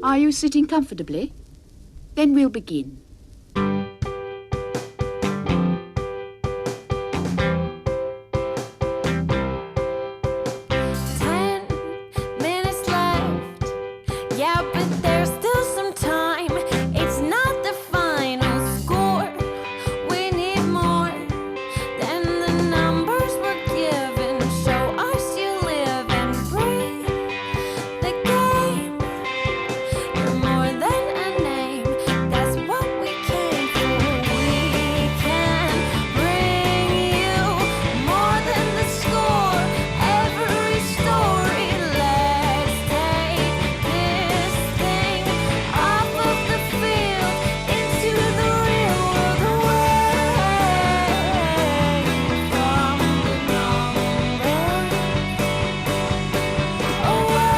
Are you sitting comfortably? Then we'll begin. 10 minutes left. Yeah, but there's still some time. It's not the final score. We need more than the numbers we're given. Show us you live and breathe the game. You're more than a name. That's what we came for. We can bring you more than the score. Every story. Let's take this thing off of the field into the real world, away from the numbers, away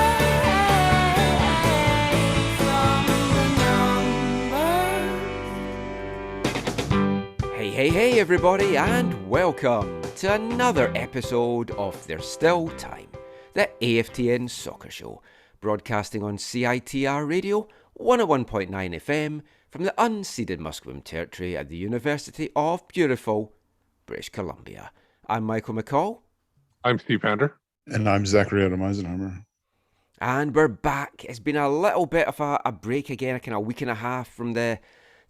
from the numbers. Hey, everybody, and welcome to another episode of There's Still Time, the AFTN Soccer Show, broadcasting on CITR Radio 101.9 FM from the unceded Musqueam Territory at the University of beautiful British Columbia. I'm Michael McCall, I'm Steve Pander. And I'm Zachary Adam Eisenhammer. and we're back. It's been a little bit of a break again, a kind of week and a half from the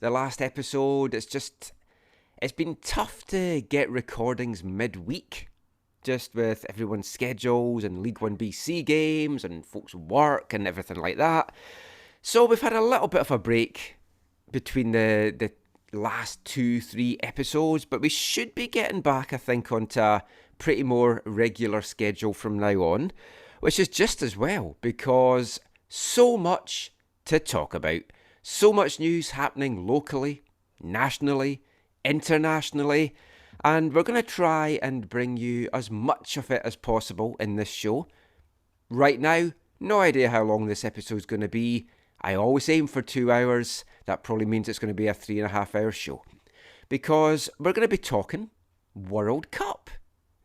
last episode. It's been tough to get recordings midweek, just with everyone's schedules and League One BC games and folks' work and everything like that. So we've had a little bit of a break between the last 2-3 episodes, but we should be getting back, I think, onto a pretty more regular schedule from now on, which is just as well, because so much to talk about. So much news happening locally, nationally, internationally, and we're going to try and bring you as much of it as possible in this show. Right now, no idea how long this episode's going to be. I always aim for 2 hours. That probably means it's going to be a 3.5 hour show, because we're going to be talking World Cup.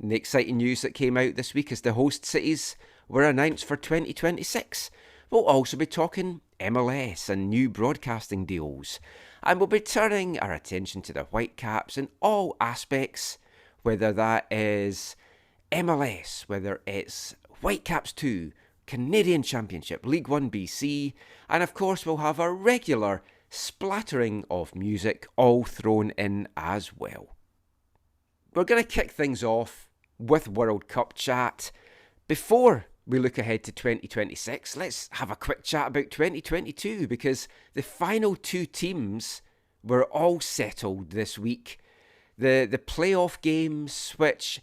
And the exciting news that came out this week is the host cities were announced for 2026. We'll also be talking MLS and new broadcasting deals. And we'll be turning our attention to the Whitecaps in all aspects, whether that is MLS, whether it's Whitecaps 2, Canadian Championship, League One BC, and of course we'll have a regular splattering of music all thrown in as well. We're going to kick things off with World Cup chat. Before we look ahead to 2026, let's have a quick chat about 2022, because the final two teams were all settled this week. The playoff games, which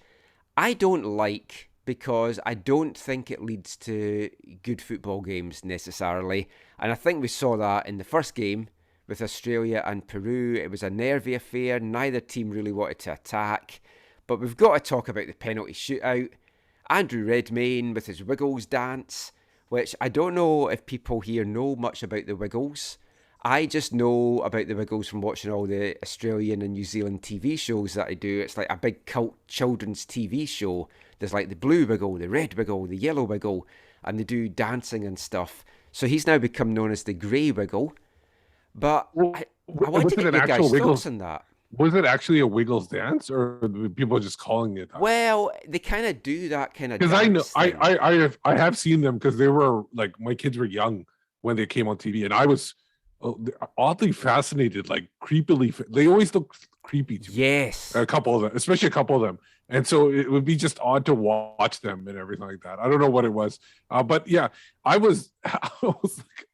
I don't like, because I don't think it leads to good football games necessarily. And I think we saw that in the first game with Australia and Peru. It was a nervy affair. Neither team really wanted to attack. But we've got to talk about the penalty shootout. Andrew Redmayne with his Wiggles dance, which I don't know if people here know much about the Wiggles. I just know about the Wiggles from watching all the Australian and New Zealand TV shows that I do. It's like a big cult children's TV show. There's like the blue Wiggle, the red Wiggle, the yellow Wiggle, and they do dancing and stuff. So he's now become known as the grey Wiggle. But I want to get your guys' thoughts on that. Was it actually a Wiggles dance, or were people just calling it that? Well, they kind of do that kind of because I know thing. I have seen them, because they were like, my kids were young when they came on TV, and I was oddly fascinated, like creepily. They always look creepy to me. Yes, a couple of them, especially a couple of them, and so it would be just odd to watch them and everything like that. I don't know what it was, but yeah, I was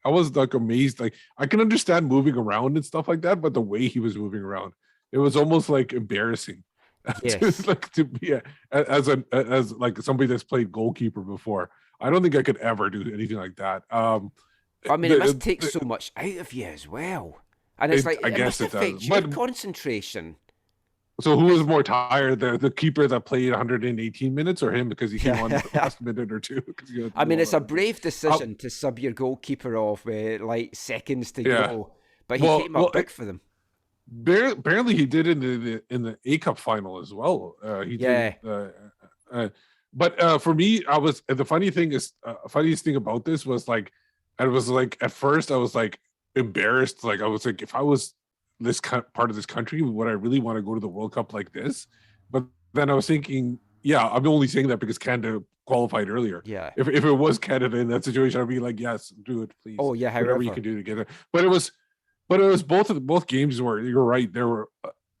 like amazed. Like, I can understand moving around and stuff like that, but the way he was moving around, it was almost like embarrassing. Yes. to be as like somebody that's played goalkeeper before. I don't think I could ever do anything like that. I mean, it must take so much out of you as well, and it's like, I guess must affect your concentration. So who was more tired, the keeper that played 118 minutes, or him because he came on the last minute or two? I mean, it's a brave decision to sub your goalkeeper off with like seconds to go, but he came up big for them. Apparently he did in the A Cup final as well. He did. But for me, the funniest thing about this was, like, And it was like, at first I was like embarrassed. Like I was like, if I was this part of this country, would I really want to go to the World Cup like this? But then I was thinking, yeah, I'm only saying that because Canada qualified earlier. Yeah. If it was Canada in that situation, I'd be like, yes, do it, please. Oh yeah, whatever you however. can do to get it. But it was both games were, you're right. There were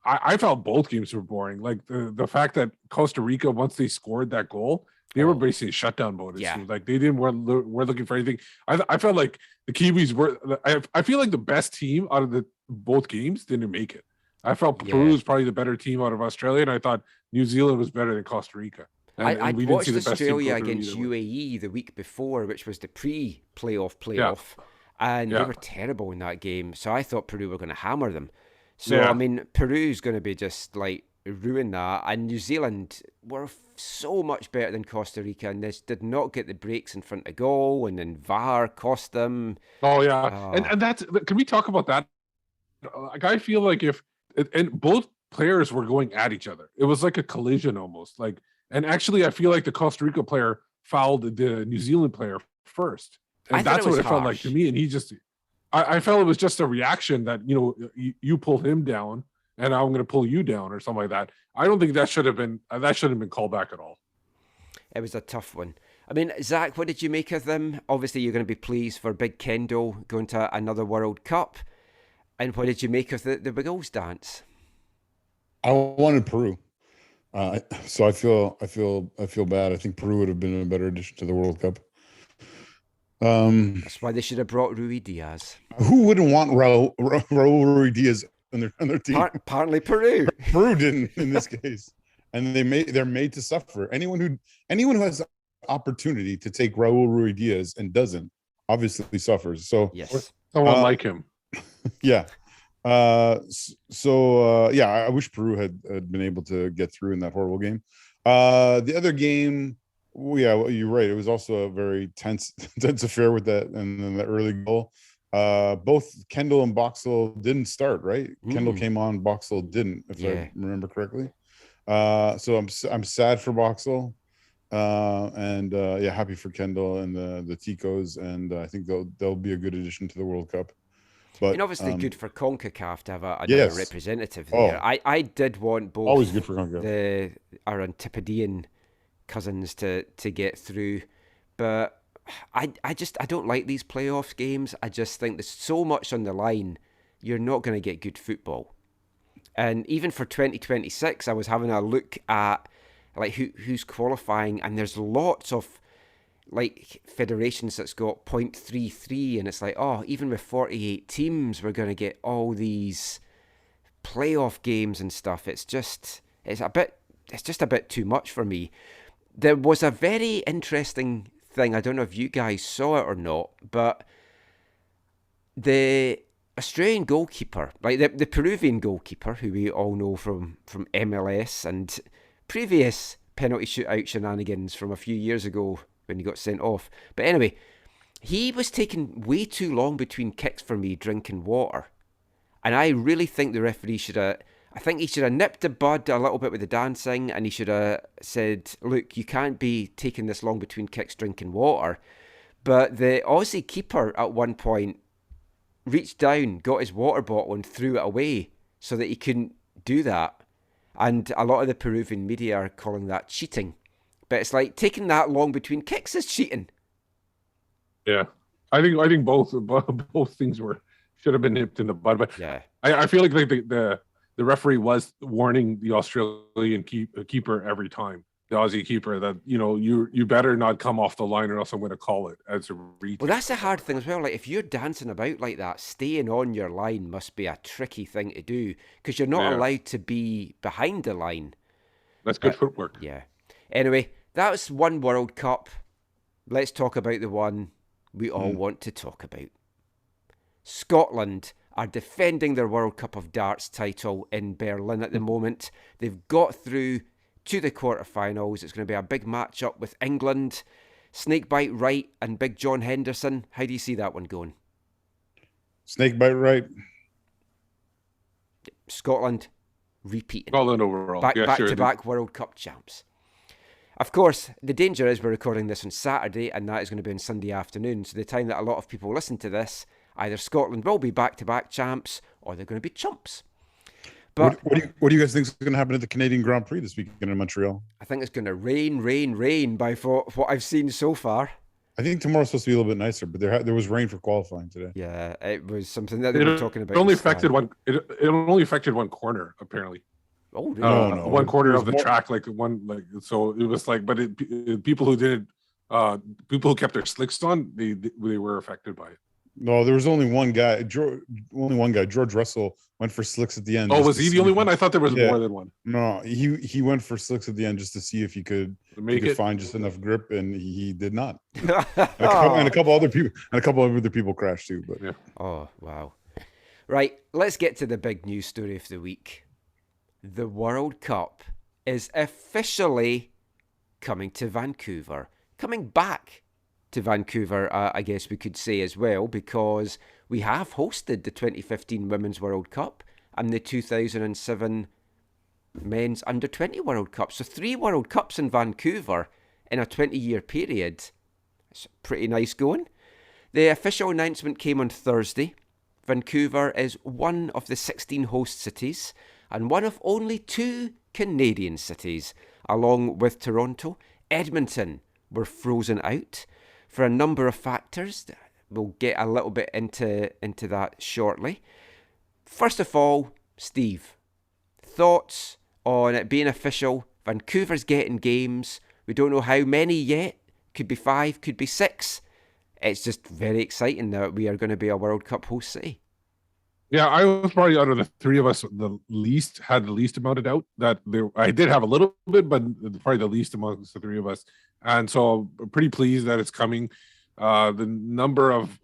I felt both games were boring. Like the fact that Costa Rica, once they scored that goal, they were basically shutdown mode. It Yeah. seemed like they didn't were looking for anything. I felt like the Kiwis were. I feel like the best team out of the both games didn't make it. I felt Yeah. Peru was probably the better team out of Australia, and I thought New Zealand was better than Costa Rica. And I'd we didn't see watched the best team Australia go through against either way. UAE the week before, which was the playoff, and they Yeah. were terrible in that game. So I thought Peru were going to hammer them. So Yeah. I mean, Peru's going to be just like ruin that, and New Zealand were so much better than Costa Rica, and this did not get the breaks in front of goal, and then VAR cost them. Oh yeah, and that's. Can we talk about that? Like I feel like if and both players were going at each other, it was like a collision almost. Like, and actually, I feel like the Costa Rica player fouled the New Zealand player first, I and thought that's it was what it felt like harsh. to me. And he just, I felt it was just a reaction that you pull him down, and I'm going to pull you down or something like that. I don't think that should have been called back at all. It was a tough one. I mean, Zach, what did you make of them? Obviously, you're going to be pleased for Big Kendall going to another World Cup. And what did you make of the Wiggles dance? I wanted Peru, so I feel bad. I think Peru would have been a better addition to the World Cup. That's why they should have brought Rui Diaz. Who wouldn't want Raul Rui Diaz on their team? Apparently, Peru. Peru didn't in this case, and they're made to suffer. Anyone who has the opportunity to take Raul Rui Diaz and doesn't obviously suffers. So Yes. Someone like him. yeah. Yeah, I wish Peru had been able to get through in that horrible game. The other game, you're right. It was also a very tense affair with that, and then the early goal. Both Kendall and Boxall didn't start, right? Kendall came on, Boxall didn't, if I remember correctly. So I'm sad for Boxall, and happy for Kendall and the Ticos, and I think they'll be a good addition to the World Cup. But, and obviously good for CONCACAF to have another representative there. I did want both always good for CONCACAF. our Antipodean cousins to get through, but I don't like these playoff games. I just think there's so much on the line. You're not going to get good football. And even for 2026, I was having a look at like who's qualifying, and there's lots of like federations that's got 0.33, and it's like, oh, even with 48 teams, we're going to get all these playoff games and stuff. It's just a bit too much for me. There was a very interesting thing. I don't know if you guys saw it or not, but the Australian goalkeeper, like the Peruvian goalkeeper, who we all know from MLS and previous penalty shootout shenanigans from a few years ago when he got sent off. But anyway, he was taking way too long between kicks for me drinking water. And I really think the referee should have nipped the bud a little bit with the dancing, and he should have said, look, you can't be taking this long between kicks drinking water. But the Aussie keeper at one point reached down, got his water bottle and threw it away so that he couldn't do that. And a lot of the Peruvian media are calling that cheating. But it's like taking that long between kicks is cheating. Yeah, I think both things should have been nipped in the bud. But yeah, I feel like the referee was warning the Australian keeper every time, the Aussie keeper, that you better not come off the line or else I'm going to call it as a retake. Well, that's the hard thing as well. Like if you're dancing about like that, staying on your line must be a tricky thing to do because you're not allowed to be behind the line. That's good footwork. Yeah. Anyway, that was one World Cup. Let's talk about the one we all want to talk about. Scotland are defending their World Cup of Darts title in Berlin at the moment. They've got through to the quarterfinals. It's going to be a big match-up with England. Snakebite Wright and Big John Henderson. How do you see that one going? Snakebite Wright. Scotland repeating. Scotland overall. Back-to-back World Cup champs. Of course, the danger is we're recording this on Saturday, and that is going to be on Sunday afternoon. So the time that a lot of people listen to this, either Scotland will be back-to-back champs, or they're going to be chumps. But what do you guys think is going to happen at the Canadian Grand Prix this weekend in Montreal? I think it's going to rain by what I've seen so far. I think tomorrow's supposed to be a little bit nicer, but there was rain for qualifying today. Yeah, it was something that they were talking about. It only affected one. It only affected one corner apparently. Oh, really? No. One corner of the more... track, so it was like, but people who people who kept their slicks on, they were affected by it. No, there was only one guy. George Russell went for slicks at the end. Oh, was he the only one? I thought there was more than one. No, he went for slicks at the end just to see if he could find just enough grip, and he did not. and a couple other people crashed too. But yeah. Oh wow! Right, let's get to the big news story of the week. The World Cup is officially coming to Vancouver. Coming back to Vancouver, I guess we could say as well, because we have hosted the 2015 Women's World Cup and the 2007 Men's Under-20 World Cup. So 3 World Cups in Vancouver in a 20-year period. It's pretty nice going. The official announcement came on Thursday. Vancouver is one of the 16 host cities and one of only 2 Canadian cities, along with Toronto. Edmonton were frozen out for a number of factors. We'll get a little bit into that shortly. First of all, Steve, thoughts on it being official? Vancouver's getting games. We don't know how many yet. Could be 5, could be 6. It's just very exciting that we are going to be a World Cup host city. Yeah, I was probably out of the 3 of us had the least amount of doubt that I did have a little bit, but probably the least amongst the 3 of us. And so I'm pretty pleased that it's coming. The number of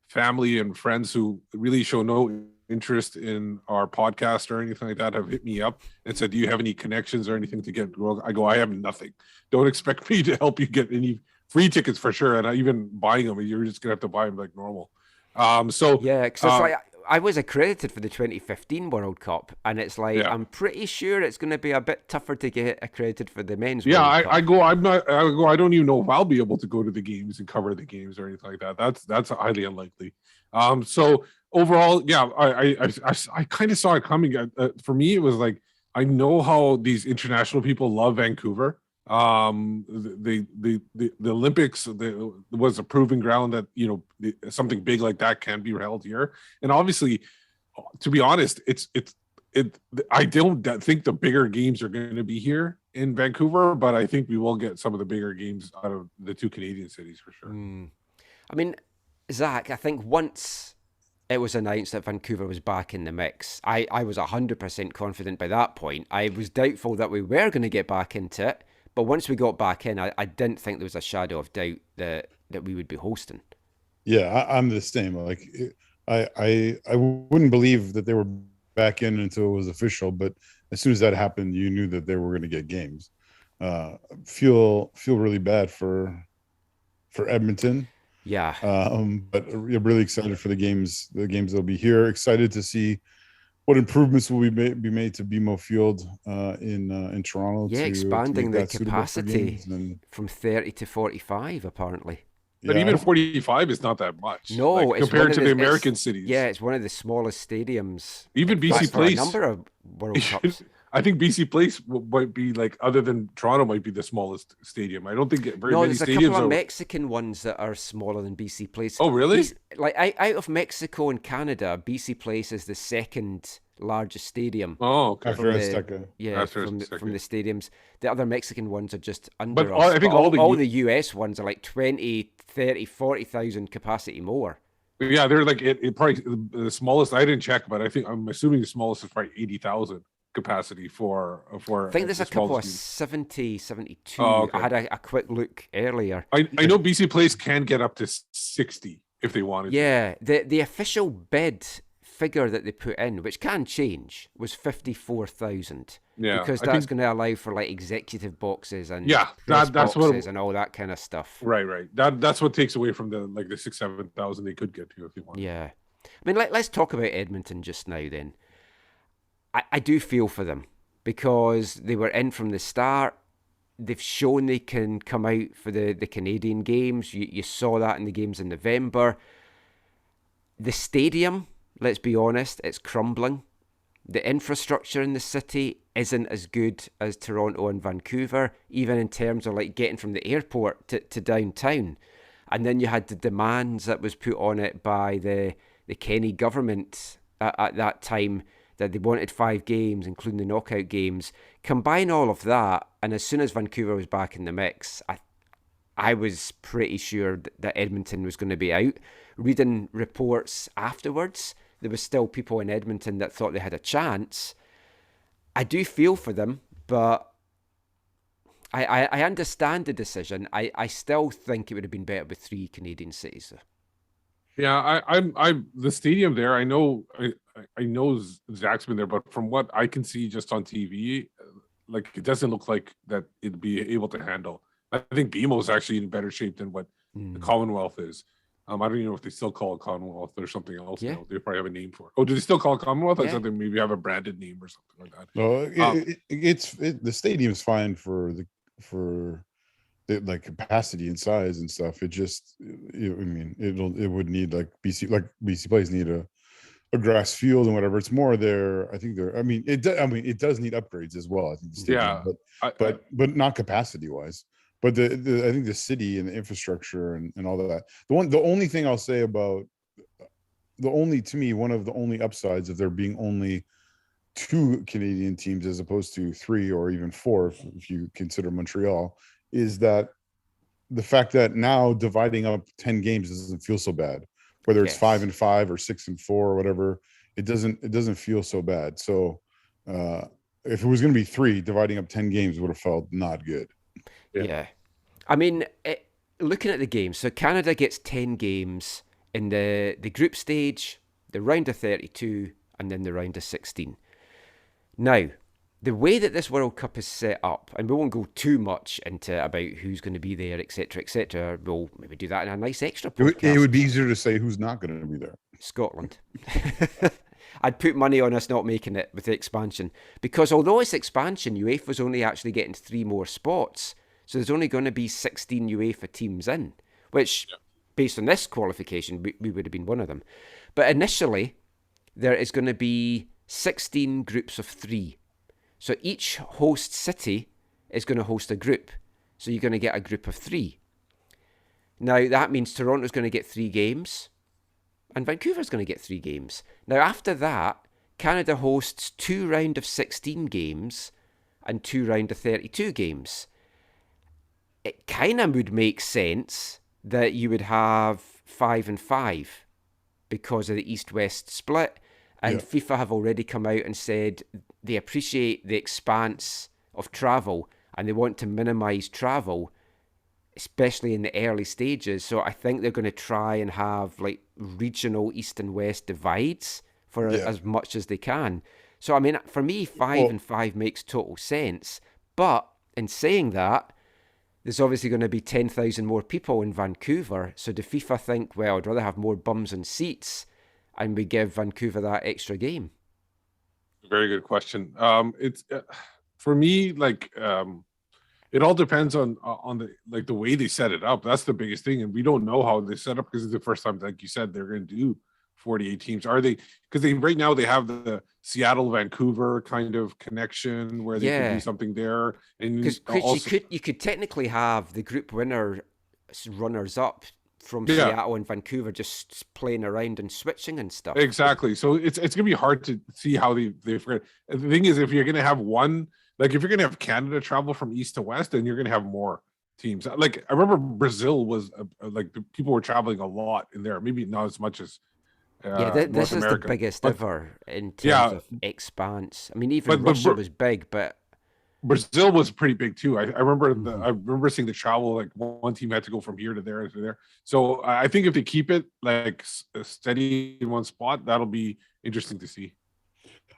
family and friends who really show no interest in our podcast or anything like that have hit me up and said, do you have any connections or anything to get? I go, I have nothing. Don't expect me to help you get any free tickets for sure. And even buying them, you're just going to have to buy them like normal. Yeah, because it's like I was accredited for the 2015 World Cup, and it's like I'm pretty sure it's going to be a bit tougher to get accredited for the men's. World Cup. I don't even know if I'll be able to go to the games and cover the games or anything like that. That's highly unlikely. So overall, I kind of saw it coming. For me, it was like, I know how these international people love Vancouver. The Olympics was a proving ground that something big like that can be held here, and obviously, to be honest, I don't think the bigger games are going to be here in Vancouver, but I think we will get some of the bigger games out of the 2 Canadian cities for sure. I mean, Zach, I think once it was announced that Vancouver was back in the mix, I was 100% confident by that point. I was doubtful that we were going to get back into it. But once we got back in, I didn't think there was a shadow of doubt that we would be hosting. Yeah, I'm the same. Like, I wouldn't believe that they were back in until it was official. But as soon as that happened, you knew that they were going to get games. Feel really bad for Edmonton. Yeah. But you're really excited for the games. The games that'll be here. Excited to see what improvements will be made to BMO Field in Toronto? Yeah, to expanding the capacity from 30 to 45, apparently. But even 45 is not that much. No, compared to the American cities. Yeah, it's one of the smallest stadiums. Even BC Place. A number of World Cups. I think BC Place might be other than Toronto, might be the smallest stadium. I don't think very many stadiums. There's a couple of Mexican ones that are smaller than BC Place. Oh, really? Out of Mexico and Canada, BC Place is the second largest stadium. Oh, okay. After Azteca. Yeah, from the stadiums. The other Mexican ones are just under but us. I think all the US ones are like 20, 30, 40,000 capacity more. Yeah, they're like it probably the smallest. I didn't check, but I'm assuming the smallest is probably 80,000 capacity for. I think there's a couple of 70, 72. Oh, okay. I had a quick look earlier. I know BC Place can get up to 60 if they wanted. Yeah, the official bid figure that they put in, which can change, was 54,000. Yeah, because that's going to allow for like executive boxes and that's boxes and all that kind of stuff. Right. That's what takes away from the 6,000-7,000 they could get to if they want. Yeah, I mean, let's talk about Edmonton just now. Then, I do feel for them because they were in from the start. they've shown they can come out for the Canadian games. You saw that in the games in November. The stadium, let's be honest, it's crumbling. The infrastructure in the city isn't as good as Toronto and Vancouver, even in terms of like getting from the airport to downtown. And then you had the demands that was put on it by the Kenny government at that time, that they wanted 5 games, including the knockout games. Combine all of that, and as soon as Vancouver was back in the mix, I was pretty sure that Edmonton was going to be out. Reading reports afterwards, there was still people in Edmonton that thought they had a chance. I do feel for them, but I understand the decision. I still think it would have been better with 3 Canadian cities. Yeah, I the stadium there. I know Zach's been there, but from what I can see just on TV, like it doesn't look like that it'd be able to handle. I think BMO is actually in better shape than what the Commonwealth is. I don't even know if they still call it Commonwealth or something else. Yeah. Now. They probably have a name for it. Oh, do they still call it Commonwealth? I Yeah. thought they maybe have a branded name or something like that. No, the stadium's fine for the like capacity and size and stuff. It just, I mean, it would need like BC Place need a grass field and whatever. It's more there. I think I mean, it does need upgrades as well. I think the stadium, but not capacity wise. But I think the city and the infrastructure and all of that. The only thing I'll say about one of the only upsides of there being only 2 Canadian teams as opposed to 3 or even 4, if you consider Montreal, is that the fact that now dividing up 10 games doesn't feel so bad. Whether it's 5-5 or 6-4 or whatever, it doesn't feel so bad. So if it was going to be 3, dividing up 10 games would have felt not good. Yeah. I mean, looking at the games, so Canada gets 10 games in the group stage, the round of 32, and then the round of 16. Now, the way that this World Cup is set up, and we won't go too much into about who's going to be there, etc., etc. We'll maybe do that in a nice extra podcast. It would be easier to say who's not going to be there. Scotland. I'd put money on us not making it with the expansion, because although it's expansion, UEFA's only actually getting 3 more spots. So there's only going to be 16 UEFA teams in, which, based on this qualification, we would have been one of them. But initially, there is going to be 16 groups of 3. So each host city is going to host a group. So you're going to get a group of 3. Now, that means Toronto's going to get 3 games, and Vancouver's going to get 3 games. Now, after that, Canada hosts 2 round of 16 games and 2 round of 32 games. It kind of would make sense that you would have 5-5 because of the East-West split. And FIFA have already come out and said they appreciate the expanse of travel and they want to minimise travel, especially in the early stages. So I think they're going to try and have like regional East and West divides for as much as they can. So, I mean, for me, 5-5 makes total sense. But in saying that, there's obviously going to be 10,000 more people in Vancouver. So do FIFA think, well, I'd rather have more bums and seats and we give Vancouver that extra game? Very good question. It's for me, like it all depends on the way they set it up. That's the biggest thing, and we don't know how they set up because it's the first time, like you said, they're going to do 48 teams. Are they? Because right now they have the Seattle Vancouver kind of connection where they can do something there, and because you could technically have the group runners up from Seattle and Vancouver just playing around and switching and stuff. Exactly. So it's gonna be hard to see how they forget. The thing is, if you're gonna have one, like if you're gonna have Canada travel from east to west, then you're gonna have more teams. Like I remember Brazil was like people were traveling a lot in there. Maybe not as much as this is America, the biggest ever in terms of expanse. I mean, even Russia was big, but Brazil was pretty big too. I remember I remember seeing the travel, like one team had to go from here to there to there. So I think if they keep it like steady in one spot, that'll be interesting to see.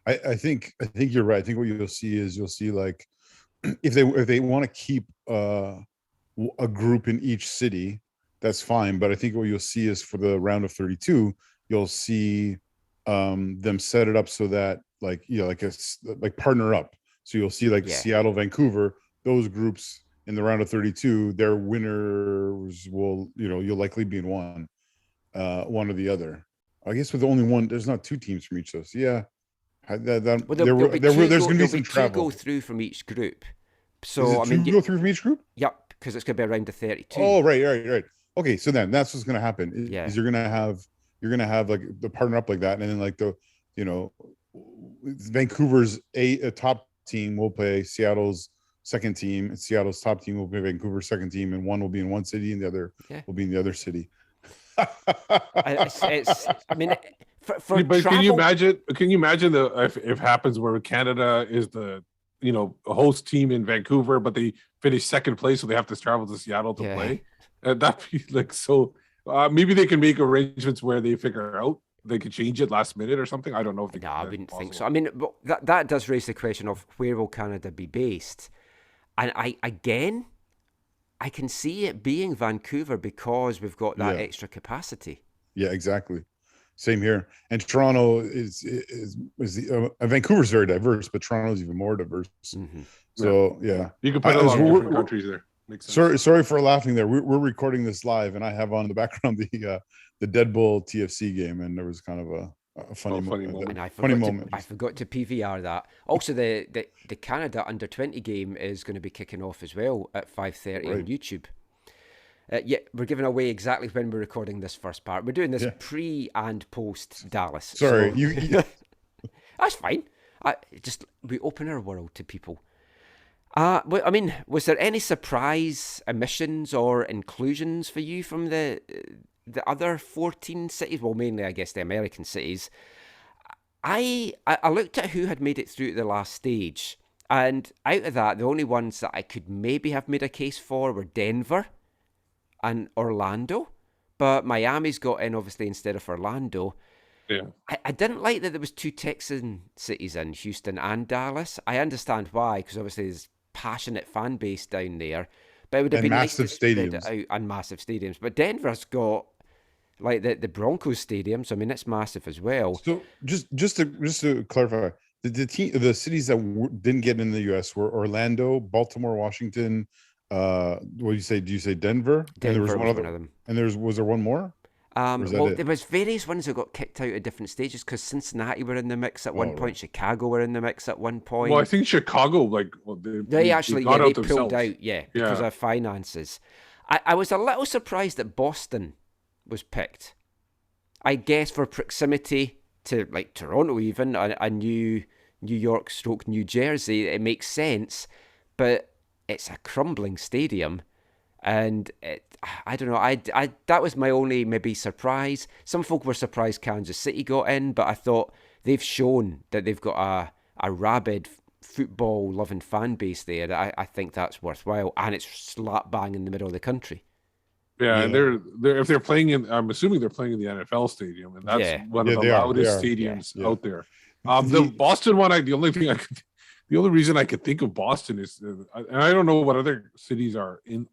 I think you're right. I think what you'll see like if they want to keep a group in each city, that's fine. But I think what you'll see is for the round of 32, you'll see them set it up so that like partner up. So you'll see like Seattle, Vancouver, those groups in the round of 32, their winners will, you'll likely be in one or the other. I guess with only one, there's not two teams from each of those. Yeah, there's going to be some travel. Go through from each group. Is So it two go through from each group? Yep, because it's going to be around the 32. Oh, right. Okay, so then that's what's going to happen. Is you're going to have like the partner up like that, and then like Vancouver's a top team will play Seattle's second team, and Seattle's top team will play Vancouver's second team, and one will be in one city and the other will be in the other city. I mean, for but travel, can you imagine if it happens where Canada is the host team in Vancouver, but they finish second place, so they have to travel to Seattle to play? That'd be like so. Maybe they can make arrangements where they figure out they could change it last minute or something. I don't know if I wouldn't think so. I mean, that does raise the question of where will Canada be based, and I can see it being Vancouver because we've got that extra capacity. Yeah, exactly. Same here. And Toronto is Vancouver's very diverse, but Toronto's even more diverse. Mm-hmm. So yeah, you can put a lot of different countries there. Makes sense. Sorry for laughing there. We're recording this live, and I have on in the background the Dead Bull TFC game, and there was kind of a funny moment. And I forgot to PVR that. Also, the Canada under-20 game is going to be kicking off as well at 5:30 on YouTube. We're giving away exactly when we're recording this first part. We're doing this pre and post Dallas. Sorry, that's fine. We open our world to people. I mean, was there any surprise omissions or inclusions for you from the other 14 cities? Well, mainly, I guess, the American cities. I looked at who had made it through to the last stage, and out of that, the only ones that I could maybe have made a case for were Denver and Orlando, but Miami's got in, obviously, instead of Orlando. Yeah. I didn't like that there was two Texan cities in, Houston and Dallas. I understand why, because obviously there's passionate fan base down there, but it would have been nice to spread it out, and massive stadiums. But Denver's got like the Broncos stadium, so I mean it's massive as well. So just to clarify, the cities that didn't get in the U.S. were Orlando, Baltimore, Washington. What do you say? Do you say Denver? Denver and there was one of them. And was there one more? There was various ones that got kicked out at different stages because Cincinnati were in the mix at one point. Chicago were in the mix at one point. Well, I think Chicago, they pulled out, because of finances. I was a little surprised that Boston was picked. I guess for proximity to like Toronto, even a New York / New Jersey, it makes sense, but it's a crumbling stadium. And I don't know. That was my only maybe surprise. Some folk were surprised Kansas City got in, but I thought they've shown that they've got a rabid football-loving fan base there. That I think that's worthwhile, and it's slap bang in the middle of the country. Yeah, and if they're playing in, I'm assuming they're playing in the NFL stadium, and that's one of the loudest stadiums out there. The Boston one, the only reason I could think of Boston is, and I don't know what other cities are in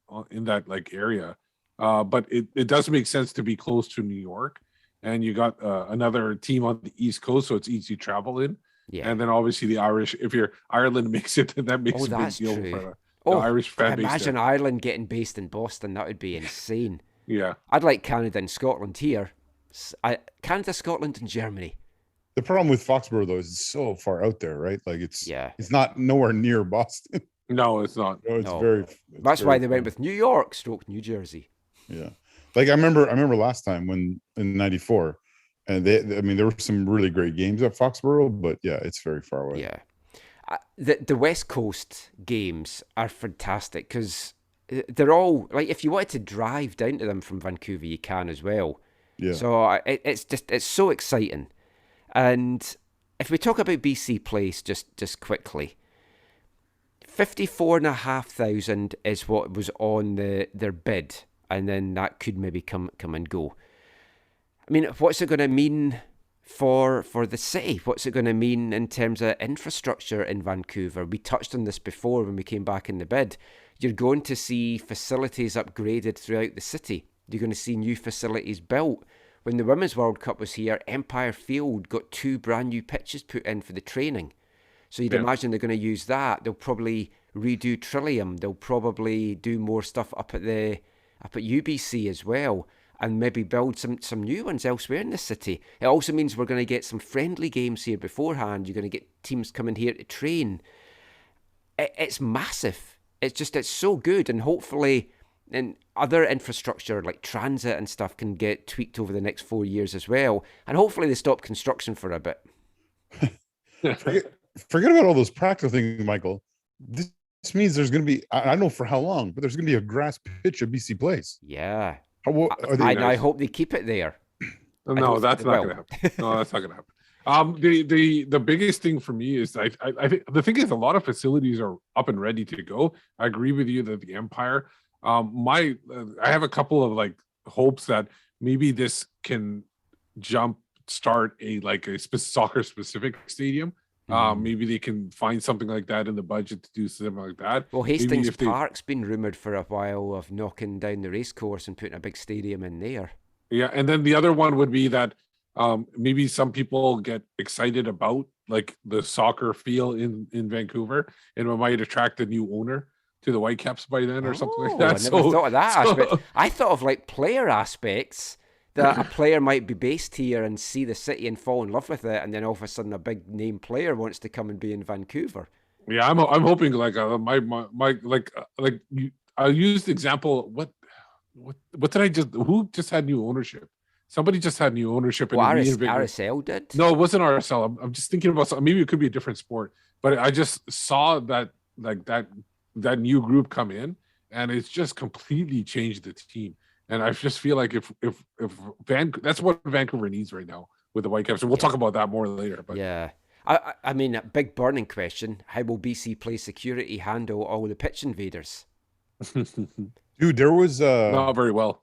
that like area, but it does make sense to be close to New York, and you got another team on the East Coast, so it's easy to travel in. Yeah, and then obviously the Irish. If Ireland makes it, then that makes a big deal for the Irish fan base. Imagine Ireland getting based in Boston. That would be insane. Yeah, I'd like Canada and Scotland here. Canada, Scotland, and Germany. The problem with Foxborough though is it's so far out there, right? Like it's not nowhere near Boston. No, it's not. No, That's why they went with New York / New Jersey. Yeah, like I remember last time when in '94, and there were some really great games at Foxborough, but yeah, it's very far away. Yeah, the West Coast games are fantastic because they're all like if you wanted to drive down to them from Vancouver, you can as well. Yeah. So it's so exciting. And if we talk about BC Place just quickly, 54,500 is what was on their bid, and then that could maybe come and go. I mean, what's it going to mean for the city? What's it going to mean in terms of infrastructure in Vancouver? We touched on this before when we came back in the bid. You're going to see facilities upgraded throughout the city. You're going to see new facilities built. When the Women's World Cup was here, Empire Field got 2 brand new pitches put in for the training. So you'd imagine they're going to use that. They'll probably redo Trillium. They'll probably do more stuff up at UBC as well, and maybe build some new ones elsewhere in the city. It also means we're going to get some friendly games here beforehand. You're going to get teams coming here to train. It's massive. It's so good, and hopefully, and other infrastructure like transit and stuff can get tweaked over the next 4 years as well. And hopefully they stop construction for a bit. Forget about all those practical things, Michael. This means there's going to be, I don't know for how long, but there's going to be a grass pitch at BC Place. Yeah. I hope they keep it there. No, that's not going to happen. No, that's not going to happen. The biggest thing for me is I think the thing is a lot of facilities are up and ready to go. I agree with you that the Empire. I have a couple of like hopes that maybe this can start a soccer specific stadium. Maybe they can find something like that in the budget to do something like that. Well, Hastings Park's been rumoured for a while of knocking down the racecourse and putting a big stadium in there. Yeah, and then the other one would be that maybe some people get excited about like the soccer feel in Vancouver, and it might attract a new owner to the Whitecaps by then or something like that. I never thought of that aspect. I thought of like player aspects, that a player might be based here and see the city and fall in love with it, and then all of a sudden a big name player wants to come and be in Vancouver. Yeah, I'm hoping I'll use the example. What did I just? Who just had new ownership? Somebody just had new ownership. Well, RSL did. No, it wasn't RSL. I'm just thinking about something. Maybe it could be a different sport. But I just saw that that new group come in, and it's just completely changed the team. And I just feel like if that's what Vancouver needs right now with the Whitecaps, and we'll talk about that more later. But yeah, I mean, a big burning question: how will BC Play security handle all the pitch invaders? Dude, there was not very well.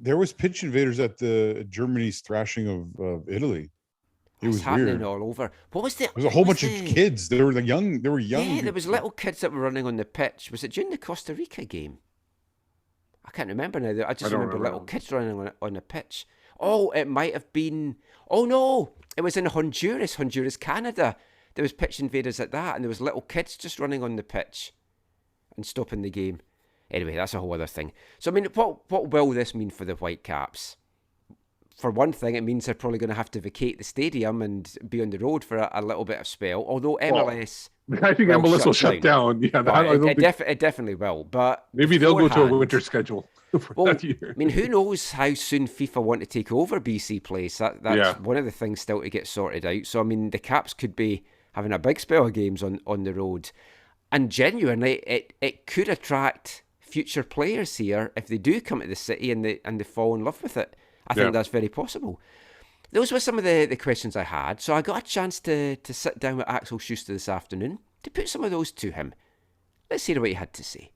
There was pitch invaders at the Germany's thrashing of Italy. It was happening weird. all over. What was the? There was a whole bunch of kids. They were young. They were young. Yeah, there was little kids that were running on the pitch. Was it during the Costa Rica game? I can't remember now. I just remember little kids running on the pitch. Oh, it might have been. Oh no, it was in Honduras, Canada. There was pitch invaders at that, and there was little kids just running on the pitch and stopping the game. Anyway, that's a whole other thing. So, I mean, what will this mean for the Whitecaps? For one thing, it means they're probably going to have to vacate the stadium and be on the road for a little bit of spell. Although MLS, I think MLS will shut down. Yeah, it definitely will. But maybe they'll go to a winter schedule for that year. I mean, who knows how soon FIFA want to take over BC Place? That's one of the things still to get sorted out. So, I mean, the Caps could be having a big spell of games on the road, and genuinely, it could attract future players here if they do come to the city and they fall in love with it. I think that's very possible. Those were some of the questions I had. So I got a chance to sit down with Axel Schuster this afternoon to put some of those to him. Let's hear what he had to say.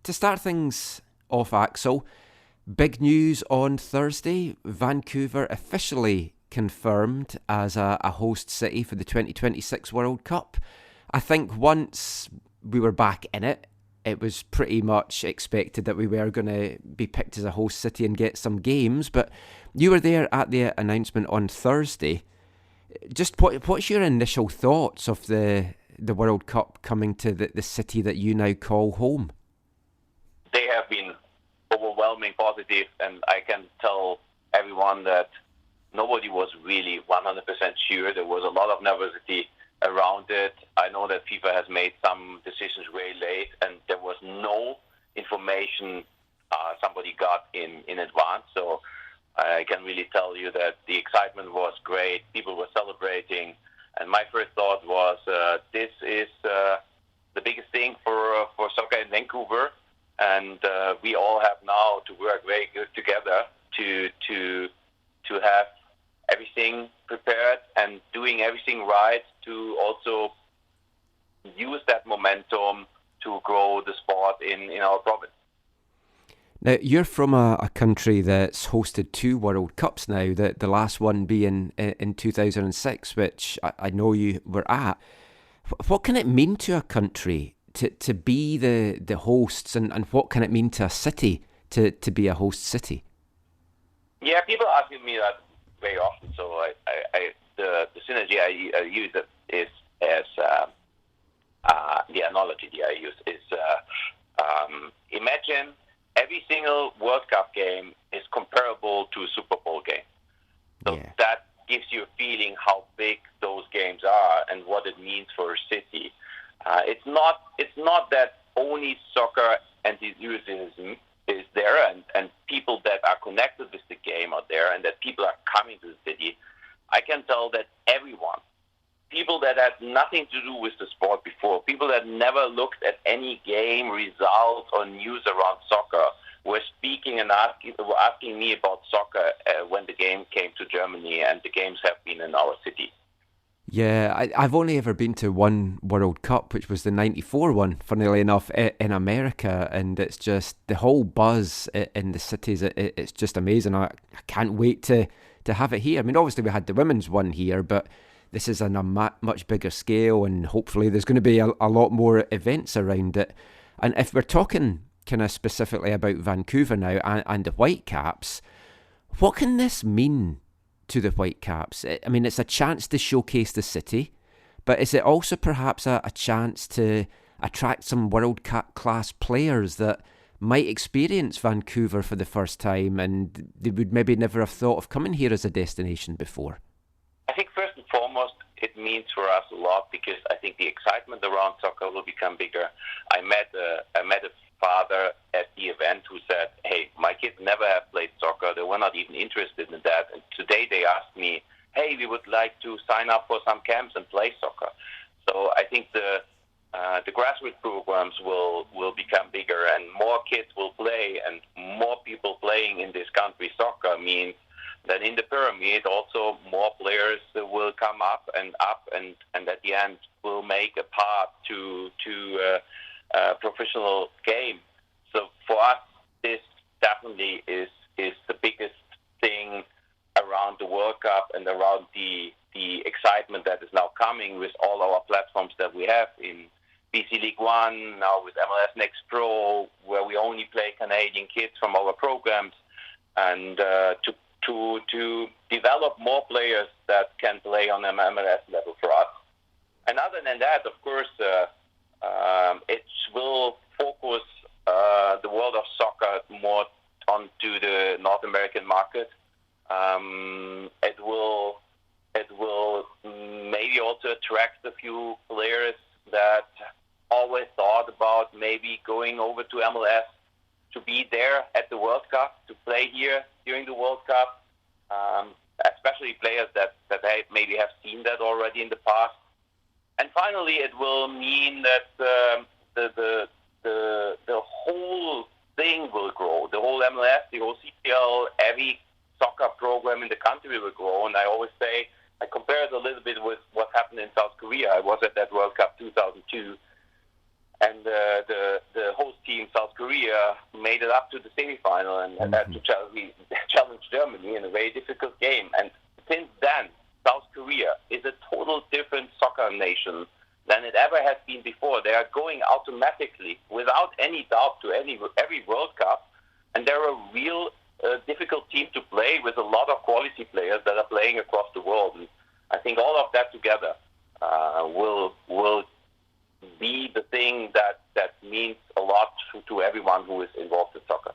To start things off, Axel, big news on Thursday. Vancouver officially confirmed as a host city for the 2026 World Cup. I think once we were back in it, it was pretty much expected that we were going to be picked as a host city and get some games, but you were there at the announcement on Thursday. Just what's your initial thoughts of the World Cup coming to the city that you now call home? They have been overwhelming positive, and I can tell everyone that nobody was really 100% sure. There was a lot of nervosity around it. I know that FIFA has made some decisions very late, and there was no information somebody got in advance. So I can really tell you that the excitement was great. People were celebrating, and my first thought was, this is the biggest thing for soccer in Vancouver, and we all have now to work very good together to have everything prepared and doing everything right to also use that momentum to grow the sport in our province. Now, you're from a country that's hosted 2 World Cups now, the last one being in 2006, which I know you were at. What can it mean to a country to be the hosts, and what can it mean to a city to be a host city? Yeah, people ask me that very often. So the synergy I use is as the analogy that I use is imagine every single World Cup game is comparable to a Super Bowl game. So Yeah. that gives you a feeling how big those games are and what it means for a city. It's not that only soccer enthusiasm is there and people that are connected with the game are there and that people are coming to the city. I can tell that everyone, people that had nothing to do with the sport before, people that never looked at any game results or news around soccer, were speaking and asking me about soccer when the game came to Germany, and the games have been in our city. Yeah, I've only ever been to one World Cup, which was the '94 one, funnily enough, in America, and it's just the whole buzz in the cities. It's just amazing. I can't wait to have it here. I mean, obviously we had the women's one here, but this is on a much bigger scale, and hopefully there's going to be a lot more events around it. And if we're talking kind of specifically about Vancouver now and the Whitecaps, what can this mean to the Whitecaps? I mean, it's a chance to showcase the city, but is it also perhaps a chance to attract some world-class players that might experience Vancouver for the first time and they would maybe never have thought of coming here as a destination before? I think first and foremost, it means for us a lot because I think the excitement around soccer will become bigger. I met a father at the event who said, hey, my kids never have played soccer. They were not even interested in that. And today they asked me, hey, we would like to sign up for some camps and play soccer. So I think the grassroots programs will become bigger and more kids will play, and more people playing in this country soccer means that in the pyramid also more players will come up and at the end will make a path to professional game. So for us, this definitely is the biggest thing around the World Cup and around the excitement that is now coming with all our platforms that we have in BC League One, now with MLS Next Pro, where we only play Canadian kids from our programs, and to develop more players that can play on an MLS level for us. And other than that, of course, it will focus the world of soccer more onto the North American market. It will maybe also attract a few players that always thought about maybe going over to MLS to be there at the World Cup, to play here during the World Cup, especially players that maybe have seen that already in the past. And finally, it will mean that the whole thing will grow. The whole MLS, the whole CPL, every soccer program in the country will grow. And I always say, I compare it a little bit with what happened in South Korea. I was at that World Cup 2002. And the host team, South Korea, made it up to the semifinal and had to challenge Germany in a very difficult game. And since then, South Korea is a total different soccer nation than it ever has been before. They are going automatically, without any doubt, to every World Cup. And they're a real difficult team to play with a lot of quality players that are playing across the world. And I think all of that together will be the thing that means a lot to everyone who is involved in soccer.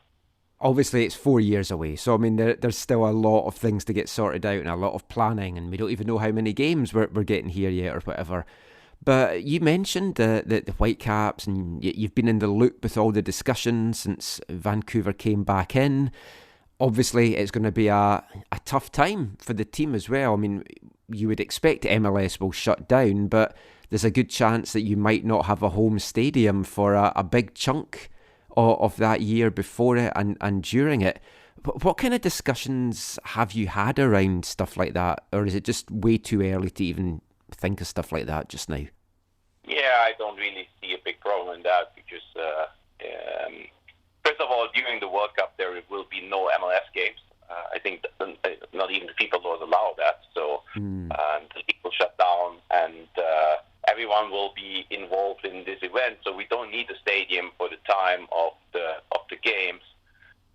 Obviously, it's 4 years away, so I mean, there's still a lot of things to get sorted out and a lot of planning, and we don't even know how many games we're getting here yet or whatever. But you mentioned the Whitecaps, and you've been in the loop with all the discussions since Vancouver came back in. Obviously, it's going to be a tough time for the team as well. I mean, you would expect MLS will shut down, but there's a good chance that you might not have a home stadium for a big chunk of that year before it and during it. What kind of discussions have you had around stuff like that? Or is it just way too early to even think of stuff like that just now? Yeah, I don't really see a big problem in that because, first of all, during the World Cup, there will be no MLS games. I think not even the FIFA laws allow that. So the league will shut down and everyone will be involved in this event. So we don't need a stadium for the time of the games.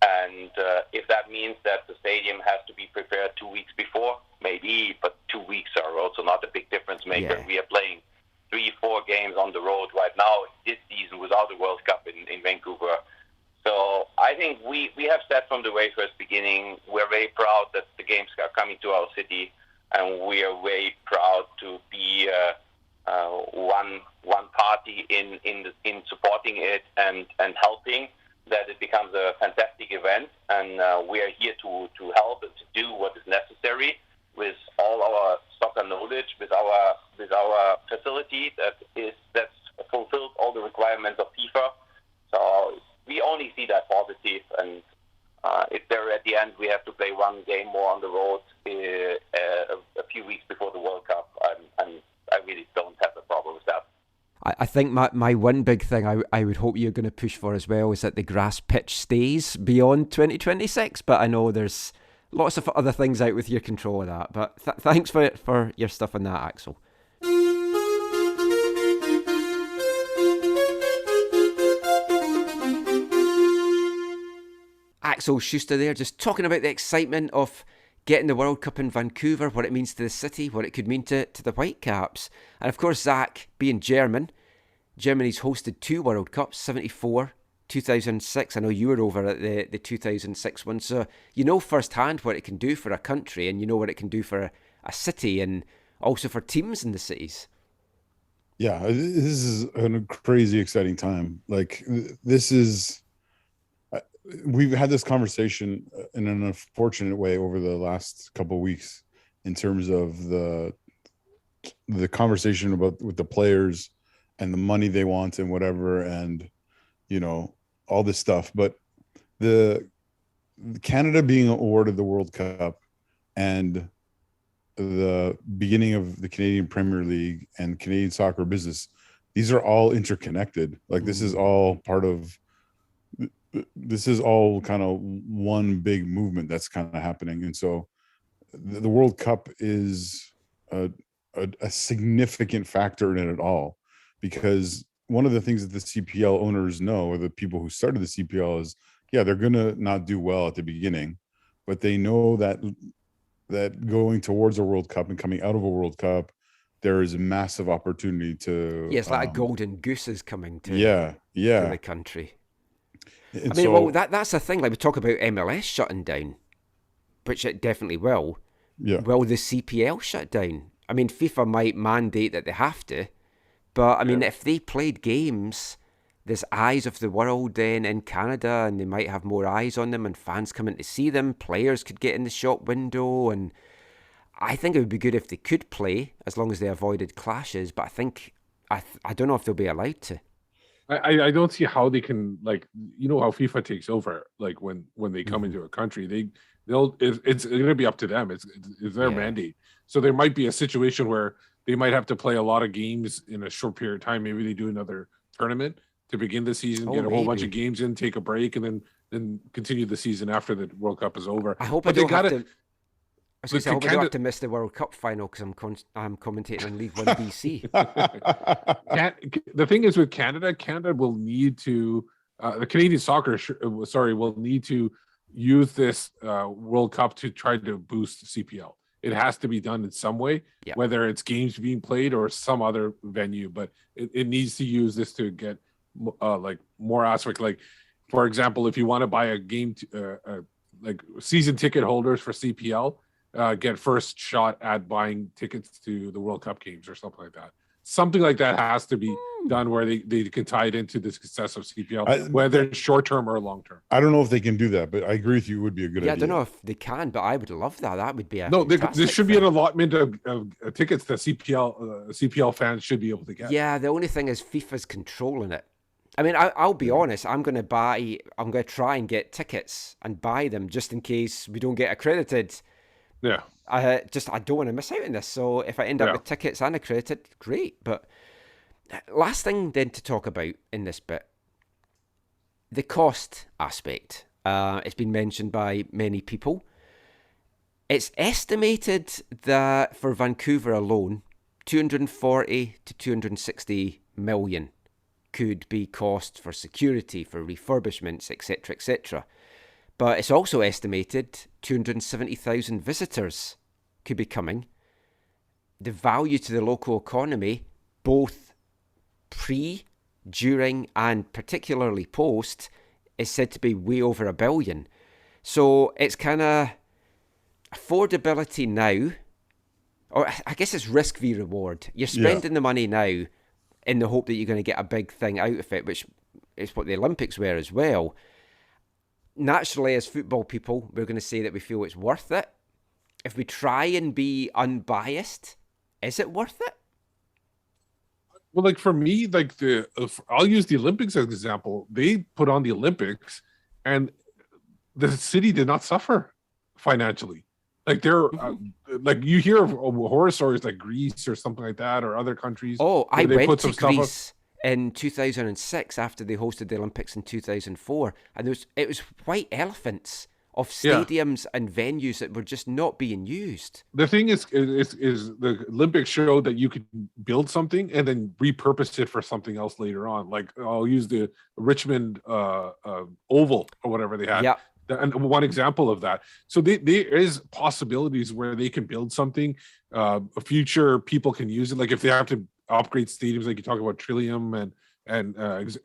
And if that means that the stadium has to be prepared 2 weeks before, maybe, but 2 weeks are also not a big difference maker. Yeah. We are playing 3-4 games on the road right now this season without the World Cup in Vancouver. So I think we have said from the very first beginning, we're very proud that the games are coming to our city, and we are very proud to be one party in supporting it and helping that it becomes a fantastic event. And we are here to help and to do what is necessary with all our soccer knowledge, with our facility that's fulfilled all the requirements of FIFA. So we only see that positive, and if there at the end we have to play one game more on the road a few weeks before the World Cup, and I really don't have a problem with that. I think my one big thing I would hope you're going to push for as well is that the grass pitch stays beyond 2026, but I know there's lots of other things out with your control of that. But thanks for your stuff on that, Axel. Axel Schuster there, just talking about the excitement of getting the World Cup in Vancouver, what it means to the city, what it could mean to the Whitecaps. And of course, Zach, being German, Germany's hosted 2 World Cups, 74, 2006. I know you were over at the 2006 one, so you know firsthand what it can do for a country, and you know what it can do for a city, and also for teams in the cities. Yeah, this is a crazy exciting time. Like, this is... We've had this conversation in an unfortunate way over the last couple of weeks in terms of the conversation about with the players and the money they want and whatever, and all this stuff. But the Canada being awarded the World Cup and the beginning of the Canadian Premier League and Canadian soccer business, these are all interconnected. Like, this is all part of... This is all kind of one big movement that's kind of happening. And so the World Cup is a significant factor in it all, because one of the things that the CPL owners know, or the people who started the CPL, is, yeah, they're going to not do well at the beginning, but they know that going towards a World Cup and coming out of a World Cup, there is a massive opportunity to... Yeah, it's like a golden goose is coming to the country. And I mean, well, that's the thing. Like, we talk about MLS shutting down, which it definitely will. Yeah. Will the CPL shut down? I mean, FIFA might mandate that they have to, but I mean, if they played games, there's eyes of the world then in Canada, and they might have more eyes on them, and fans coming to see them. Players could get in the shop window, and I think it would be good if they could play, as long as they avoided clashes. But I think I don't know if they'll be allowed to. I don't see how they can, like, how FIFA takes over, like when they come into a country, it's going to be up to them. It's their mandate. So there might be a situation where they might have to play a lot of games in a short period of time. Maybe they do another tournament to begin the season, get a whole bunch of games in, take a break, and then continue the season after the World Cup is over. I hope I don't have to miss the World Cup final because I'm commentating on League One BC. The thing is, with Canada will need to the Canadian Soccer will need to use this World Cup to try to boost CPL. It has to be done in some way, whether it's games being played or some other venue. But it needs to use this to get like more aspect. Like, for example, if you want to buy a game, like season ticket holders for CPL. Get first shot at buying tickets to the World Cup games or something like that. Something like that has to be done where they can tie it into the success of CPL, whether it's short term or long term. I don't know if they can do that, but I agree with you. It would be a good idea. Yeah, I don't know if they can, but I would love that. That would be a there should be an allotment of tickets that CPL fans should be able to get. Yeah, the only thing is FIFA's controlling it. I mean, I'll be honest. I'm going to try and get tickets and buy them just in case we don't get accredited. Yeah. I don't want to miss out on this. So if I end up with tickets and accredited, great. But last thing then to talk about in this bit, the cost aspect. It's been mentioned by many people. It's estimated that for Vancouver alone, 240 to 260 million could be cost for security, for refurbishments, etc., etc. But it's also estimated 270,000 visitors could be coming. The value to the local economy, both pre, during, and particularly post, is said to be way over $1 billion. So it's kind of affordability now, or I guess it's risk v reward. You're spending the money now in the hope that you're going to get a big thing out of it, which is what the Olympics were as well. Naturally, as football people, we're going to say that we feel it's worth it. If we try and be unbiased, is it worth it? Well, like for me, like I'll use the Olympics as an example. They put on the Olympics, and the city did not suffer financially. Like they're like you hear of horror stories like Greece or something like that, or other countries. Oh, I they went put to some stuff Greece in 2006 after they hosted the Olympics in 2004, and it was white elephants of stadiums and venues that were just not being used. The thing is the Olympics show that you could build something and then repurpose it for something else later on. Like I'll use the Richmond Oval or whatever they had. Yeah. And one example of that. So there is possibilities where they can build something. Future people can use it. Like if they have to upgrade stadiums, like you talk about Trillium and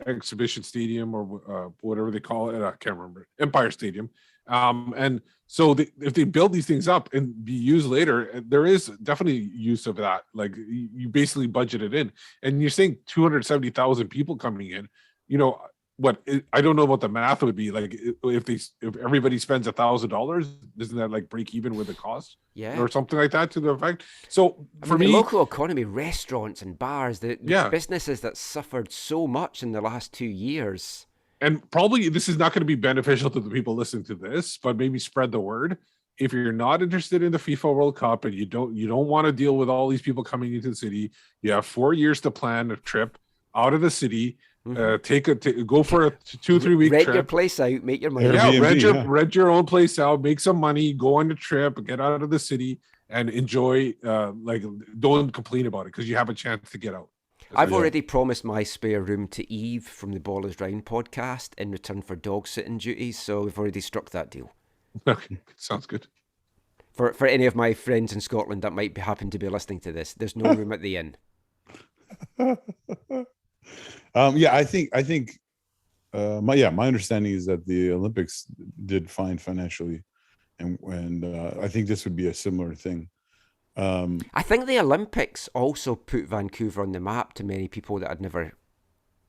Exhibition Stadium or whatever they call it. I can't remember. Empire Stadium. And so if they build these things up and be used later, there is definitely use of that. Like you basically budget it in, and you're saying 270,000 people coming in. You know what? I don't know what the math would be. Like if everybody spends $1,000, doesn't that like break even with the cost? Yeah, or something like that to the effect. So for me, the local economy, restaurants and bars, the businesses that suffered so much in the last 2 years. And probably this is not going to be beneficial to the people listening to this, but maybe spread the word. If you're not interested in the FIFA World Cup and you don't want to deal with all these people coming into the city, you have 4 years to plan a trip out of the city. Go for a 2-3 week trip. Rent your place out, make your money. Airbnb, rent your own place out, make some money, go on the trip, get out of the city, and enjoy. Like don't complain about it because you have a chance to get out. I've already promised my spare room to Eve from the Ball is Round podcast in return for dog sitting duties, so we've already struck that deal. Okay, sounds good. For any of my friends in Scotland that might happen to be listening to this, there's no room at the inn. I think my understanding is that the Olympics did fine financially, and I think this would be a similar thing. I think the Olympics also put Vancouver on the map to many people that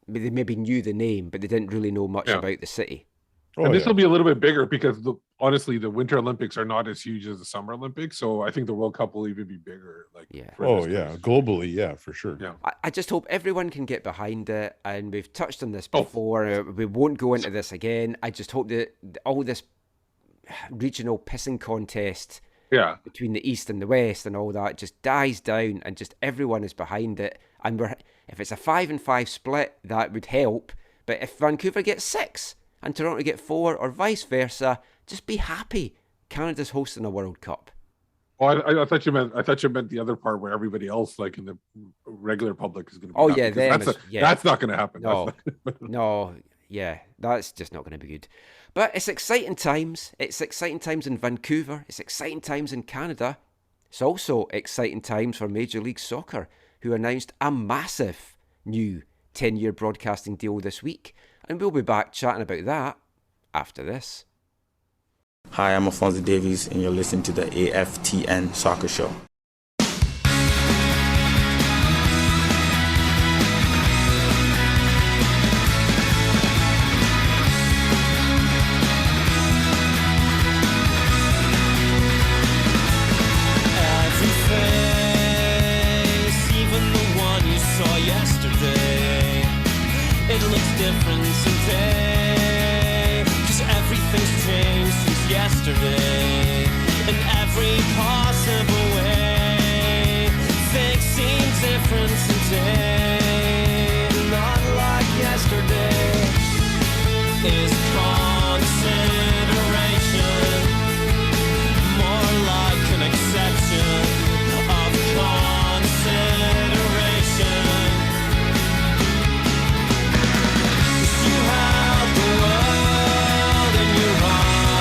they maybe knew the name, but they didn't really know much about the city. And this will be a little bit bigger because honestly, the Winter Olympics are not as huge as the Summer Olympics. So I think the World Cup will even be bigger. Globally, for sure. Yeah. I just hope everyone can get behind it, and we've touched on this before. We won't go into this again. I just hope that all this regional pissing contest between the East and the West and all that just dies down, and just everyone is behind it. And if it's a 5-5 split, that would help. But if Vancouver gets 6 and Toronto get 4, or vice versa, just be happy. Canada's hosting a World Cup. Oh, I thought you meant the other part where everybody else, like in the regular public, is going to be. Oh happy, that's not going to happen. That's just not going to be good. But it's exciting times. It's exciting times in Vancouver. It's exciting times in Canada. It's also exciting times for Major League Soccer, who announced a massive new 10-year broadcasting deal this week. And we'll be back chatting about that after this. Hi, I'm Alphonso Davies, and you're listening to the AFTN Soccer Show. Every face, even the one you saw yesterday, it looks different today, 'cause everything's changed since yesterday, in every possible way. Things seem different today, not like yesterday. Is consideration more like an exception of consideration? You have the world in your arms.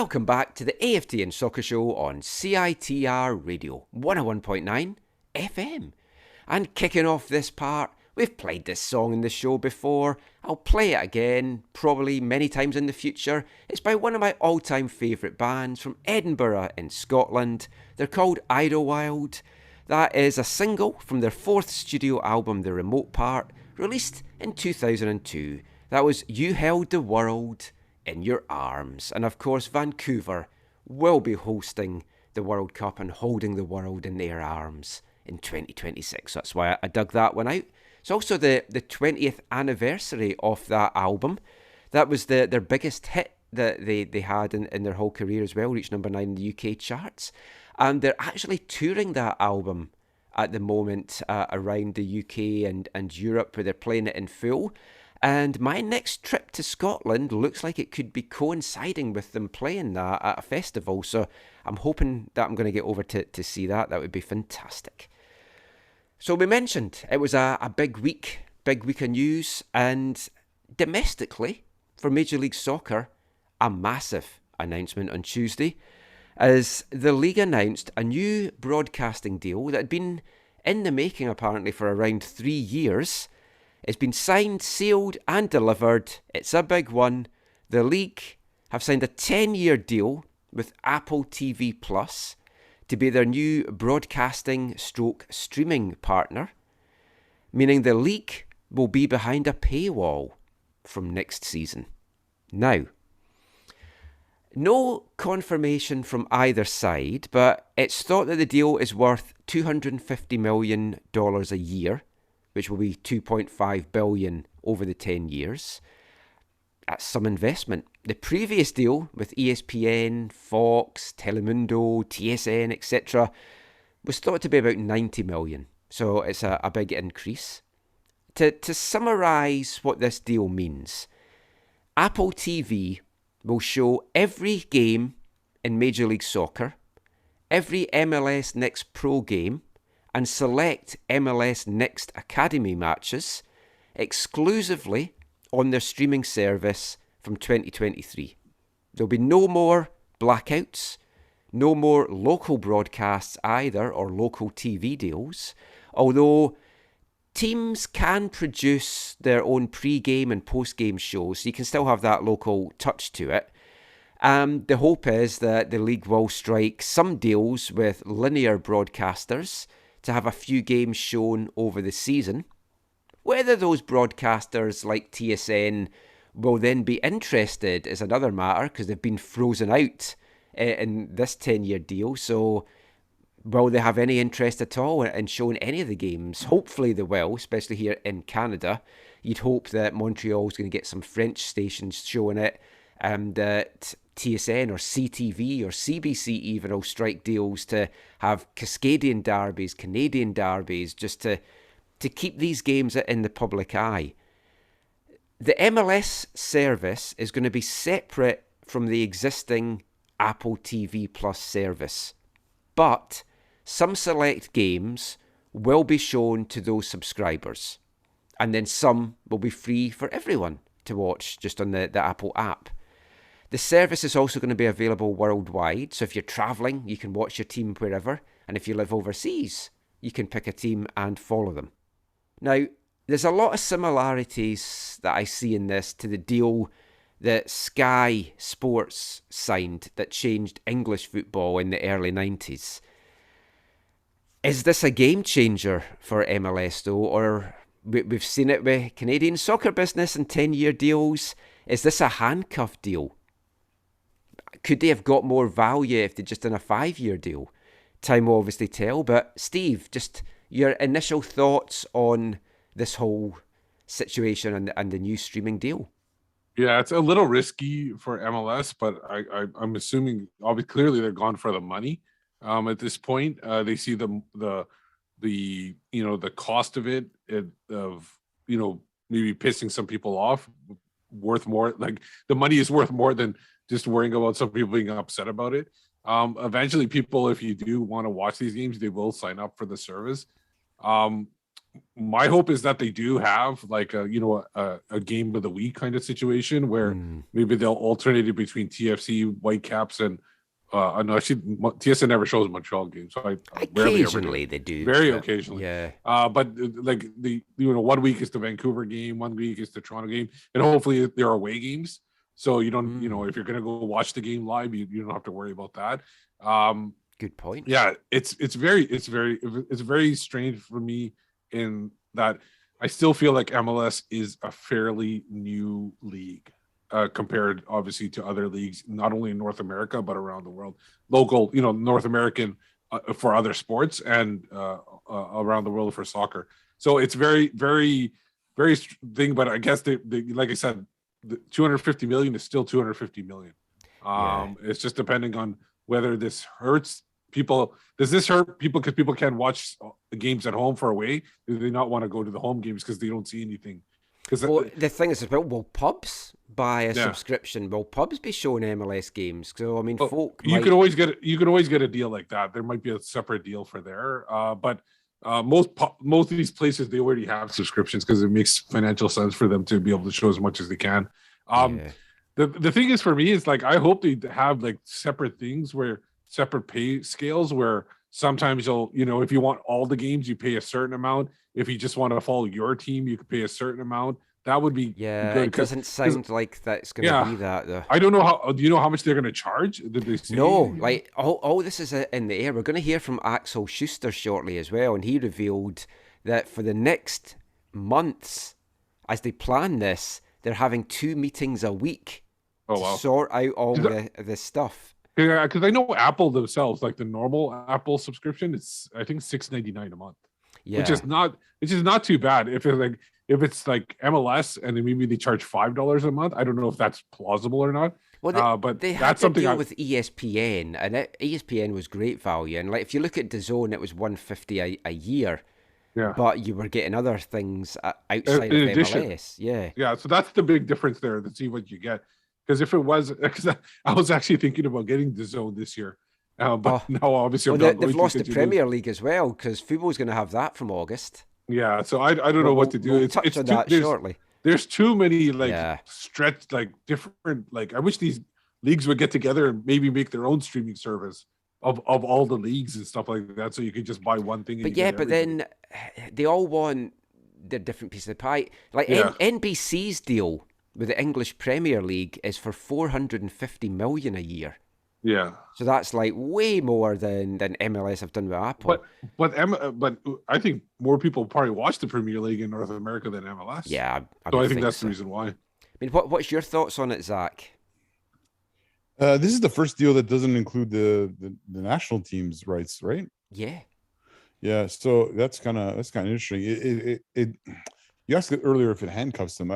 Welcome back to the AFTN Soccer Show on CITR Radio 101.9 FM. And kicking off this part, we've played this song in the show before. I'll play it again, probably many times in the future. It's by one of my all-time favourite bands from Edinburgh in Scotland. They're called Idlewild. That is a single from their fourth studio album, The Remote Part, released in 2002. That was You Held the World in Your Arms. And of course, Vancouver will be hosting the World Cup and holding the world in their arms in 2026. That's why I dug that one out. It's also the 20th anniversary of that album. That was their biggest hit that they had in their whole career as well, reached number 9 in the UK charts. And they're actually touring that album at the moment around the UK and Europe, where they're playing it in full. And my next trip to Scotland looks like it could be coinciding with them playing that at a festival. So I'm hoping that I'm going to get over to see that. That would be fantastic. So we mentioned it was a big week of news. And domestically, for Major League Soccer, a massive announcement on Tuesday, as the league announced a new broadcasting deal that had been in the making apparently for around 3 years. It's been signed, sealed and delivered. It's a big one. The league have signed a 10-year deal with Apple TV Plus to be their new broadcasting stroke streaming partner, meaning the league will be behind a paywall from next season. Now, no confirmation from either side, but it's thought that the deal is worth $250 million a year, which will be $2.5 billion over the 10 years. That's some investment. The previous deal with ESPN, Fox, Telemundo, TSN, etc. was thought to be about $90 million. So it's a big increase. To summarise what this deal means, Apple TV will show every game in Major League Soccer, every MLS Next Pro game, and select MLS Next Academy matches exclusively on their streaming service from 2023. There'll be no more blackouts, no more local broadcasts either, or local TV deals, although teams can produce their own pre-game and post-game shows, so you can still have that local touch to it. The hope is that the league will strike some deals with linear broadcasters to have a few games shown over the season. Whether those broadcasters like TSN will then be interested is another matter, because they've been frozen out in this 10-year deal. So will they have any interest at all in showing any of the games? Hopefully they will, especially here in Canada. You'd hope that Montreal's going to get some French stations showing it, and that TSN or CTV or CBC even will strike deals to have Cascadian derbies, Canadian derbies, just to keep these games in the public eye. The MLS service is going to be separate from the existing Apple TV Plus service, but some select games will be shown to those subscribers, and then some will be free for everyone to watch just on the Apple app. The service is also going to be available worldwide, so if you're travelling, you can watch your team wherever, and if you live overseas, you can pick a team and follow them. Now, there's a lot of similarities that I see in this to the deal that Sky Sports signed that changed English football in the early 90s. Is this a game changer for MLS though, or we've seen it with Canadian soccer business and 10-year deals? Is this a handcuff deal? Could they have got more value if they just done a 5-year deal? Time will obviously tell, but Steve, just your initial thoughts on this whole situation and the new streaming deal. Yeah, it's a little risky for MLS, but I'm assuming obviously clearly they're gone for the money. At this point, they see the cost of it of maybe pissing some people off worth more. Like the money is worth more than just worrying about some people being upset about it. Eventually, people, if you do want to watch these games, they will sign up for the service. my hope is that they do have like a game of the week kind of situation where maybe they'll alternate it between TFC, Whitecaps, and no, actually TSN never shows Montreal games, so I rarely ever do. Occasionally they do. Very but, occasionally. Yeah. But like the 1 week is the Vancouver game, 1 week is the Toronto game, and hopefully they're away games. So you don't, if you're gonna go watch the game live, you don't have to worry about that. Good point. Yeah, it's very strange for me in that I still feel like MLS is a fairly new league compared, obviously, to other leagues, not only in North America but around the world. Local, North American for other sports and around the world for soccer. So it's very, very, very thing. But I guess they like I said, the 250 million is still 250 million. It's just depending on whether this hurts people. Does this hurt people because people can't watch the games at home for away? Do they not want to go to the home games because they don't see anything? Well, the thing is, will pubs buy a subscription? Will pubs be showing MLS games? So I mean, folk. You could always get a deal like that. There might be a separate deal for there, but most of these places, they already have subscriptions because it makes financial sense for them to be able to show as much as they can. The thing is, for me, is like I hope they have like separate things where separate pay scales where sometimes if you want all the games, you pay a certain amount. If you just want to follow your team, you could pay a certain amount. That would be good. It doesn't sound like that's going to be that though. I don't know how. Do you know how much they're going to charge? Did they say? No, like all this is in the air. We're going to hear from Axel Schuster shortly as well, and he revealed that for the next months, as they plan this, they're having 2 meetings a week to sort out all the stuff. Yeah, because I know Apple themselves, like the normal Apple subscription, it's I think $6.99 a month. Yeah. Which is not too bad. If it's like MLS and then maybe they charge $5 a month, I don't know if that's plausible or not. Well, but they had to deal with ESPN, and ESPN was great value. And like if you look at DAZN, it was $150 a year. Yeah. But you were getting other things outside of MLS. Yeah. Yeah. So that's the big difference there to see what you get. Because if it was, because I was actually thinking about getting DAZN this year. But now obviously they've lost the Premier League as well because football's going to have that from August. Yeah, so I don't know what to do. We'll touch on that shortly. There's too many stretched different I wish these leagues would get together and maybe make their own streaming service of all the leagues and stuff like that, so you could just buy one thing. But then they all want their different pieces of pie. Like NBC's deal with the English Premier League is for $450 million a year. Yeah. So that's like way more than MLS have done with Apple. But I think more people probably watch the Premier League in North America than MLS. Yeah. I think that's the reason why. I mean, what's your thoughts on it, Zach? This is the first deal that doesn't include the national team's rights, right? Yeah. Yeah. So that's kind of interesting. It you asked earlier if it handcuffs them.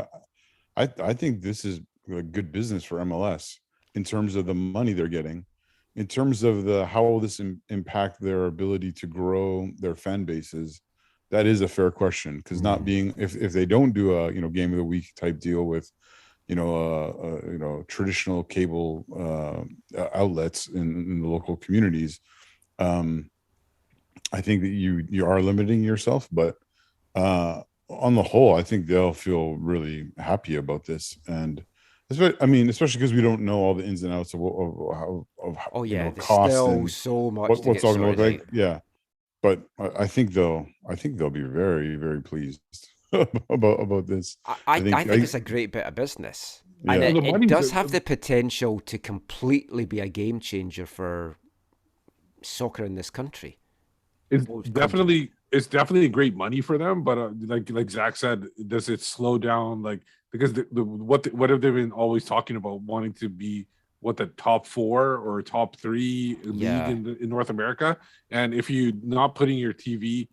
I think this is a good business for MLS. In terms of the money they're getting, in terms of how will this impact their ability to grow their fan bases, that is a fair question. Because not being if they don't do a game of the week type deal with traditional cable outlets in the local communities, I think that you are limiting yourself. But on the whole, I think they'll feel really happy about this. And especially because we don't know all the ins and outs of how costs still and so much what's all going to look like. Yeah, but I think they'll be very, very pleased about this. I think it's a great bit of business, and it does have the potential to completely be a game changer for soccer in this country. It's definitely great money for them, but like Zach said, does it slow down because what have they been always talking about, wanting to be the top 4 or top 3 league in North America? And if you're not putting your games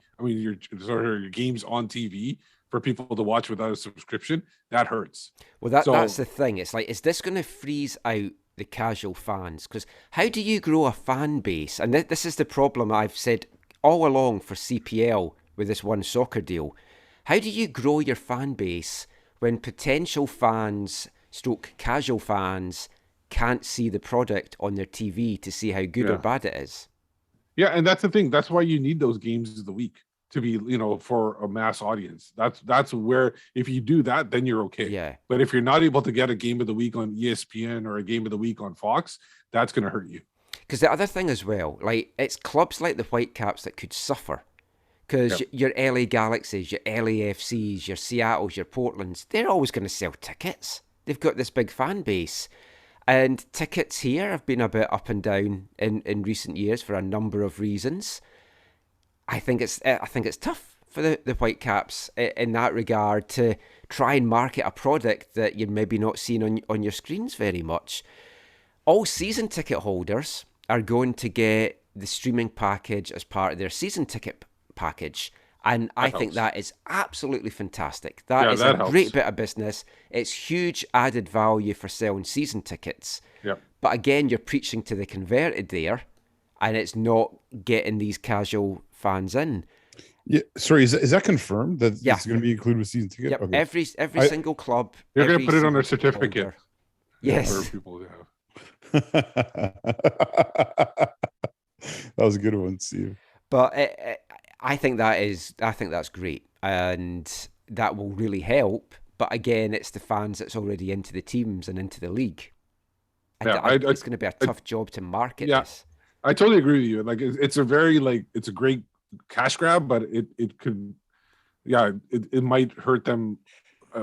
on TV for people to watch without a subscription, that hurts. Well, that's the thing. It's like, is this going to freeze out the casual fans? Because how do you grow a fan base? And this is the problem I've said all along for CPL with this one soccer deal. How do you grow your fan base when potential fans / casual fans can't see the product on their TV to see how good or bad it is? Yeah, and that's the thing. That's why you need those games of the week to be, for a mass audience. That's where, if you do that, then you're okay. Yeah. But if you're not able to get a game of the week on ESPN or a game of the week on Fox, that's going to hurt you. Because the other thing as well, like, it's clubs like the Whitecaps that could suffer. Because your LA Galaxies, your LAFCs, your Seattles, your Portlands, they're always going to sell tickets. They've got this big fan base. And tickets here have been a bit up and down in recent years for a number of reasons. I think it's tough for the Whitecaps in that regard to try and market a product that you're maybe not seeing on your screens very much. All season ticket holders are going to get the streaming package as part of their season ticket package. And I think that is absolutely fantastic. That is a great bit of business. It's huge added value for selling season tickets. Yep. But again, you're preaching to the converted there, and it's not getting these casual fans in. Yeah, sorry, is that confirmed that it's going to be included with season ticket? Yep. Okay. Every single club. They're going to put it on their certificate. Holder. Yes. For people to have. That was a good one, Steve. But I think that's great, and that will really help. But again, it's the fans that's already into the teams and into the league. It's going to be a tough job to market this. I totally agree with you. Like, it's a very, it's a great cash grab, but it could, it might hurt them.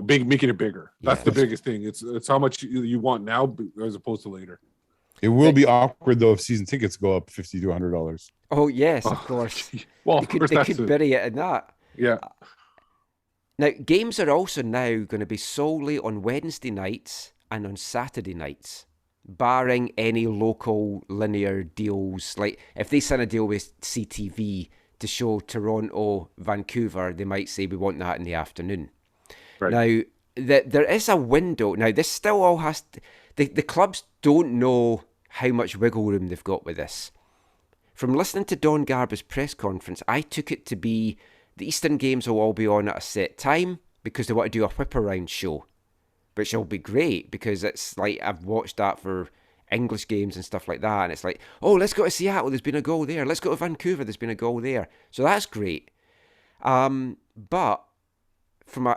Making it bigger. That's the biggest thing. It's how much you want now as opposed to later. It will be awkward though if season tickets go up $50 to $100. Oh yes, of course. Well, they could bury it in that. Yeah. Now, games are also now going to be solely on Wednesday nights and on Saturday nights, barring any local linear deals. Like, if they sign a deal with CTV to show Toronto, Vancouver, they might say we want that in the afternoon. Right. Now, there is a window. Now, this still all has to, the clubs don't know how much wiggle room they've got with this. From listening to Don Garba's press conference, I took it to be the Eastern games will all be on at a set time because they want to do a whip-around show, which will be great because it's like, I've watched that for English games and stuff like that, and it's like, oh, let's go to Seattle, there's been a goal there. Let's go to Vancouver, there's been a goal there. So that's great. But from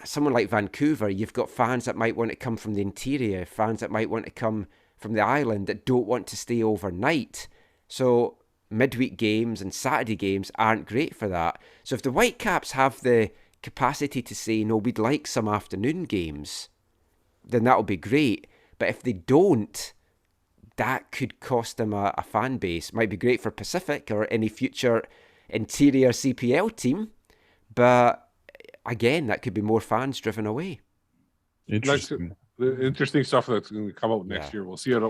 someone like Vancouver, you've got fans that might want to come from the interior, fans that might want to come from the island that don't want to stay overnight. So midweek games and Saturday games aren't great for that. So if the Whitecaps have the capacity to say, no, we'd like some afternoon games, then that'll be great. But if they don't, that could cost them a fan base. Might be great for Pacific or any future interior CPL team, but again, that could be more fans driven away. Interesting. The interesting stuff that's going to come out next year. We'll see it.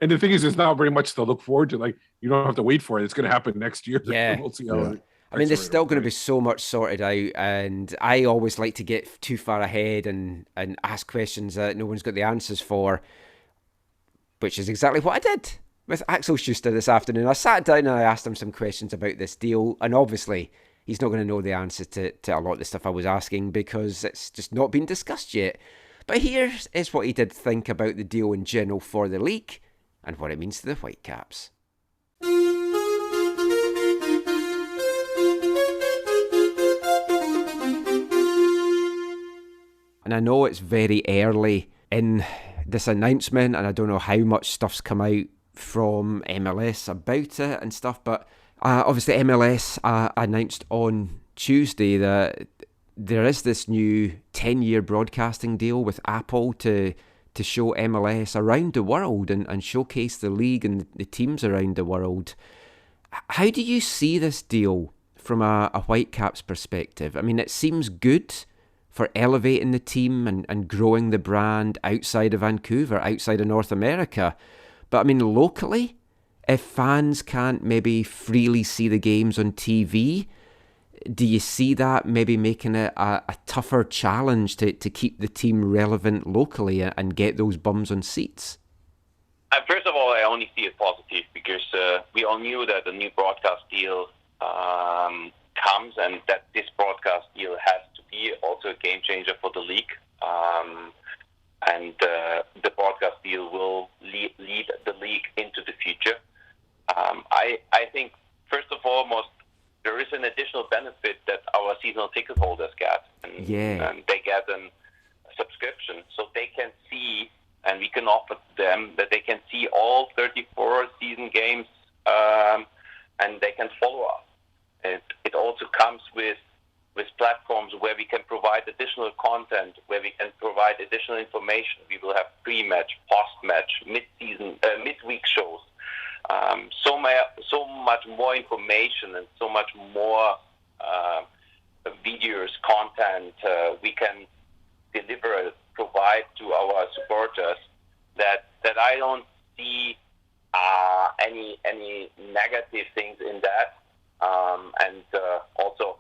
And the thing is, it's not very much to look forward to. Like, you don't have to wait for it. It's going to happen next year. Yeah. We'll see how I mean, there's still going to be so much sorted out, and I always like to get too far ahead and ask questions that no one's got the answers for, which is exactly what I did with Axel Schuster this afternoon. I sat down and I asked him some questions about this deal, and obviously he's not going to know the answer to a lot of the stuff I was asking because it's just not been discussed yet. But here is what he did think about the deal in general for the league and what it means to the Whitecaps. And I know it's very early in this announcement, and I don't know how much stuff's come out from MLS about it and stuff, but obviously MLS announced on Tuesday that there is this new 10-year broadcasting deal with Apple to show MLS around the world and showcase the league and the teams around the world. How do you see this deal from a Whitecaps perspective? I mean, it seems good for elevating the team and growing the brand outside of Vancouver, outside of North America. But I mean, locally, if fans can't maybe freely see the games on TV, do you see that maybe making it a tougher challenge to keep the team relevant locally and get those bums on seats? First of all, I only see it positive because we all knew that the new broadcast deal comes and that this broadcast deal has to be also a game changer for the league. And the broadcast deal will lead the league into the future. I think, first and foremost, there is is an additional benefit that our seasonal ticket holders get, and they get a subscription, so they can see, and we can offer them that they can see all 34 season games, and they can follow us. It also comes with platforms where we can provide additional content, where we can provide additional information. We will have pre-match, post-match, mid-season, midweek shows. So much more information and so much more videos, content we can provide to our supporters that I don't see any negative things in that. And also,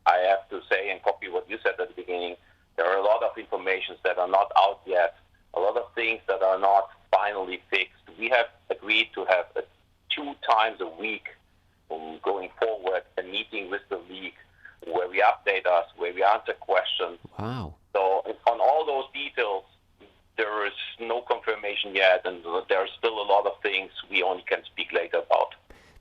I have to say and copy what you said at the beginning, there are a lot of informations that are not out yet, a lot of things that are not finally fixed. We have agreed to have 2 times a week going forward a meeting with the league where we update us, where we answer questions. Wow. So on all those details, there is no confirmation yet, and there are still a lot of things we only can speak later about.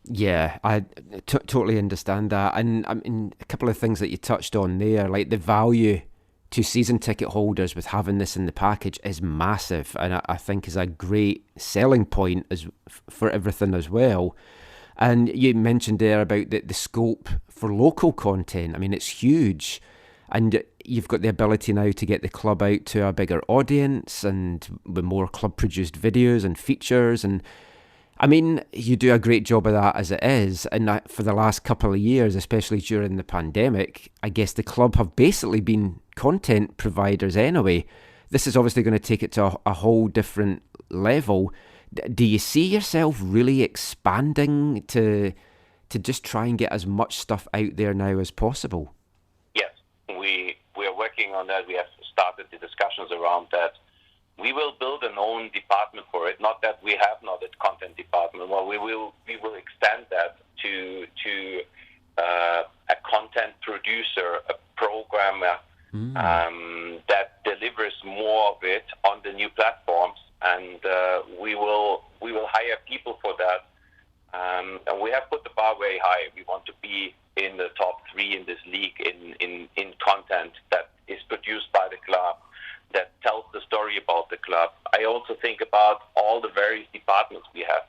Yeah, I totally understand that. And I mean, a couple of things that you touched on there, like the value to season ticket holders with having this in the package is massive, and I think is a great selling point for everything as well. And you mentioned there about the scope for local content. I mean, it's huge. And you've got the ability now to get the club out to a bigger audience and with more club-produced videos and features. And I mean, you do a great job of that as it is. And for the last couple of years, especially during the pandemic, I guess the club have basically been content providers anyway. This is obviously going to take it to a whole different level. Do you see yourself really expanding to just try and get as much stuff out there now as possible? Yes, we are working on that. We have started the discussions around that. We will build an own department for it. Not that we have not a content department. Well, we will extend that to a content producer, a programmer that delivers more of it on the new platforms, and we will hire people for that. And we have put the bar very high. We want to be in the top 3 in this league in content that is produced by the club, that tells the story about the club. I also think about all the various departments we have.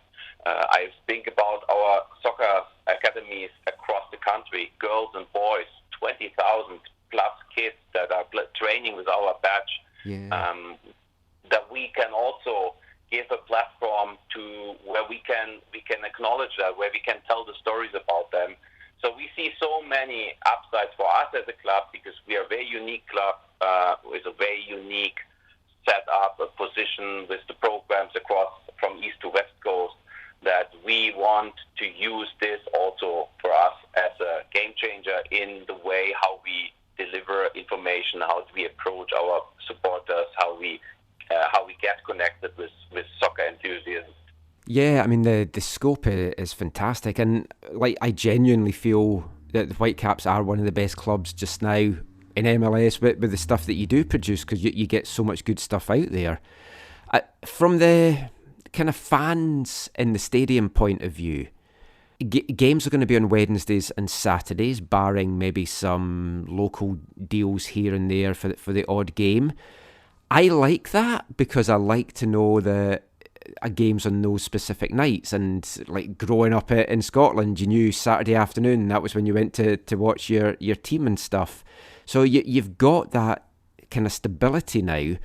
I think about our soccer academies across the country, girls and boys, 20,000 plus kids that are training with our badge. Yeah. That we can also give a platform to where we can acknowledge that, where we can tell the stories about them. So we see so many upsides for us as a club, because we are a very unique club with a very unique setup, a position with the programs across from east to west coast, that we want to use this also for us as a game changer in the way how we deliver information, how we approach our supporters, how we get connected with soccer enthusiasts. Yeah, I mean, the scope is fantastic. And like, I genuinely feel that the Whitecaps are one of the best clubs just now in MLS with the stuff that you do produce, because you get so much good stuff out there. From the kind of fans in the stadium point of view, games are going to be on Wednesdays and Saturdays, barring maybe some local deals here and there for the odd game. I like that, because I like to know that a game's on those specific nights. And like growing up in Scotland, you knew Saturday afternoon, that was when you went to watch your team and stuff. So you've got that kind of stability now.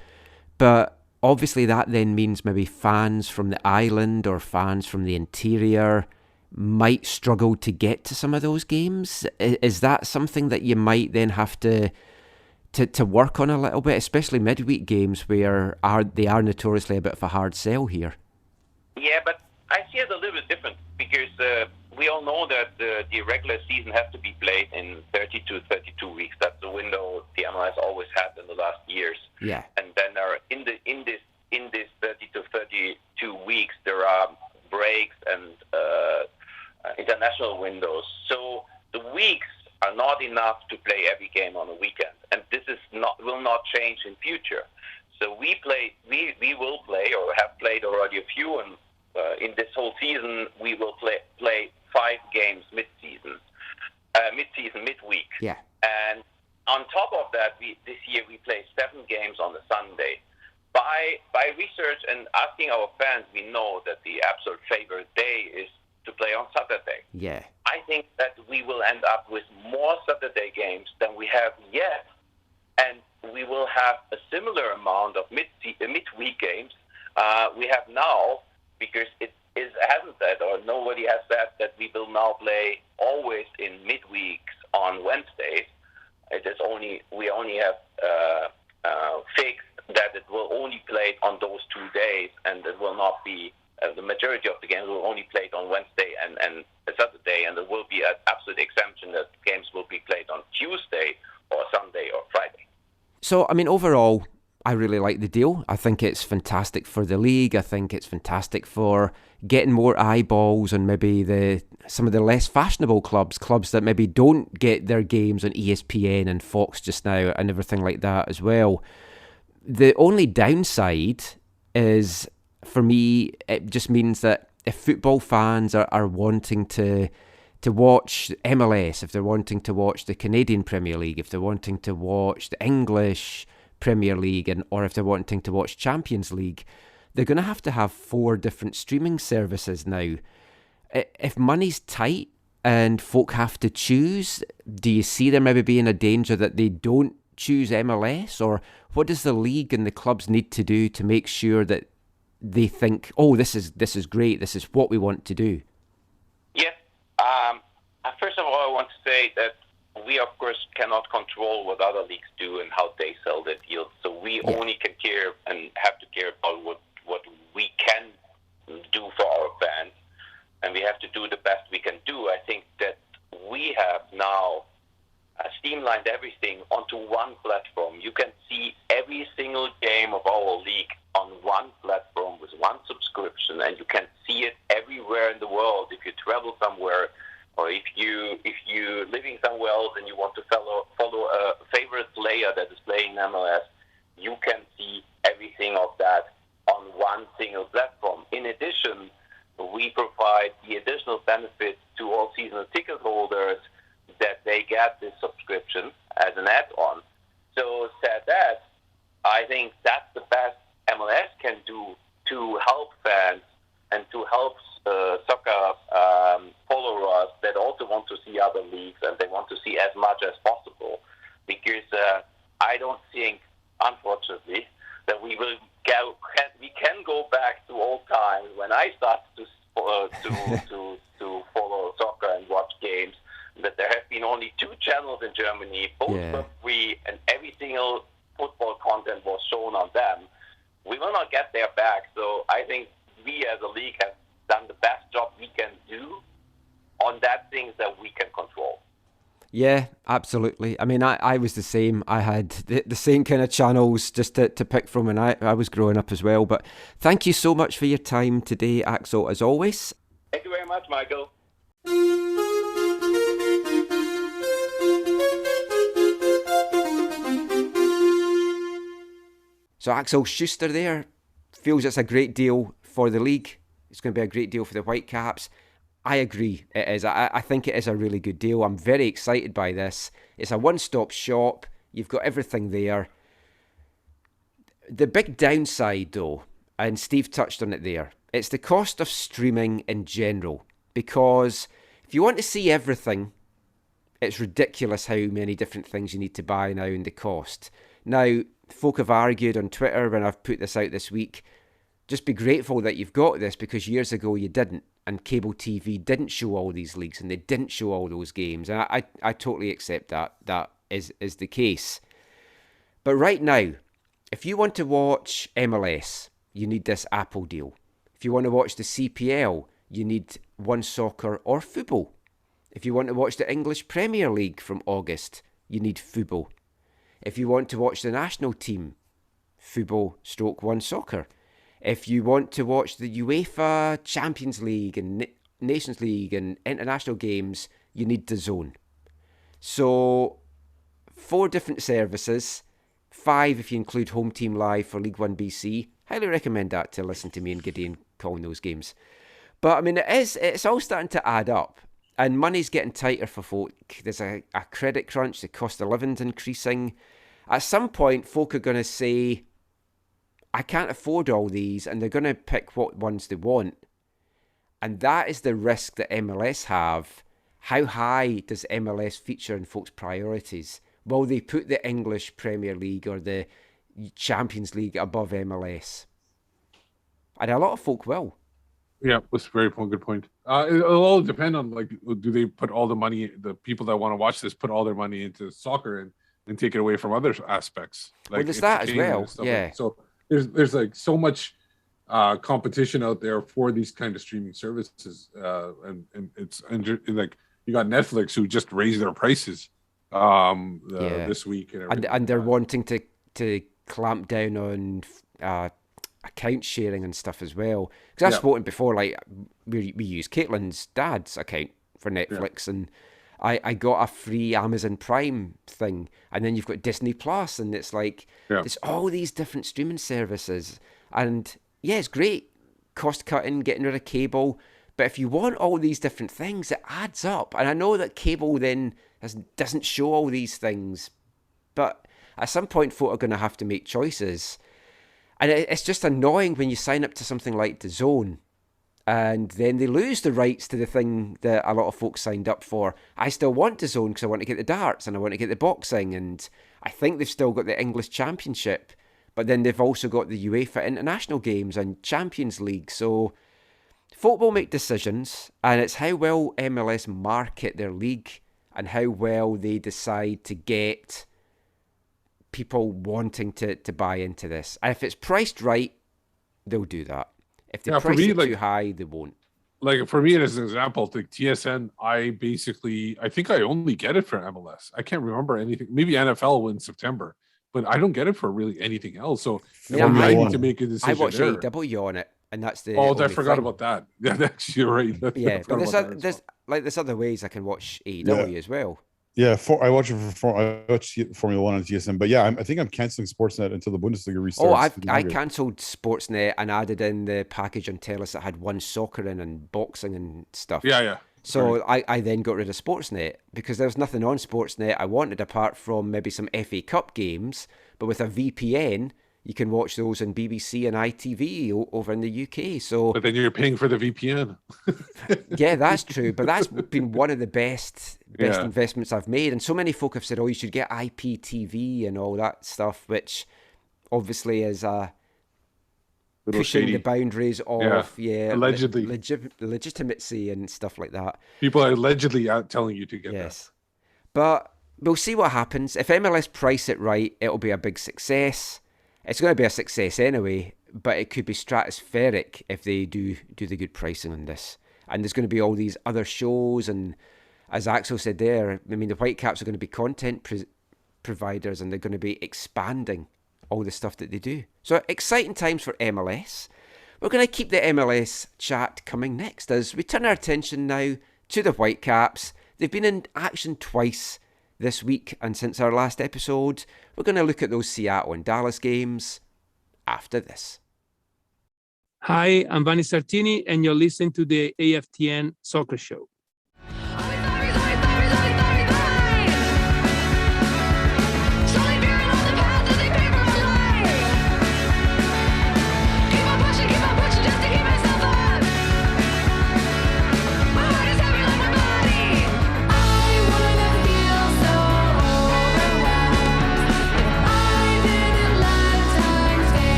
But obviously that then means maybe fans from the island or fans from the interior might struggle to get to some of those games. Is that something that you might then have to work on a little bit, especially midweek games where they are notoriously a bit of a hard sell here? Yeah, but I see it a little bit different, because we all know that the regular season has to be played in 30 to 32 weeks. That's the window the MLS always had in the last years. Yeah. And then in this 30 to 32 weeks, there are breaks and international windows. So the weeks are not enough to play every game on a weekend, and this will not change in future. So we will play, or have played already a few, and in this whole season we will play 5 games mid-season. mid-season, midweek. Yeah. And on top of that, this year we play 7 games on the Sunday. By research and asking our fans, we know that the absolute favorite day is to play on Saturday. Yeah. I think that we will end up with more Saturday games than we have yet, and we will have a similar amount of midweek games we have now, because it hasn't said, or nobody has said, that we will now play always in midweeks on Wednesdays. We only have fixed that it will only play on those 2 days, and it will not be the majority of the games will only played on Wednesday and Saturday, and there will be an absolute exemption that games will be played on Tuesday or Sunday or Friday. So, I mean, overall, I really like the deal. I think it's fantastic for the league. I think it's fantastic for getting more eyeballs on maybe some of the less fashionable clubs that maybe don't get their games on ESPN and Fox just now and everything like that as well. The only downside is, for me, it just means that if football fans are wanting to watch MLS, if they're wanting to watch the Canadian Premier League, if they're wanting to watch the English Premier League, or if they're wanting to watch Champions League, they're going to have 4 different streaming services now. If money's tight and folk have to choose, do you see there maybe being a danger that they don't choose MLS? Or what does the league and the clubs need to do to make sure that they think, oh, this is great, this is what we want to do? Yes. First of all, I want to say that we, of course, cannot control what other leagues do and how they sell their deals. So we only can care and have to care about what we can do for our fans, and we have to do the best we can do. I think that we have now streamlined everything onto one platform. You can see every single game of our league on one platform with one subscription, and you can see it everywhere in the world. If you travel somewhere, or if you're living somewhere else and you want to follow a favorite player that is playing MLS, you can see everything of that on one single platform. In addition, we provide the additional benefits to all season ticket holders that they get this subscription as an add-on. So said that, I think that's the best MLS can do to help fans and to help soccer followers that also want to see other leagues and they want to see as much as possible. Because I don't think, unfortunately, that we can go back to old times when I started to follow soccer and watch games, that there have been only 2 channels in Germany, both were free, and every single football content was shown on them. We will not get there back. So I think we as a league have done the best job we can do on that things that we can control. Yeah, absolutely. I mean, I was the same. I had the same kind of channels just to pick from when I was growing up as well. But thank you so much for your time today, Axel, as always. Thank you very much, Michael. So Axel Schuster there feels it's a great deal for the league. It's going to be a great deal for the Whitecaps. I agree, it is. I think it is a really good deal. I'm very excited by this. It's a one-stop shop. You've got everything there. The big downside, though, and Steve touched on it there, it's the cost of streaming in general. Because if you want to see everything, it's ridiculous how many different things you need to buy now and the cost. Now, folk have argued on Twitter when I've put this out this week, just be grateful that you've got this because years ago you didn't, and cable TV didn't show all these leagues and they didn't show all those games. And I totally accept that. That is the case. But right now, if you want to watch MLS, you need this Apple deal. If you want to watch the CPL, you need One Soccer or Fubo. If you want to watch the English Premier League from August, you need Fubo. If you want to watch the national team, Fubo/One Soccer. If you want to watch the UEFA Champions League and Nations League and international games, you need DAZN. So 4 different services, 5 if you include Home Team Live for League One BC. Highly recommend that to listen to me and Gideon calling those games. But I mean, it's all starting to add up. And money's getting tighter for folk. There's a credit crunch. The cost of living's increasing. At some point, folk are going to say, I can't afford all these, and they're going to pick what ones they want. And that is the risk that MLS have. How high does MLS feature in folks' priorities? Will they put the English Premier League or the Champions League above MLS? And a lot of folk will. Yeah, that's a very good point. It'll all depend on, like, do they put all the money, the people that want to watch this, put all their money into soccer and take it away from other aspects? Like, well, there's that as well. Yeah. Like, so there's like so much competition out there for these kind of streaming services, and it's like you got Netflix who just raised their prices this week and they're wanting to clamp down on account sharing and stuff as well, because I've spoken before, like we use Caitlin's dad's account for Netflix, and I got a free Amazon Prime thing, and then you've got Disney Plus, and it's like there's all these different streaming services, and it's great, cost cutting, getting rid of cable, but if you want all these different things, it adds up. And I know that cable then doesn't show all these things, but at some point folk are going to have to make choices. And it's just annoying when you sign up to something like DAZN and then they lose the rights to the thing that a lot of folks signed up for. I still want DAZN because I want to get the darts and I want to get the boxing, and I think they've still got the English Championship, but then they've also got the UEFA International Games and Champions League. So folk will make decisions, and it's how well MLS market their league and how well they decide to get people wanting to buy into this. And if it's priced right, they'll do that. If they price it too high, they won't. Like, for me, as an example, like TSN, I think I only get it for MLS. I can't remember anything. Maybe NFL will in September, but I don't get it for really anything else. So I need to make a decision. I watch AEW on it, and that's the I forgot about that. Yeah, that's, you're right. But there's other ways I can watch AEW as well. Yeah, I watch Formula One on TSN, but I think I'm canceling Sportsnet until the Bundesliga restarts. I cancelled Sportsnet and added in the package on Telus that had one soccer in and boxing and stuff. Yeah. So I then got rid of Sportsnet because there was nothing on Sportsnet I wanted apart from maybe some FA Cup games. But with a VPN, you can watch those on BBC and ITV over in the UK. So, but then you're paying for the VPN. Yeah, that's true. But that's been one of the best investments I've made. And so many folk have said, "Oh, you should get IPTV and all that stuff," which obviously is pushing the boundaries of allegedly legitimacy and stuff like that. People are allegedly out telling you to get that. But we'll see what happens. If MLS price it right, it'll be a big success. It's going to be a success anyway, but it could be stratospheric if they do the good pricing on this. And there's going to be all these other shows, and as Axel said there, I mean, the Whitecaps are going to be content providers, and they're going to be expanding all the stuff that they do. So exciting times for MLS. We're going to keep the MLS chat coming next as we turn our attention now to the Whitecaps. They've been in action twice this week, and since our last episode, we're going to look at those Seattle and Dallas games after this. Hi, I'm Vanni Sartini, and you're listening to the AFTN Soccer Show.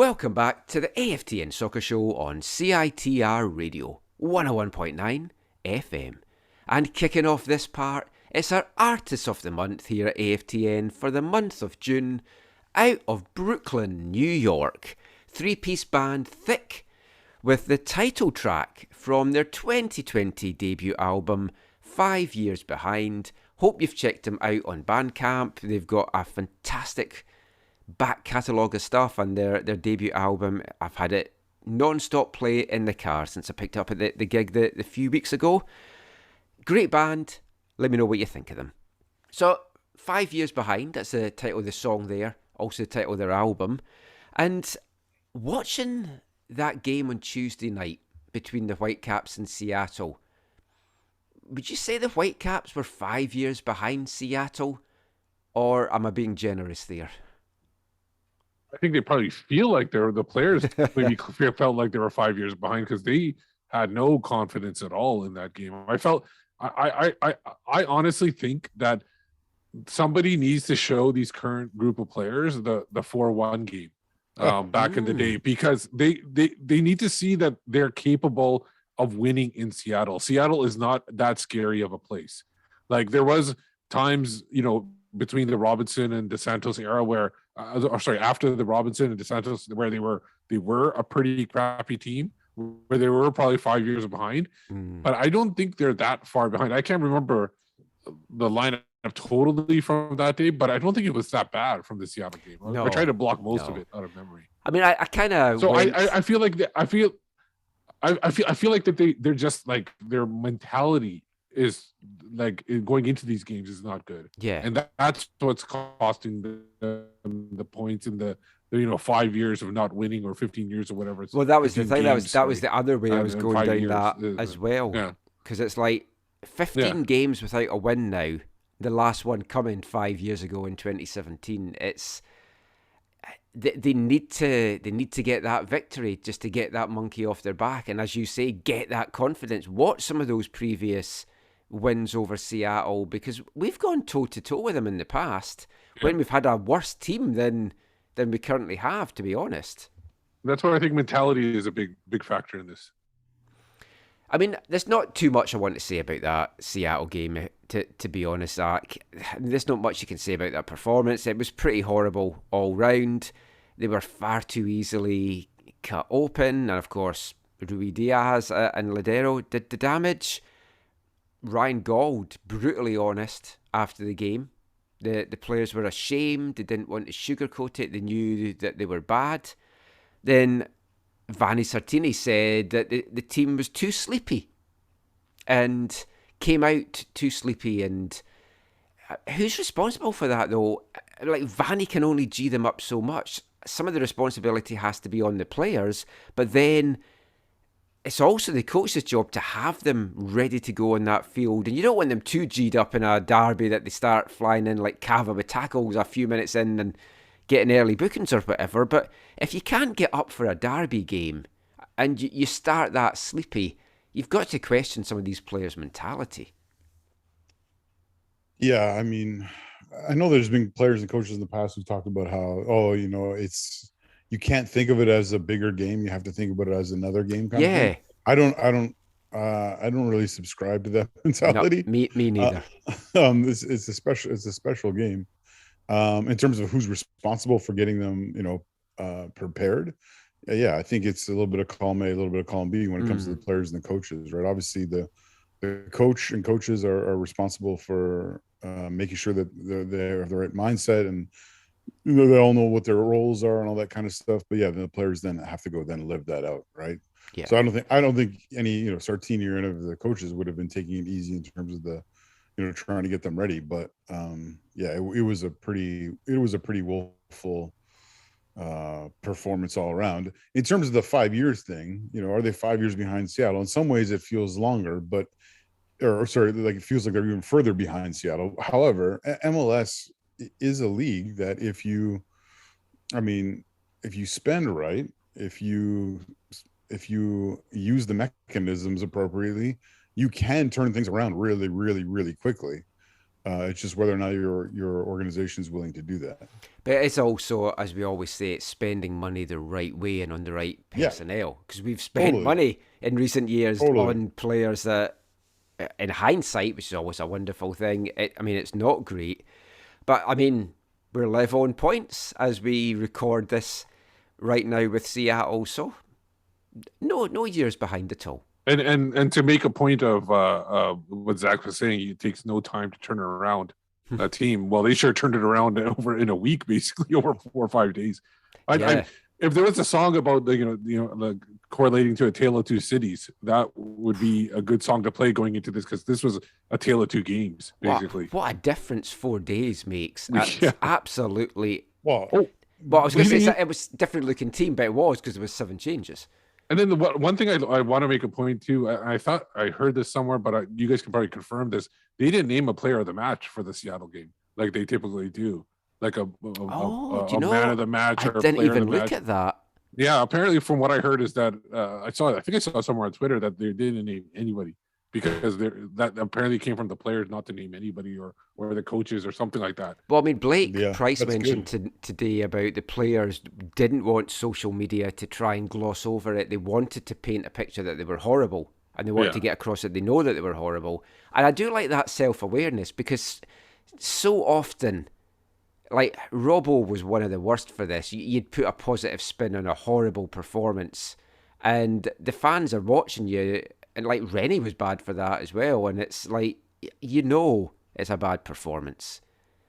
Welcome back to the AFTN Soccer Show on CITR Radio 101.9 FM. And kicking off this part, it's our Artist of the Month here at AFTN for the month of June, out of Brooklyn, New York. Three-piece band Thick, with the title track from their 2020 debut album, 5 Years Behind. Hope you've checked them out on Bandcamp. They've got a fantastic back catalogue of stuff, and their debut album, I've had it non-stop play in the car since I picked up at the gig the few weeks ago. Great band. Let me know what you think of them. So 5 Years Behind, that's the title of the song there, also the title of their album. And watching that game on Tuesday night between the Whitecaps and Seattle, would you say the Whitecaps were 5 years behind Seattle, or am I being generous there? I think they probably feel like the players maybe felt like they were 5 years behind because they had no confidence at all in that game. I honestly think that somebody needs to show these current group of players the 4-1 game back in the day, because they need to see that they're capable of winning in Seattle. Seattle is not that scary of a place. Like, there was times, between the Robinson and DeSantos era where, after the Robinson and DeSantos, where they were a pretty crappy team, where they were probably 5 years behind. But I don't think they're that far behind. I can't remember the lineup totally from that day, but I don't think it was that bad from the Seattle game. I tried to block most of it out of memory. I mean, I kind of. So I feel like I feel like that they're just like, their mentality is like, going into these games is not good. Yeah, and that's what's costing the points in the 5 years of not winning, or 15 years or whatever. Well, that was the thing. That was the other way I was going down that as well. Yeah, because it's like 15 games without a win now. The last one coming 5 years ago in 2017. It's they need to get that victory just to get that monkey off their back, and as you say, get that confidence. Watch some of those previous wins over Seattle, because we've gone toe to toe with them in the past when we've had a worse team than we currently have, to be honest. That's why I think mentality is a big factor in this. I mean, there's not too much I want to say about that Seattle game, to be honest, Zach. There's not much you can say about that performance. It was pretty horrible all round. They were far too easily cut open, and of course, Rui Diaz and Ladero did the damage. Ryan Gauld, brutally honest after the game. The players were ashamed. They didn't want to sugarcoat it. They knew that they were bad. Then Vanni Sartini said that the team was too sleepy and came out too sleepy. And who's responsible for that, though? Like, Vanni can only G them up so much. Some of the responsibility has to be on the players, but then it's also the coach's job to have them ready to go on that field. And you don't want them too G'd up in a derby that they start flying in like Cava with tackles a few minutes in and getting early bookings or whatever. But if you can't get up for a derby game and you start that sleepy, you've got to question some of these players' mentality. Yeah, I mean, I know there's been players and coaches in the past who talked about how, it's, you can't think of it as a bigger game. You have to think about it as another game. Kind of thing. I don't really subscribe to that mentality. No, me neither. It's a special game. In terms of who's responsible for getting them, prepared. Yeah, I think it's a little bit of column A, a little bit of column B when it comes to the players and the coaches, right? Obviously, the coach and coaches are responsible for making sure that they have the right mindset, and they all know what their roles are and all that kind of stuff. But yeah, the players then have to go then live that out, right? Yeah. So I don't think any Sartini or any of the coaches would have been taking it easy in terms of the trying to get them ready. But it was a pretty woeful performance all around. In terms of the 5 years thing, are they 5 years behind Seattle? In some ways it feels longer, but it feels like they're even further behind Seattle. However, MLS is a league that if you spend right, if you use the mechanisms appropriately, you can turn things around really, really, really quickly. It's just whether or not your organization is willing to do that. But it's also, as we always say, it's spending money the right way and on the right personnel. Because we've spent money in recent years on players that, in hindsight, which is always a wonderful thing, it's not great. But, we're live on points as we record this right now with Seattle. So, no years behind at all. And to make a point of what Zach was saying, it takes no time to turn around a team. Well, they sure turned it around over in a week, basically over 4 or 5 days. If there was a song about the correlating to A Tale of Two Cities, that would be a good song to play going into this, because this was a tale of two games, basically. What a difference 4 days makes! That's absolutely. Well, I was going to say it was a different looking team, but it was because there was 7 changes. And then one thing I want to make a point too. I thought I heard this somewhere, but you guys can probably confirm this. They didn't name a player of the match for the Seattle game like they typically do, like a man of the match. I didn't even look at that. Yeah, apparently from what I heard is that I think I saw somewhere on Twitter that they didn't name anybody, because that apparently came from the players not to name anybody or the coaches or something like that. Well, Blake Price mentioned today about the players didn't want social media to try and gloss over it. They wanted to paint a picture that they were horrible, and they wanted to get across that they know that they were horrible. And I do like that self-awareness, because so often, like, Robbo was one of the worst for this. You'd put a positive spin on a horrible performance, and the fans are watching you. And like Rennie was bad for that as well. And it's like, it's a bad performance.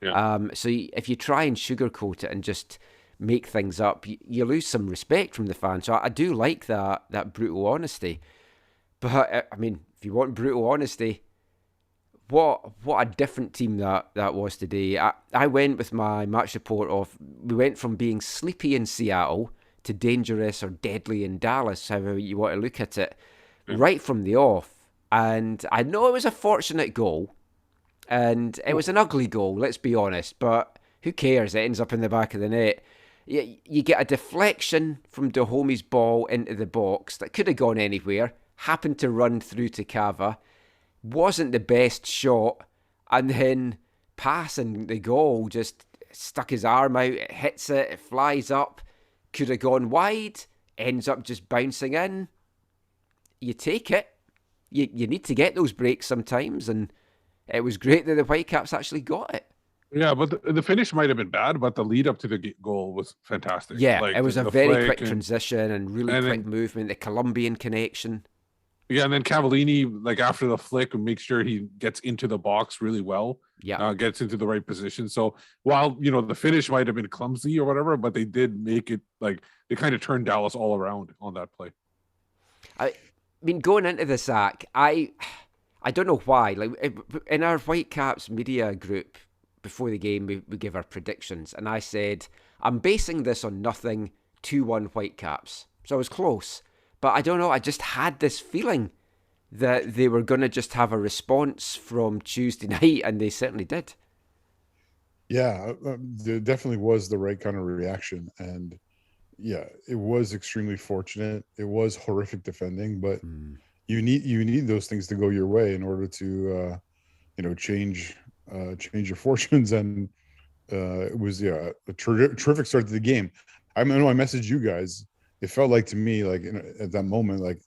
Yeah. So if you try and sugarcoat it and just make things up, you lose some respect from the fans. So I do like that brutal honesty. But if you want brutal honesty, what a different team that was today. I went with my match report of, we went from being sleepy in Seattle to dangerous or deadly in Dallas, however you want to look at it. Right from the off. And I know it was a fortunate goal, and it was an ugly goal, let's be honest, but who cares? It ends up in the back of the net. You get a deflection from Dahome's ball into the box that could have gone anywhere, happened to run through to Cava, wasn't the best shot, and then passing the goal, just stuck his arm out, it hits it flies up, could have gone wide, ends up just bouncing in. You take it. You need to get those breaks sometimes, and it was great that the Whitecaps actually got it. Yeah, but the finish might have been bad, but the lead up to the goal was fantastic. Yeah, it was a very quick transition and really quick movement, the Colombian connection. Yeah, and then Cavallini, like after the flick, makes sure he gets into the box really well. Yeah, gets into the right position. So while the finish might have been clumsy or whatever, but they did make it, like, they kind of turned Dallas all around on that play. Going into the sack, I don't know why. Like, in our Whitecaps media group before the game, we gave our predictions, and I said, I'm basing this on nothing, 2-1 Whitecaps. So I was close, but I don't know. I just had this feeling that they were going to just have a response from Tuesday night, and they certainly did. Yeah, there definitely was the right kind of reaction, and yeah, it was extremely fortunate. It was horrific defending, but you need those things to go your way in order to change your fortunes. And it was a terrific start to the game. I know I messaged you guys. It felt like to me, like at that moment, like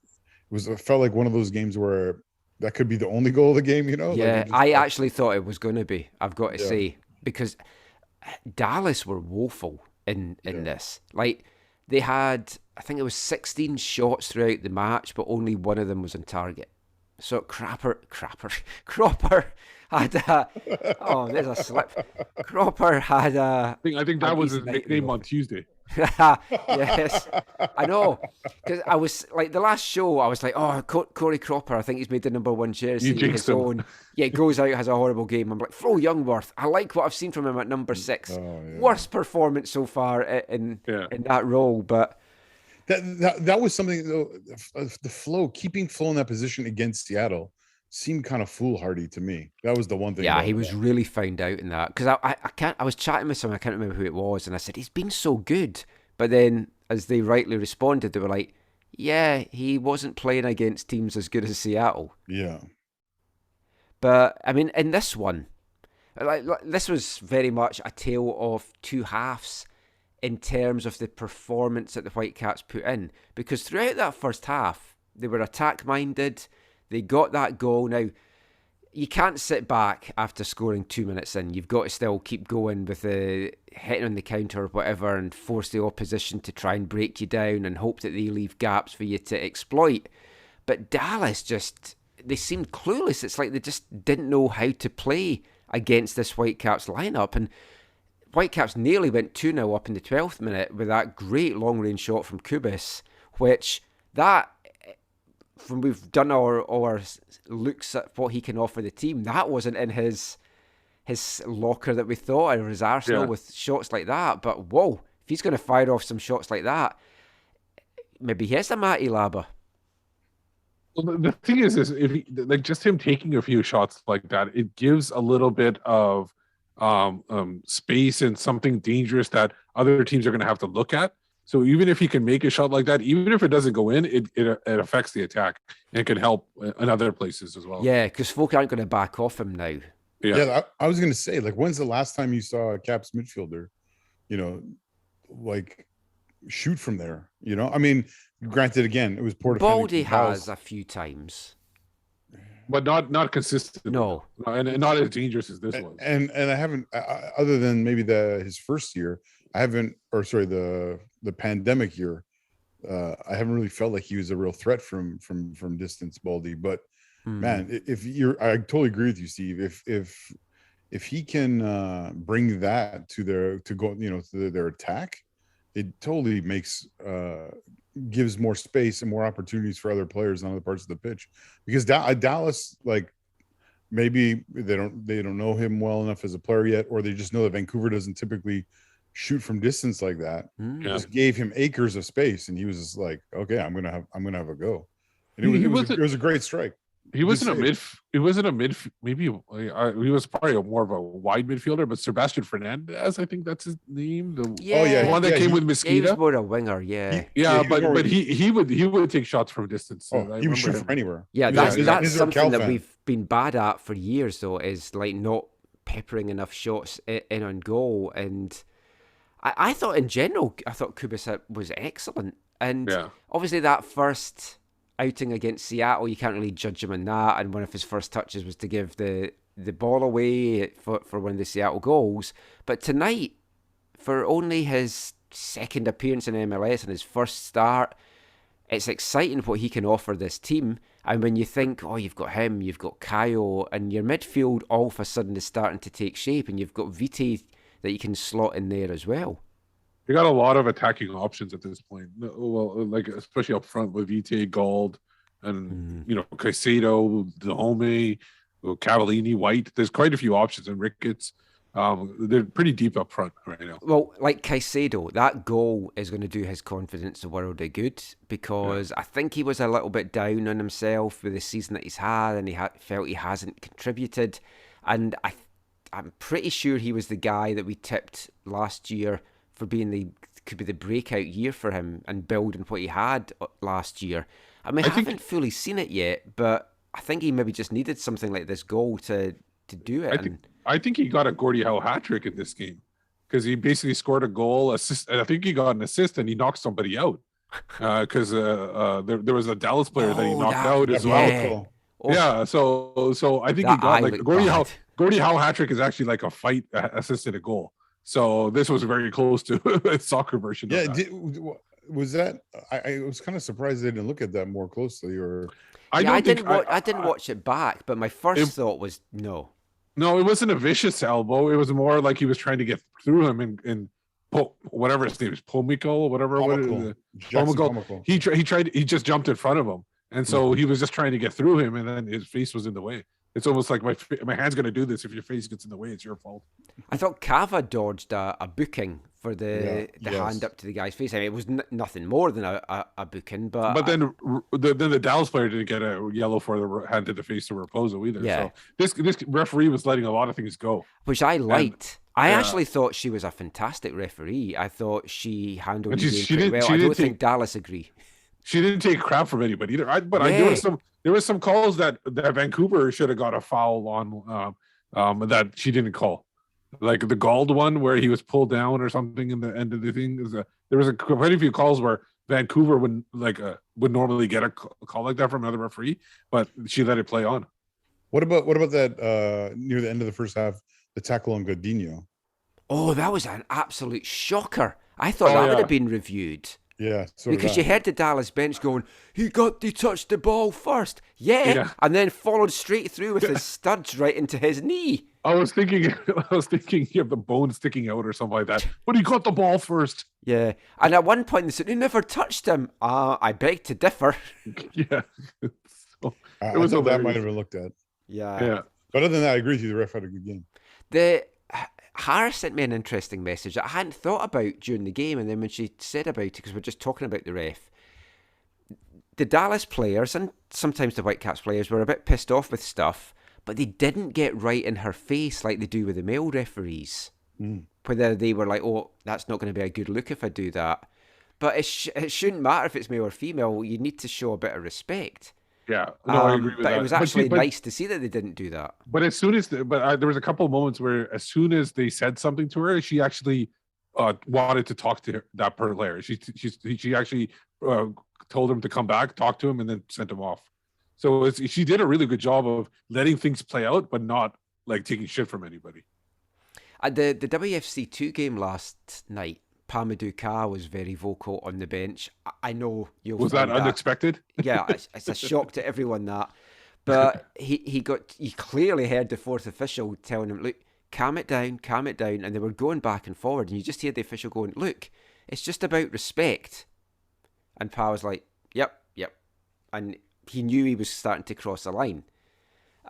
it felt like one of those games where that could be the only goal of the game. Yeah, I actually thought it was going to be. I've got to say, because Dallas were woeful in this. Like, they had, I think it was 16 shots throughout the match, but only one of them was on target. So Cropper had there's a slip. Cropper had a... I think that was his nickname on Tuesday. Yes, I know. Because I was like, the last show, I was like, Corey Cropper, I think he's made the #1 jersey. You jinxed him. Own. Yeah, goes out, has a horrible game. I'm like, Flo Youngworth, I like what I've seen from him at number 6. Worst performance so far in that role, but that was something though. The keeping Flo in that position against Seattle seemed kind of foolhardy to me. That was the one thing. Yeah, he was really found out in that, because I was chatting with someone, I can't remember who it was, and I said he's been so good, but then as they rightly responded, they were like, yeah, he wasn't playing against teams as good as Seattle. Yeah, but I mean, in this one, This was very much a tale of two halves in terms of the performance that the Whitecaps put in. Because throughout that first half, they were attack-minded. They got that goal. Now, you can't sit back after scoring 2 minutes in. You've got to still keep going with the hitting on the counter or whatever and force the opposition to try and break you down and hope that they leave gaps for you to exploit. But Dallas they seemed clueless. It's like they just didn't know how to play against this Whitecaps lineup. And Whitecaps nearly went 2-0 up in the 12th minute with that great long-range shot from Kubis, which when we've done our looks at what he can offer the team, that wasn't in his locker that we thought, or his arsenal with shots like that. But whoa, if he's going to fire off some shots like that, maybe he is a Matty Laba. Well, the thing is if he, like, just him taking a few shots like that, it gives a little bit of space and something dangerous that other teams are going to have to look at. So even if he can make a shot like that, even if it doesn't go in, it affects the attack and it can help in other places as well. Yeah, because folk aren't going to back off him now. Yeah, I was going to say, like, when's the last time you saw a Caps midfielder, like, shoot from there? I mean, granted, again, it was poor defending. Baldy has a few times, but not consistent. No, and not as dangerous as this was. And I haven't, other than maybe his first year, the pandemic year, I haven't really felt like he was a real threat from distance, Baldy. But man, I totally agree with you, Steve. If he can bring that to their attack, it totally gives more space and more opportunities for other players on other parts of the pitch. Because Dallas, like, maybe they don't know him well enough as a player yet, or they just know that Vancouver doesn't typically shoot from distance like that. Just gave him acres of space, and he was just like, okay, I'm gonna have a go. And it was a great strike. He wasn't a mid. Maybe he was probably more of a wide midfielder. But Sebastian Fernandez, I think that's his name. The one that came with Mosquito. He was more a winger. But he would take shots from distance. He would shoot from anywhere. Yeah, that's something that we've been bad at for years, though, is like not peppering enough shots in on goal. And I thought in general, Kubis was excellent. And obviously that first outing against Seattle, you can't really judge him on that. And one of his first touches was to give the ball away for one of the Seattle goals. But tonight, for only his second appearance in MLS and his first start, it's exciting what he can offer this team. And when you think, you've got him, you've got Kyle, and your midfield all of a sudden is starting to take shape, and you've got Vite that you can slot in there as well. You got a lot of attacking options at this point. Well, like, especially up front with Vite, Gold, and Caicedo, Dahome, Cavallini, White. There's quite a few options, and Ricketts. They're pretty deep up front right now. Well, like Caicedo, that goal is going to do his confidence a world of good, because I think he was a little bit down on himself with the season that he's had, and he felt he hasn't contributed. And I'm pretty sure he was the guy that we tipped last year for being could be the breakout year for him and building what he had last year. I mean, I haven't fully seen it yet, but I think he maybe just needed something like this goal to do it. I think he got a Gordie Howe hat trick in this game, because he basically scored a goal, assist, and I think he got an assist, and he knocked somebody out because there was a Dallas player that he knocked out as well. Yeah, so I think he got like Gordie Howe hat trick is actually like a fight assist and a goal. So this was very close to a soccer version. Yeah, of that. Was that? I was kind of surprised they didn't look at that more closely. Or I didn't watch it back, but my first thought was no. No, it wasn't a vicious elbow. It was more like he was trying to get through him and whatever his name is, Pomiko, whatever. Pomiko. He just jumped in front of him, and so he was just trying to get through him, and then his face was in the way. It's almost like my hand's going to do this. If your face gets in the way, it's your fault. I thought Cava dodged a booking for the hand up to the guy's face. I mean, it was nothing more than a booking. But then the Dallas player didn't get a yellow for the hand to the face to Raposo either. Yeah. So this referee was letting a lot of things go. Which I liked. I actually thought she was a fantastic referee. I thought she handled the game pretty well. I don't think Dallas agree. She didn't take crap from anybody either. There were some calls that Vancouver should have got a foul on. that she didn't call. Like the Gald one where he was pulled down or something in the end of the thing. There was quite a few calls where Vancouver would normally get a call like that from another referee, but she let it play on. What about that near the end of the first half, the tackle on Godinho? Oh, that was an absolute shocker. I thought that would have been reviewed. Yeah, because you heard the Dallas bench going, he touched the ball first. Yeah, and then followed straight through with his studs right into his knee. I was thinking he had the bone sticking out or something like that. But he got the ball first. Yeah, and at one point they said, he never touched him. I beg to differ. Yeah. It was that might have been looked at. Yeah. But other than that, I agree with you. The ref had a good game. Harris sent me an interesting message that I hadn't thought about during the game, and then when she said about it, because we're just talking about the ref, the Dallas players and sometimes the Whitecaps players were a bit pissed off with stuff, but they didn't get right in her face like they do with the male referees. Whether they were like, oh, that's not going to be a good look if I do that. But it shouldn't matter if it's male or female. You need to show a bit of respect. Yeah, no, I agree with that. But it was actually nice to see that they didn't do that. But as soon as, there was a couple of moments where as soon as they said something to her, she actually wanted to talk to that player. She actually told him to come back, talk to him, and then sent him off. So she did a really good job of letting things play out, but not like taking shit from anybody. At the WFC2 game last night, Pamadou Ka was very vocal on the bench. I know you'll. Was that unexpected? Yeah, it's a shock to everyone that. But he clearly heard the fourth official telling him, look, calm it down, and they were going back and forward, and you just hear the official going, look, it's just about respect. And Pa was like, yep, and he knew he was starting to cross the line.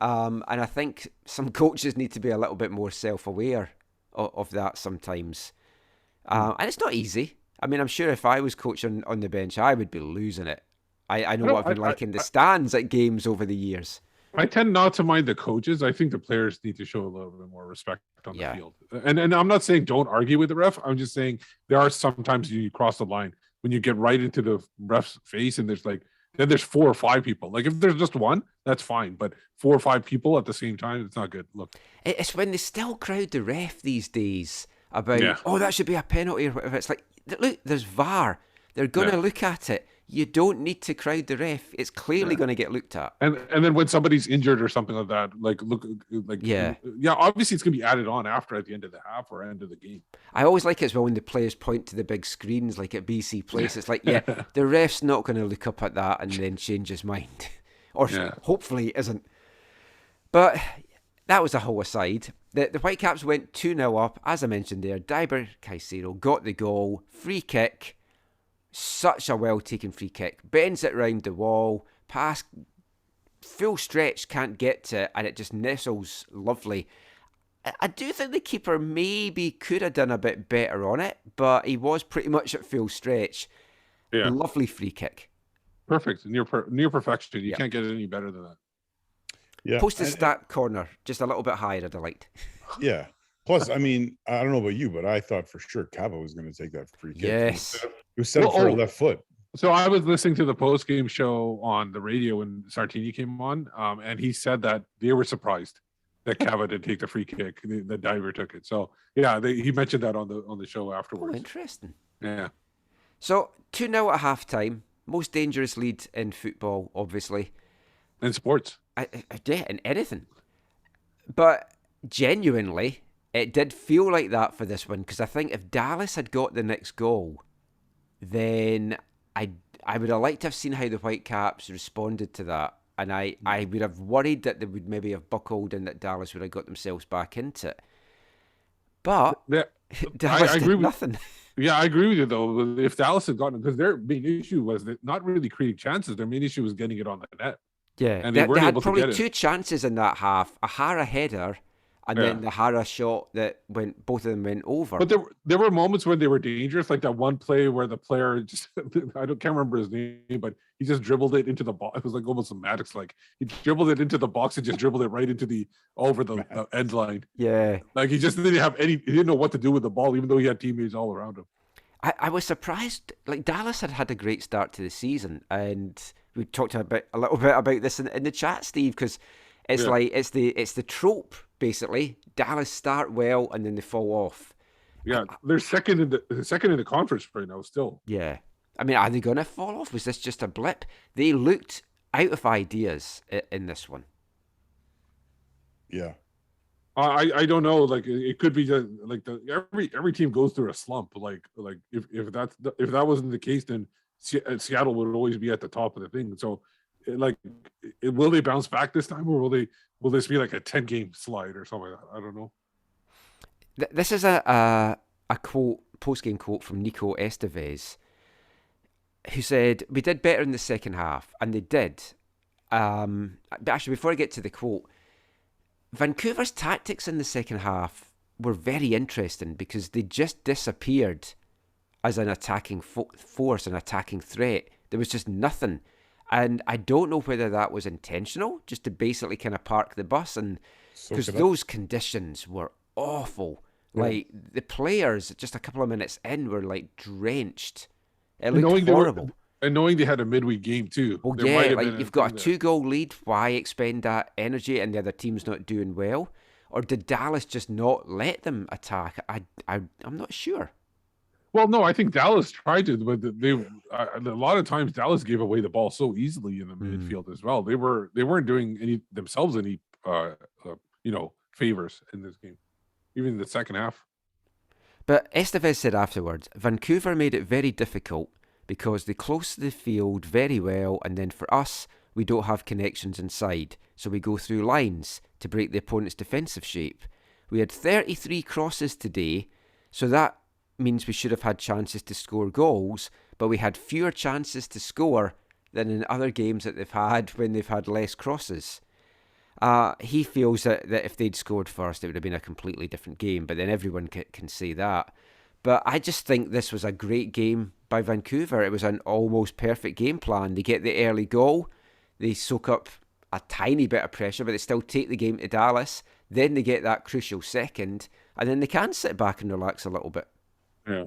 And I think some coaches need to be a little bit more self-aware of that sometimes. And it's not easy. I mean, I'm sure if I was coaching on the bench, I would be losing it. I know what I've been like in the stands at games over the years. I tend not to mind the coaches. I think the players need to show a little bit more respect on the field. And I'm not saying don't argue with the ref. I'm just saying there are sometimes you cross the line when you get right into the ref's face and then there's 4 or 5 people. Like if there's just one, that's fine. But 4 or 5 people at the same time, it's not good. Look, it's when they still crowd the ref these days about, oh, that should be a penalty or whatever. It's like, look, there's VAR. They're going to look at it. You don't need to crowd the ref. It's clearly going to get looked at. And then when somebody's injured or something like that, obviously it's going to be added on after at the end of the half or end of the game. I always like it as well when the players point to the big screens like at BC Place. It's like, the ref's not going to look up at that and then change his mind. Or hopefully it isn't. But that was a whole aside. The Whitecaps went 2-0 up. As I mentioned there, Diber Caicedo got the goal. Free kick. Such a well-taken free kick. Bends it round the wall. Pass, full stretch, can't get to it, and it just nestles lovely. I do think the keeper maybe could have done a bit better on it, but he was pretty much at full stretch. Yeah. Lovely free kick. Perfect. Near perfection. You can't get it any better than that. Yeah. Post the stat corner, just a little bit higher, I'd have liked. Yeah. Plus, I mean, I don't know about you, but I thought for sure Cabo was going to take that free kick. Yes. He was set up for a left foot. So I was listening to the post-game show on the radio when Sartini came on, and he said that they were surprised that Cabo did take the free kick. The diver took it. So, yeah, he mentioned that on the show afterwards. Oh, interesting. Yeah. So, 2-0 at halftime. Most dangerous lead in football, obviously. In sports. Yeah, in anything. But genuinely, it did feel like that for this one, because I think if Dallas had got the next goal, then I would have liked to have seen how the Whitecaps responded to that. And I would have worried that they would maybe have buckled and that Dallas would have got themselves back into it. But Dallas did nothing. Yeah, I agree with you, though. If Dallas had gotten it, because their main issue was not really creating chances. Their main issue was getting it on the net. Yeah, and they had probably 2 chances in that half. A Hara header and then the Hara shot that both of them went over. But there were moments when they were dangerous, like that one play where the player just can't remember his name, but he just dribbled it into the box. It was like almost a Maddox, like he dribbled it into the box and just dribbled it right into over the end line. Yeah, like he just didn't have he didn't know what to do with the ball, even though he had teammates all around him. I was surprised. Like Dallas had a great start to the season, and we talked a little bit about this in the chat, Steve, because it's like it's the trope basically. Dallas start well and then they fall off. Yeah, they're second in the conference right now still. Yeah. I mean, are they going to fall off? Was this just a blip? They looked out of ideas in this one. Yeah. I don't know. Like it could be every team goes through a slump. Like if that wasn't the case, then Seattle would always be at the top of the thing. So, will they bounce back this time, or will this be like a 10-game slide or something like that? I don't know. This is a quote, post-game quote from Nico Estevez, who said, "We did better in the second half," and they did. But actually, before I get to the quote, Vancouver's tactics in the second half were very interesting because they just disappeared as an attacking force, an attacking threat. There was just nothing. And I don't know whether that was intentional, just to basically kind of park the bus. And because those conditions were awful. Yeah. Like, the players, just a couple of minutes in, were like drenched. It looked horrible. And knowing they had a midweek game too. Well, yeah, like you've got a 2-goal lead. Why expend that energy and the other team's not doing well? Or did Dallas just not let them attack? I'm not sure. Well, no, I think Dallas tried to, but a lot of times Dallas gave away the ball so easily in the midfield as well. They weren't doing any favors in this game, even in the second half. But Estevez said afterwards, Vancouver made it very difficult because they close the field very well, and then for us, we don't have connections inside, so we go through lines to break the opponent's defensive shape. We had 33 crosses today, so that means we should have had chances to score goals, but we had fewer chances to score than in other games that they've had when they've had less crosses. He feels that if they'd scored first, it would have been a completely different game, but then everyone can say that. But I just think this was a great game by Vancouver. It was an almost perfect game plan. They get the early goal, they soak up a tiny bit of pressure, but they still take the game to Dallas. Then they get that crucial second, and then they can sit back and relax a little bit. Yeah.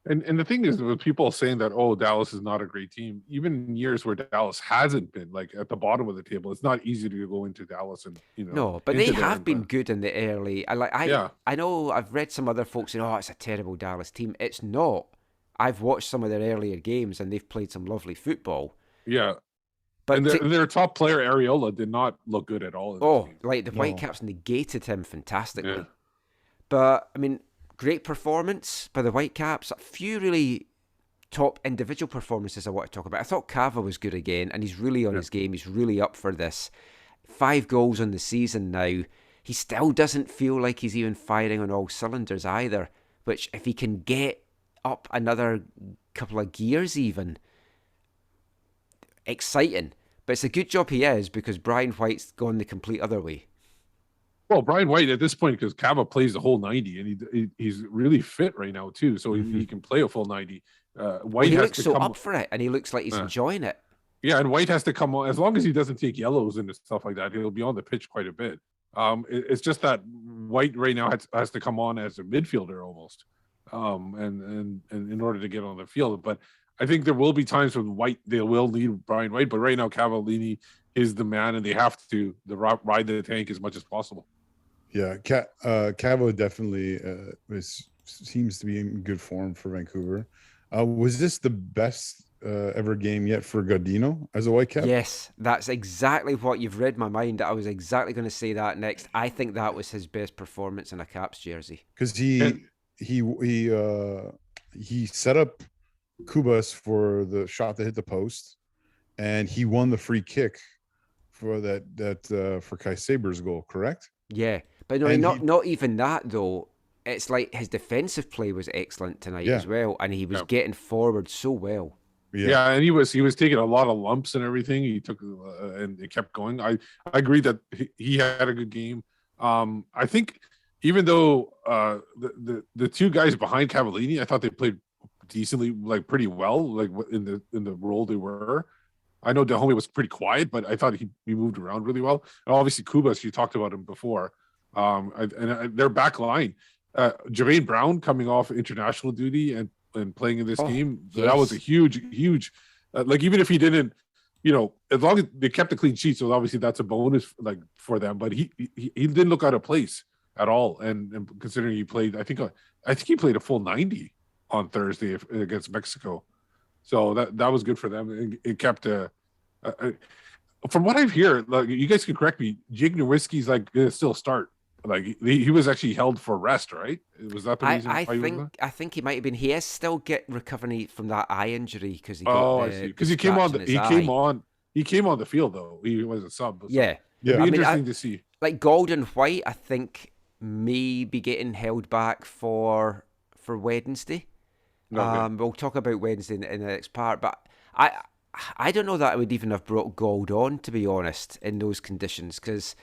And the thing is, with people saying that, oh, Dallas is not a great team, even in years where Dallas hasn't been like at the bottom of the table, it's not easy to go into Dallas and No, but they have been good in the early. I know I've read some other folks saying, oh, it's a terrible Dallas team. It's not. I've watched some of their earlier games and they've played some lovely football. Yeah. But their top player, Areola, did not look good at all. Like the Whitecaps negated him fantastically. Yeah. But, I mean, great performance by the Whitecaps. A few really top individual performances I want to talk about. I thought Cava was good again, and he's really on his game. He's really up for this. 5 goals on the season now. He still doesn't feel like he's even firing on all cylinders either, which if he can get up another couple of gears even, exciting. But it's a good job he is, because Brian White's gone the complete other way. Well, Brian White at this point, because Cava plays the whole 90, and he's really fit right now too, so he can play a full 90. White he looks so up for it, and he looks like he's enjoying it. Yeah, and White has to come on, as long as he doesn't take yellows and stuff like that, he'll be on the pitch quite a bit. It's just that White right now has to come on as a midfielder almost, and in order to get on the field. But I think there will be times when they will need Brian White, but right now Cavallini is the man, and they have to ride the tank as much as possible. Yeah, Cavo definitely seems to be in good form for Vancouver. Was this the best ever game yet for Godino as a Whitecap? Yes, that's exactly what you've read my mind. I was exactly going to say that next. I think that was his best performance in a Caps jersey. Because he set up Kubas for the shot that hit the post, and he won the free kick for that for Kai Saber's goal, correct? Yeah, but no, not even that though. It's like his defensive play was excellent tonight as well, and he was getting forward so well. Yeah, and he was taking a lot of lumps and everything. He took and it kept going. I agree that he had a good game. I think even though the two guys behind Cavallini, I thought they played decently, like pretty well, like in the role they were. I know Dahomey was pretty quiet, but I thought he moved around really well. And obviously, Kubas, you talked about him before. And their back line, Jermaine Brown coming off international duty and playing in this game, that was a huge, like even if he didn't as long as they kept a clean sheet, so obviously that's a bonus like for them. But he didn't look out of place at all, and considering he played, I think he played a full 90 on Thursday against Mexico, so that was good for them. It kept from what I've heard, like, you guys can correct me, Jake Nowitzki's like gonna still start. Like he was actually held for rest, right? Was that the reason? I think he might have been. He is still recovering from that eye injury because he got because he came on the field though. He was a sub. So yeah. It'd be interesting to see. Like Golden White, I think may be getting held back for Wednesday. Okay. We'll talk about Wednesday in the next part, but I don't know that I would even have brought Gold on, to be honest, in those conditions, because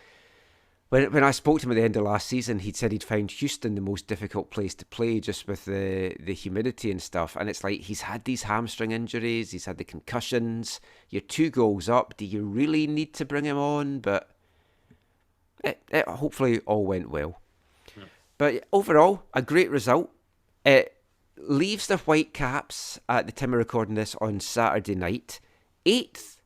when I spoke to him at the end of last season, he'd said he'd found Houston the most difficult place to play just with the humidity and stuff. And it's like he's had these hamstring injuries, he's had the concussions. You're 2 goals up. Do you really need to bring him on? But it hopefully all went well. Yeah. But overall, a great result. It leaves the Whitecaps at the time of recording this on Saturday night, 8th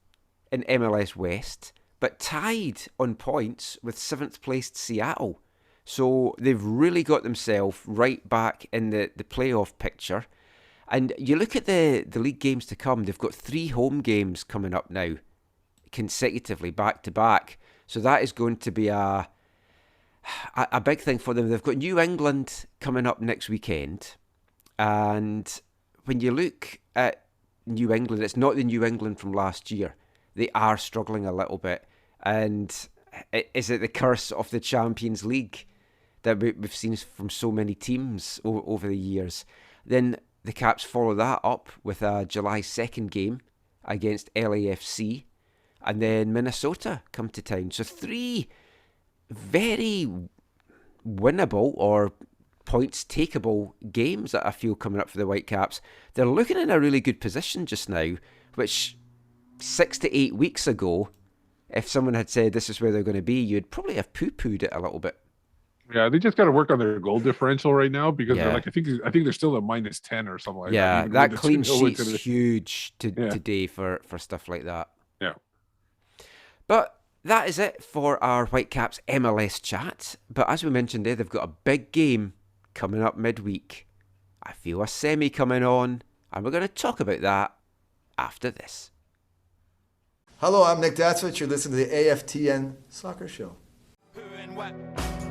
in MLS West, but tied on points with 7th placed Seattle. So they've really got themselves right back in the playoff picture. And you look at the league games to come, they've got 3 home games coming up now, consecutively, back to back. So that is going to be a big thing for them. They've got New England coming up next weekend. And when you look at New England, it's not the New England from last year. They are struggling a little bit. And is it the curse of the Champions League that we've seen from so many teams over the years? Then the Caps follow that up with a July 2nd game against LAFC. And then Minnesota come to town. So 3 very winnable or points takeable games that I feel coming up for the Whitecaps. They're looking in a really good position just now, which 6 to 8 weeks ago, if someone had said this is where they're going to be, you'd probably have poo-pooed it a little bit. Yeah, they just got to work on their goal differential right now because they're like, I think they're still at -10 or something like that. Yeah, that clean sheet's huge today for stuff like that. Yeah. But that is it for our Whitecaps MLS chat. But as we mentioned there, they've got a big game coming up midweek. I feel a semi coming on, and we're going to talk about that after this. Hello, I'm Nick Datsvich. You're listening to the AFTN Soccer Show. Who and what,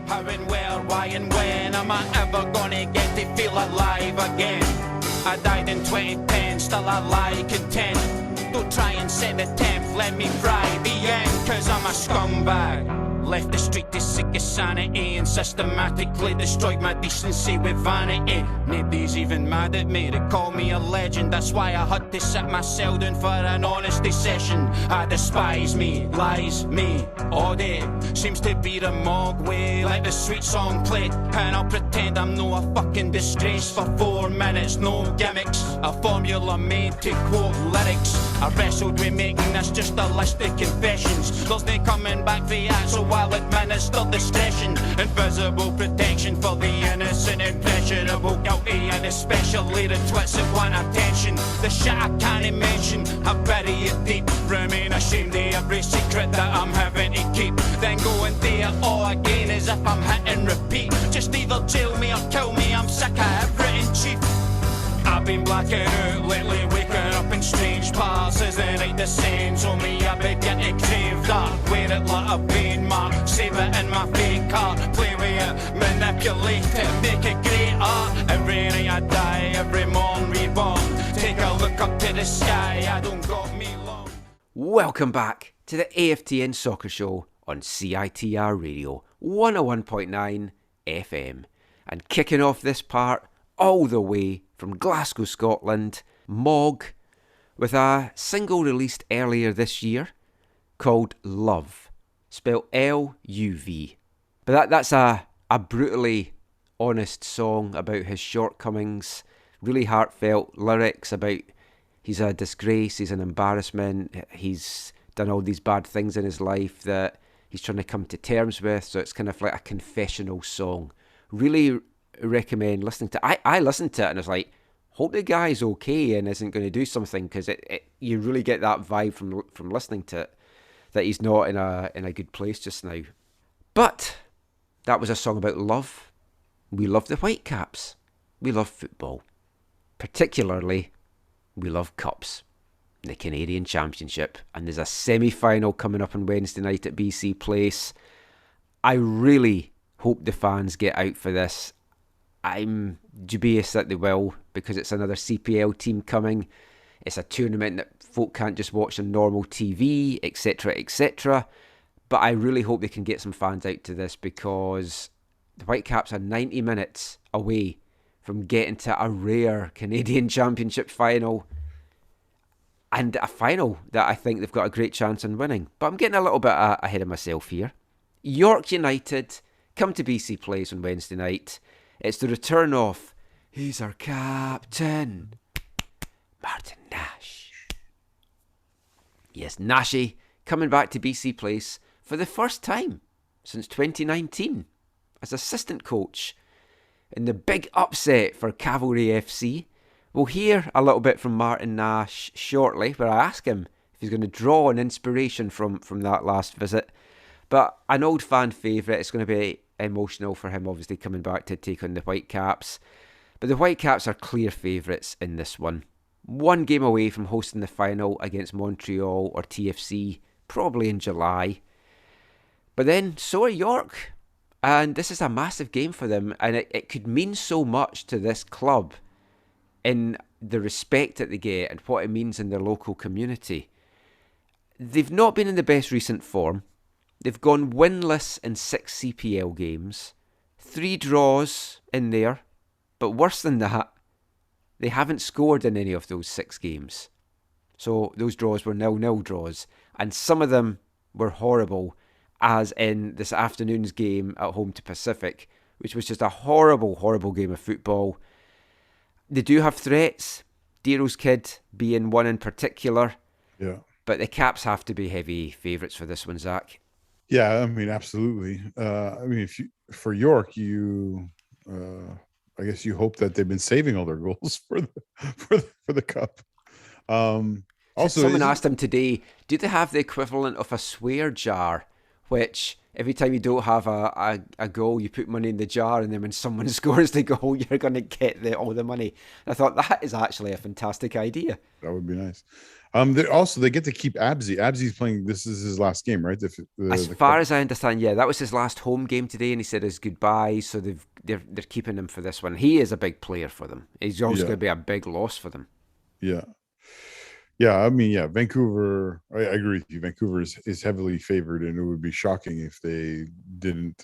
how and where, why and when am I ever gonna get to feel alive again? I died in 2010, still I lie content. Don't try and set the temp, let me fry the end. Cause I'm a scumbag. Left the street to seek a sanity and systematically destroyed my decency with vanity. Nobody's even mad at me, they call me a legend. That's why I had to sit myself down for an honesty session. I despise me, lies me, all day. Seems to be the Mog way, like the sweet song played. And I'll pretend I'm no a fucking disgrace for 4 minutes, no gimmicks. A formula made to quote lyrics. I wrestled with making this just a list of confessions. There's no coming back for that, so I'll administer discretion. Invisible protection for the innocent, impressionable, guilty, and especially the twits that want attention. The shit I can't mention, I bury it deep. Remain ashamed of every secret that I'm having to keep. Then go and do it all again as if I'm hit and repeat. Just either jail me or kill me, I'm sick of everything cheap. I've been blacking out lately, waking up in strange parts. Isn't it the same? So me I begin to crave that. Wear it like a vein mark, save it in my fake car. Play with it, manipulate it, make it great art. Every night I die, every morn reborn. Take a look up to the sky, I don't got me long. Welcome back to the AFTN Soccer Show on CITR Radio 101.9 FM. And kicking off this part all the way from Glasgow, Scotland, Mog, with a single released earlier this year called Love, spelled L-U-V. But that's a brutally honest song about his shortcomings, really heartfelt lyrics about he's a disgrace, he's an embarrassment, he's done all these bad things in his life that he's trying to come to terms with, so it's kind of like a confessional song. Really recommend listening to it. I listened to it and I was like, hope the guy's okay and isn't going to do something, because you really get that vibe from listening to it that he's not in a good place just now. But that was a song about love. We love the Whitecaps. We love football. Particularly, we love cups. The Canadian Championship. And there's a semi-final coming up on Wednesday night at BC Place. I really hope the fans get out for this. I'm dubious that they will, because it's another CPL team coming. It's a tournament that folk can't just watch on normal TV, etc., etc. But I really hope they can get some fans out to this, because the Whitecaps are 90 minutes away from getting to a rare Canadian Championship final, and a final that I think they've got a great chance on winning. But I'm getting a little bit ahead of myself here. York United come to BC Place on Wednesday night. It's the return of, he's our captain, Martin Nash. Yes, Nashy coming back to BC Place for the first time since 2019 as assistant coach in the big upset for Cavalry FC. We'll hear a little bit from Martin Nash shortly, where I ask him if he's going to draw an inspiration from that last visit. But an old fan favourite. It's going to be emotional for him, obviously, coming back to take on the Whitecaps. But the Whitecaps are clear favourites in this one. One game away from hosting the final against Montreal or TFC, probably in July. But then, so are York. And this is a massive game for them. And it could mean so much to this club in the respect that they get and what it means in their local community. They've not been in the best recent form. They've gone winless in 6 CPL games. 3 draws in there. But worse than that, they haven't scored in any of those 6 games. So those draws were 0-0 draws. And some of them were horrible, as in this afternoon's game at home to Pacific, which was just a horrible, horrible game of football. They do have threats, Dero's kid being one in particular. Yeah. But the Caps have to be heavy favourites for this one, Zach. Yeah, I mean, absolutely. For York, I guess you hope that they've been saving all their goals for the cup. Also, someone asked him today, do they have the equivalent of a swear jar, which every time you don't have a goal, you put money in the jar, and then when someone scores the goal, you're going to get all the money. And I thought that is actually a fantastic idea. That would be nice. They get to keep Abzi. Abzi's playing. This is his last game, right? As far as I understand, yeah, that was his last home game today, and he said his goodbye. So they're keeping him for this one. He is a big player for them. He's also going to be a big loss for them. Yeah. Yeah, I mean, yeah, Vancouver, I agree with you. Vancouver is heavily favored, and it would be shocking if they didn't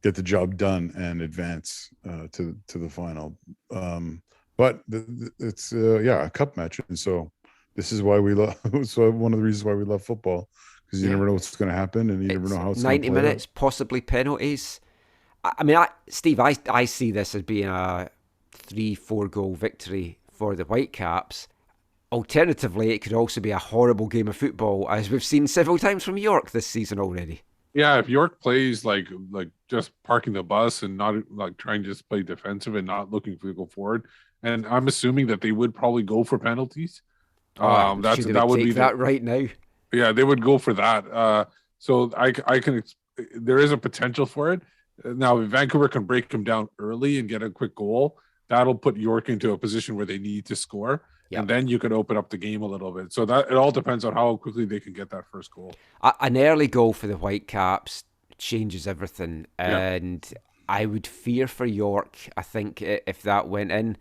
get the job done and advance to the final. But it's a cup match, and so this is why we love. So one of the reasons why we love football, because you never know what's going to happen, and you never know how it's 90 minutes, possibly penalties. I mean, Steve, I see this as being a 3-4 goal victory for the Whitecaps. Alternatively, it could also be a horrible game of football, as we've seen several times from York this season already. Yeah, if York plays like just parking the bus and not like trying to just play defensive and not looking to go forward, and I'm assuming that they would probably go for penalties. That would be that right now. Yeah, they would go for that. So I can. There is a potential for it. Now, if Vancouver can break them down early and get a quick goal, that'll put York into a position where they need to score. Yep. And then you could open up the game a little bit. So that it all depends on how quickly they can get that first goal. An early goal for the Whitecaps changes everything. And I would fear for York, I think, if that went in.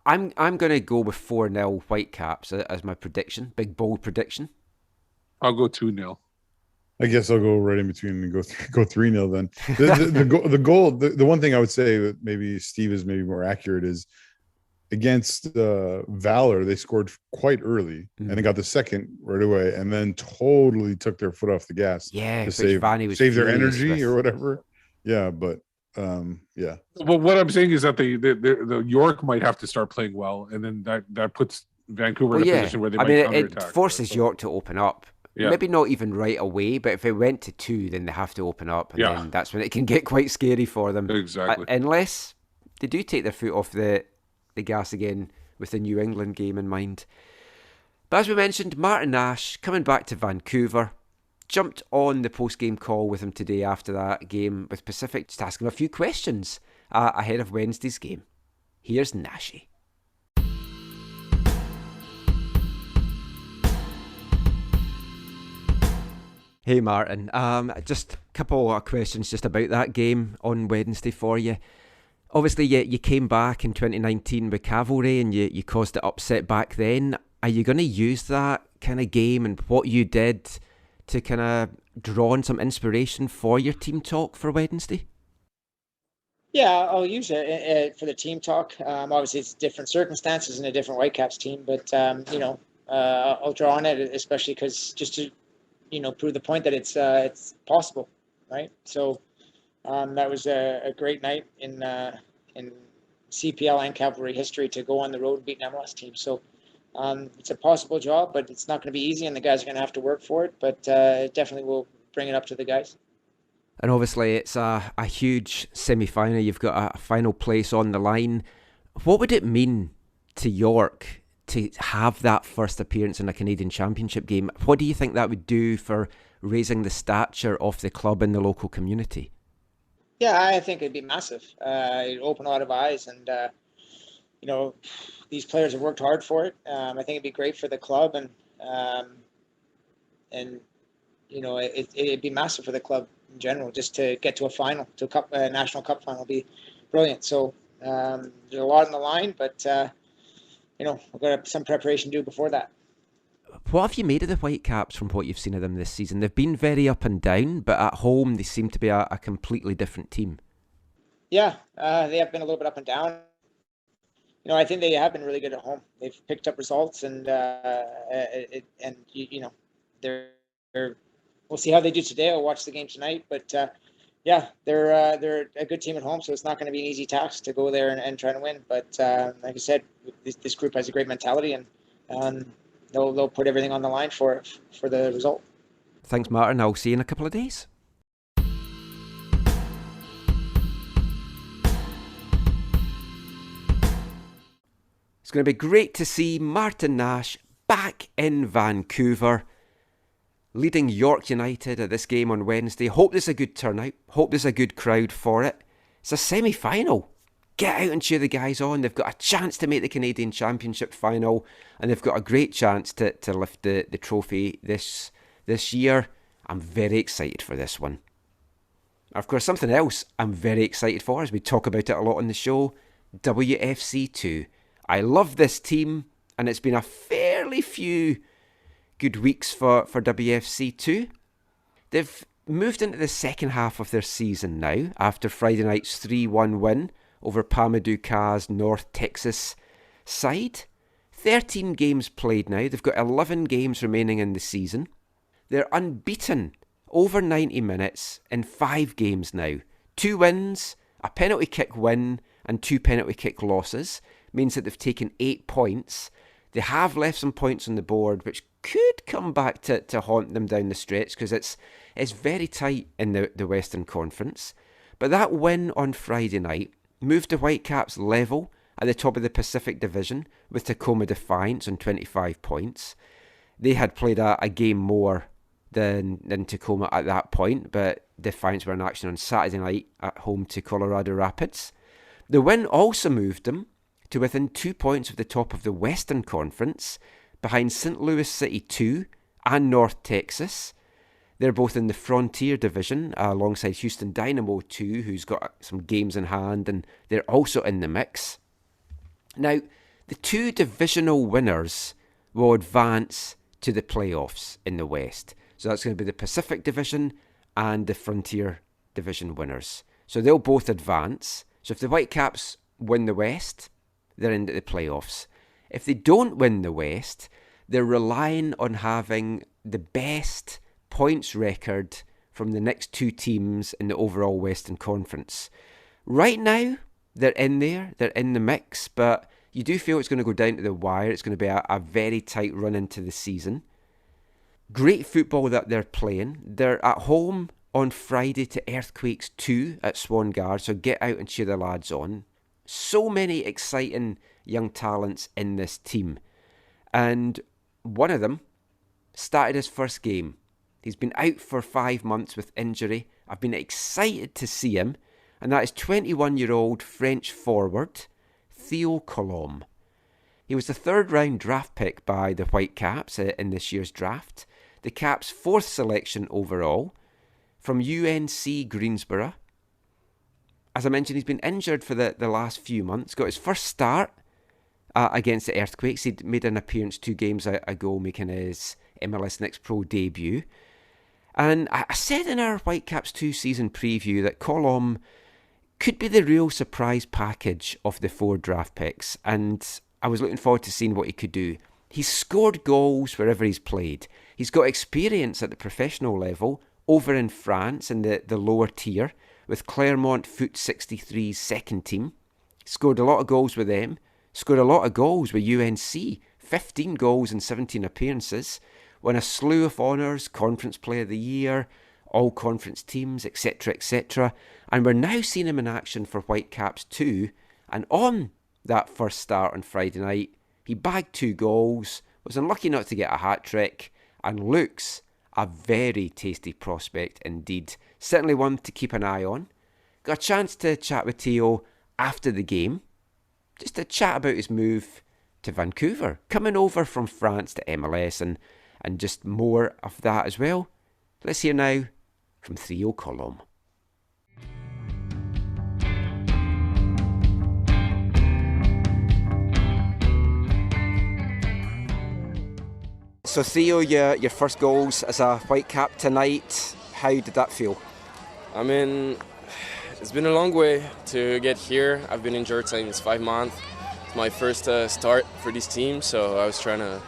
I'm going to go with 4-0 Whitecaps as my prediction. Big, bold prediction. I'll go 2-0. I guess I'll go right in between and go 3-0 then. The one thing I would say that maybe Steve is maybe more accurate is, against Valor, they scored quite early and they got the second right away, and then totally took their foot off the gas. Yeah, to save their energy or whatever. Yeah, but yeah. But what I'm saying is that the York might have to start playing well, and then that puts Vancouver in a position where they might counterattack. It forces York to open up. Yeah. Maybe not even right away, but if it went to 2, then they have to open up, and then that's when it can get quite scary for them. Exactly. Unless they do take their foot off the the gas again with the New England game in mind. But as we mentioned, Martin Nash coming back to Vancouver. Jumped on the post-game call with him today after that game with Pacific, just asking him a few questions ahead of Wednesday's game. Here's Nashy. Hey Martin, just a couple of questions just about that game on Wednesday for you. Obviously you came back in 2019 with Cavalry and you caused the upset back then. Are you going to use that kind of game and what you did to kind of draw on some inspiration for your team talk for Wednesday? Yeah, I'll use it for the team talk. Obviously, it's different circumstances in a different Whitecaps team, but I'll draw on it, especially because just to prove the point that it's possible, right? So that was a great night in CPL and Cavalry history to go on the road and beat an MLS team. So it's a possible job, but it's not going to be easy, and the guys are going to have to work for it. But definitely will bring it up to the guys. And obviously it's a huge semi-final. You've got a final place on the line. What would it mean to York to have that first appearance in a Canadian Championship game? What do you think that would do for raising the stature of the club in the local community? Yeah, I think it'd be massive. It'd open a lot of eyes, and these players have worked hard for it. I think it'd be great for the club, and it'd be massive for the club in general. Just to get to a final, to a national cup final, would be brilliant. So there's a lot on the line, but we've got some preparation to do before that. What have you made of the Whitecaps from what you've seen of them this season? They've been very up and down, but at home they seem to be a completely different team. Yeah, they have been a little bit up and down. I think they have been really good at home. They've picked up results, and we'll see how they do today. I'll watch the game tonight, but they're a good team at home, so it's not going to be an easy task to go there and try to win. But like I said, this group has a great mentality, and they'll put everything on the line for the result. Thanks, Martin. I'll see you in a couple of days. It's going to be great to see Martin Nash back in Vancouver, leading York United at this game on Wednesday. Hope there's a good turnout. Hope there's a good crowd for it. It's a semi-final. Get out and cheer the guys on. They've got a chance to make the Canadian Championship final, and they've got a great chance to lift the trophy this year. I'm very excited for this one. Of course, something else I'm very excited for, as we talk about it a lot on the show, WFC2. I love this team, and it's been a fairly few good weeks for WFC2. They've moved into the second half of their season now after Friday night's 3-1 win over Pamadukah's North Texas side. 13 games played now. They've got 11 games remaining in the season. They're unbeaten over 90 minutes in 5 games now. 2 wins, a penalty kick win, and 2 penalty kick losses. Means that they've taken 8 points. They have left some points on the board, which could come back to haunt them down the stretch, because it's very tight in the Western Conference. But that win on Friday night moved the Whitecaps level at the top of the Pacific Division with Tacoma Defiance on 25 points. They had played a game more than Tacoma at that point, but Defiance were in action on Saturday night at home to Colorado Rapids. The win also moved them to within 2 points of the top of the Western Conference, behind St. Louis City 2 and North Texas. They're both in the Frontier Division, alongside Houston Dynamo 2, who's got some games in hand, and they're also in the mix. Now, the 2 divisional winners will advance to the playoffs in the West. So that's going to be the Pacific Division and the Frontier Division winners. So they'll both advance. So if the Whitecaps win the West, they're into the playoffs. If they don't win the West, they're relying on having the best points record from the next 2 teams in the overall Western Conference. Right now, they're in there, they're in the mix, but you do feel it's going to go down to the wire. It's going to be a very tight run into the season. Great football that they're playing. They're at home on Friday to Earthquakes 2 at Swan Guard, so get out and cheer the lads on. So many exciting young talents in this team. And one of them started his first game. He's been out for 5 months with injury. I've been excited to see him, and that is 21-year-old French forward Theo Colombe. He was the third-round draft pick by the Whitecaps in this year's draft, the Caps' fourth selection overall, from UNC Greensboro. As I mentioned, he's been injured for the last few months. Got his first start against the Earthquakes. He'd made an appearance 2 games ago, making his MLS Next Pro debut. And I said in our Whitecaps 2 season preview that Colombe could be the real surprise package of the 4 draft picks, and I was looking forward to seeing what he could do. He's scored goals wherever he's played. He's got experience at the professional level over in France in the lower tier with Clermont Foot 63's second team. Scored a lot of goals with them. Scored a lot of goals with UNC. 15 goals in 17 appearances. Won a slew of honours, Conference Player of the Year, all conference teams, etc., etc. And we're now seeing him in action for Whitecaps 2. And on that first start on Friday night, he bagged 2 goals, was unlucky not to get a hat-trick, and looks a very tasty prospect indeed. Certainly one to keep an eye on. Got a chance to chat with Theo after the game, just to chat about his move to Vancouver, coming over from France to MLS, and just more of that as well. Let's hear now from Theo Colombe. So Theo, your first goals as a Whitecap tonight, how did that feel? I mean, it's been a long way to get here. I've been injured since 5 months. It's my first start for this team, so I was trying to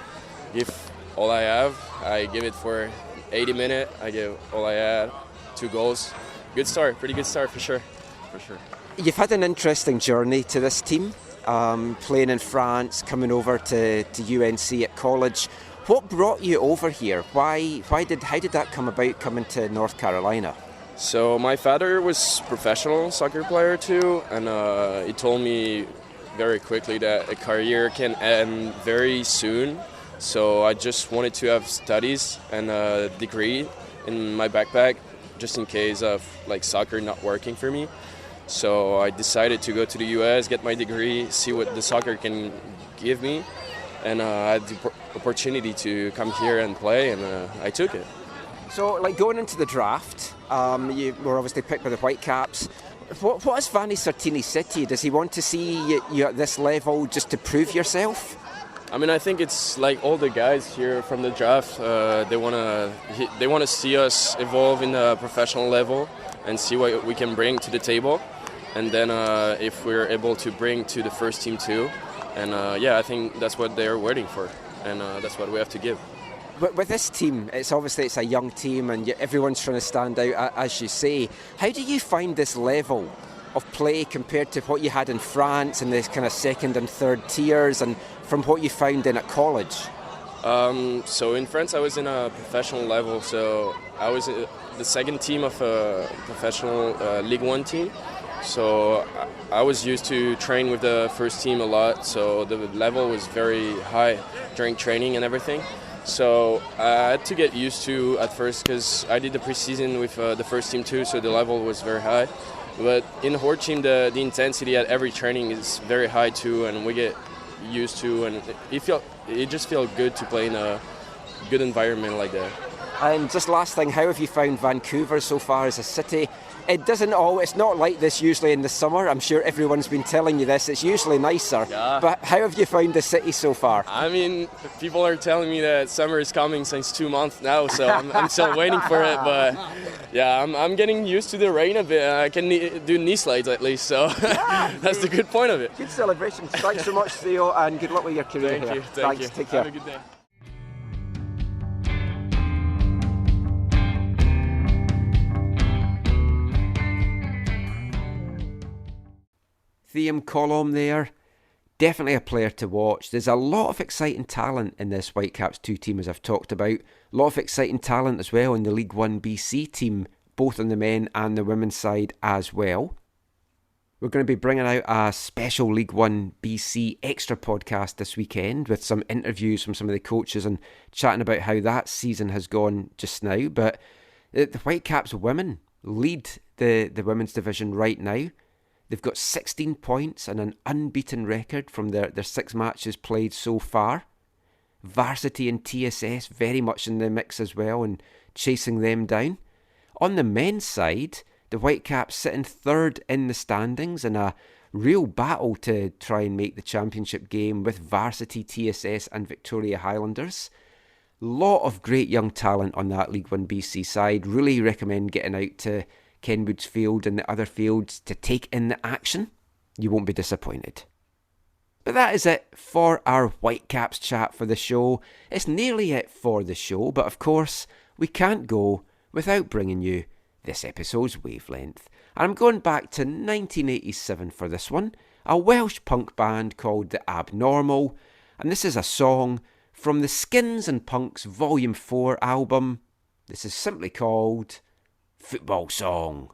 give all I have. I give it for 80 minutes. I give all I had, 2 goals. Good start, pretty good start for sure. You've had an interesting journey to this team, playing in France, coming over to UNC at college. What brought you over here? How did that come about, coming to North Carolina? So my father was a professional soccer player too, and he told me very quickly that a career can end very soon. So I just wanted to have studies and a degree in my backpack, just in case of like soccer not working for me. So I decided to go to the US, get my degree, see what the soccer can give me, and I had the opportunity to come here and play, and I took it. So, like, going into the draft, you were obviously picked by the Whitecaps. What has Vanni Sartini said to you? Does he want to see you at this level just to prove yourself? I mean, I think it's like all the guys here from the draft. They wanna see us evolve in the professional level and see what we can bring to the table, and then if we're able to bring to the first team too. And I think that's what they're waiting for, and that's what we have to give. With this team, it's a young team, and everyone's trying to stand out, as you say. How do you find this level of play compared to what you had in France in this kind of second and third tiers, and from what you found in at college? So in France, I was in a professional level, so I was the second team of a professional Ligue 1 team. So I was used to train with the first team a lot, so the level was very high during training and everything. So I had to get used to at first, because I did the preseason with the first team too, so the level was very high. But in our team, the intensity at every training is very high too, and we get used to, and it just feels good to play in a good environment like that. And just last thing, how have you found Vancouver so far as a city? It's not like this usually in the summer. I'm sure everyone's been telling you this. It's usually nicer. Yeah. But how have you found the city so far? I mean, people are telling me that summer is coming since 2 months now, so I'm still waiting for it. But yeah, I'm getting used to the rain a bit. I can do knee slides at least, so that's the good point of it. Good celebration. Thanks so much, Theo, and good luck with your career. Thank here. you. Thanks. You. Take care. Have a good day. Theo Colombe there, definitely a player to watch. There's a lot of exciting talent in this Whitecaps 2 team, as I've talked about. A lot of exciting talent as well in the League 1 BC team, both on the men and the women's side as well. We're going to be bringing out a special League One BC extra podcast this weekend with some interviews from some of the coaches and chatting about how that season has gone just now. But the Whitecaps women lead the women's division right now. They've got 16 points and an unbeaten record from their 6 matches played so far. Varsity and TSS very much in the mix as well and chasing them down. On the men's side, the Whitecaps sitting third in the standings in a real battle to try and make the championship game with Varsity, TSS and Victoria Highlanders. Lot of great young talent on that League One BC side. Really recommend getting out to Kenwood's Field and the other fields to take in the action. You won't be disappointed. But that is it for our Whitecaps chat for the show. It's nearly it for the show, but of course we can't go without bringing you this episode's wavelength. And I'm going back to 1987 for this one, a Welsh punk band called The Abnormal, and this is a song from the Skins and Punks Volume 4 album. This is simply called Football Song.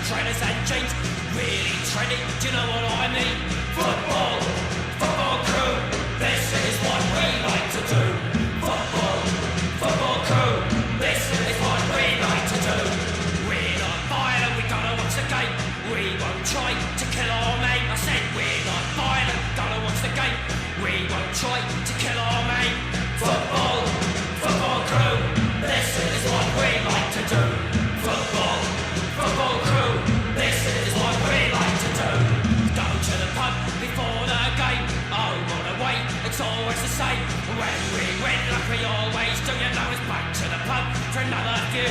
Trainers and jeans, really trendy, do you know what I mean? Football crew, this is what we like to do. Football crew, this is what we like to do. We're not violent, we gotta watch the game. We won't try to kill our mate. I said we're not violent, gotta watch the game. We won't try to kill our mate. Football crew, this is what we like to do. Football crew, this is what we like to do. Go to the pub before the game. Oh, what a way, it's always the same. When we win, like we always do, you know it's back to the pub for another few.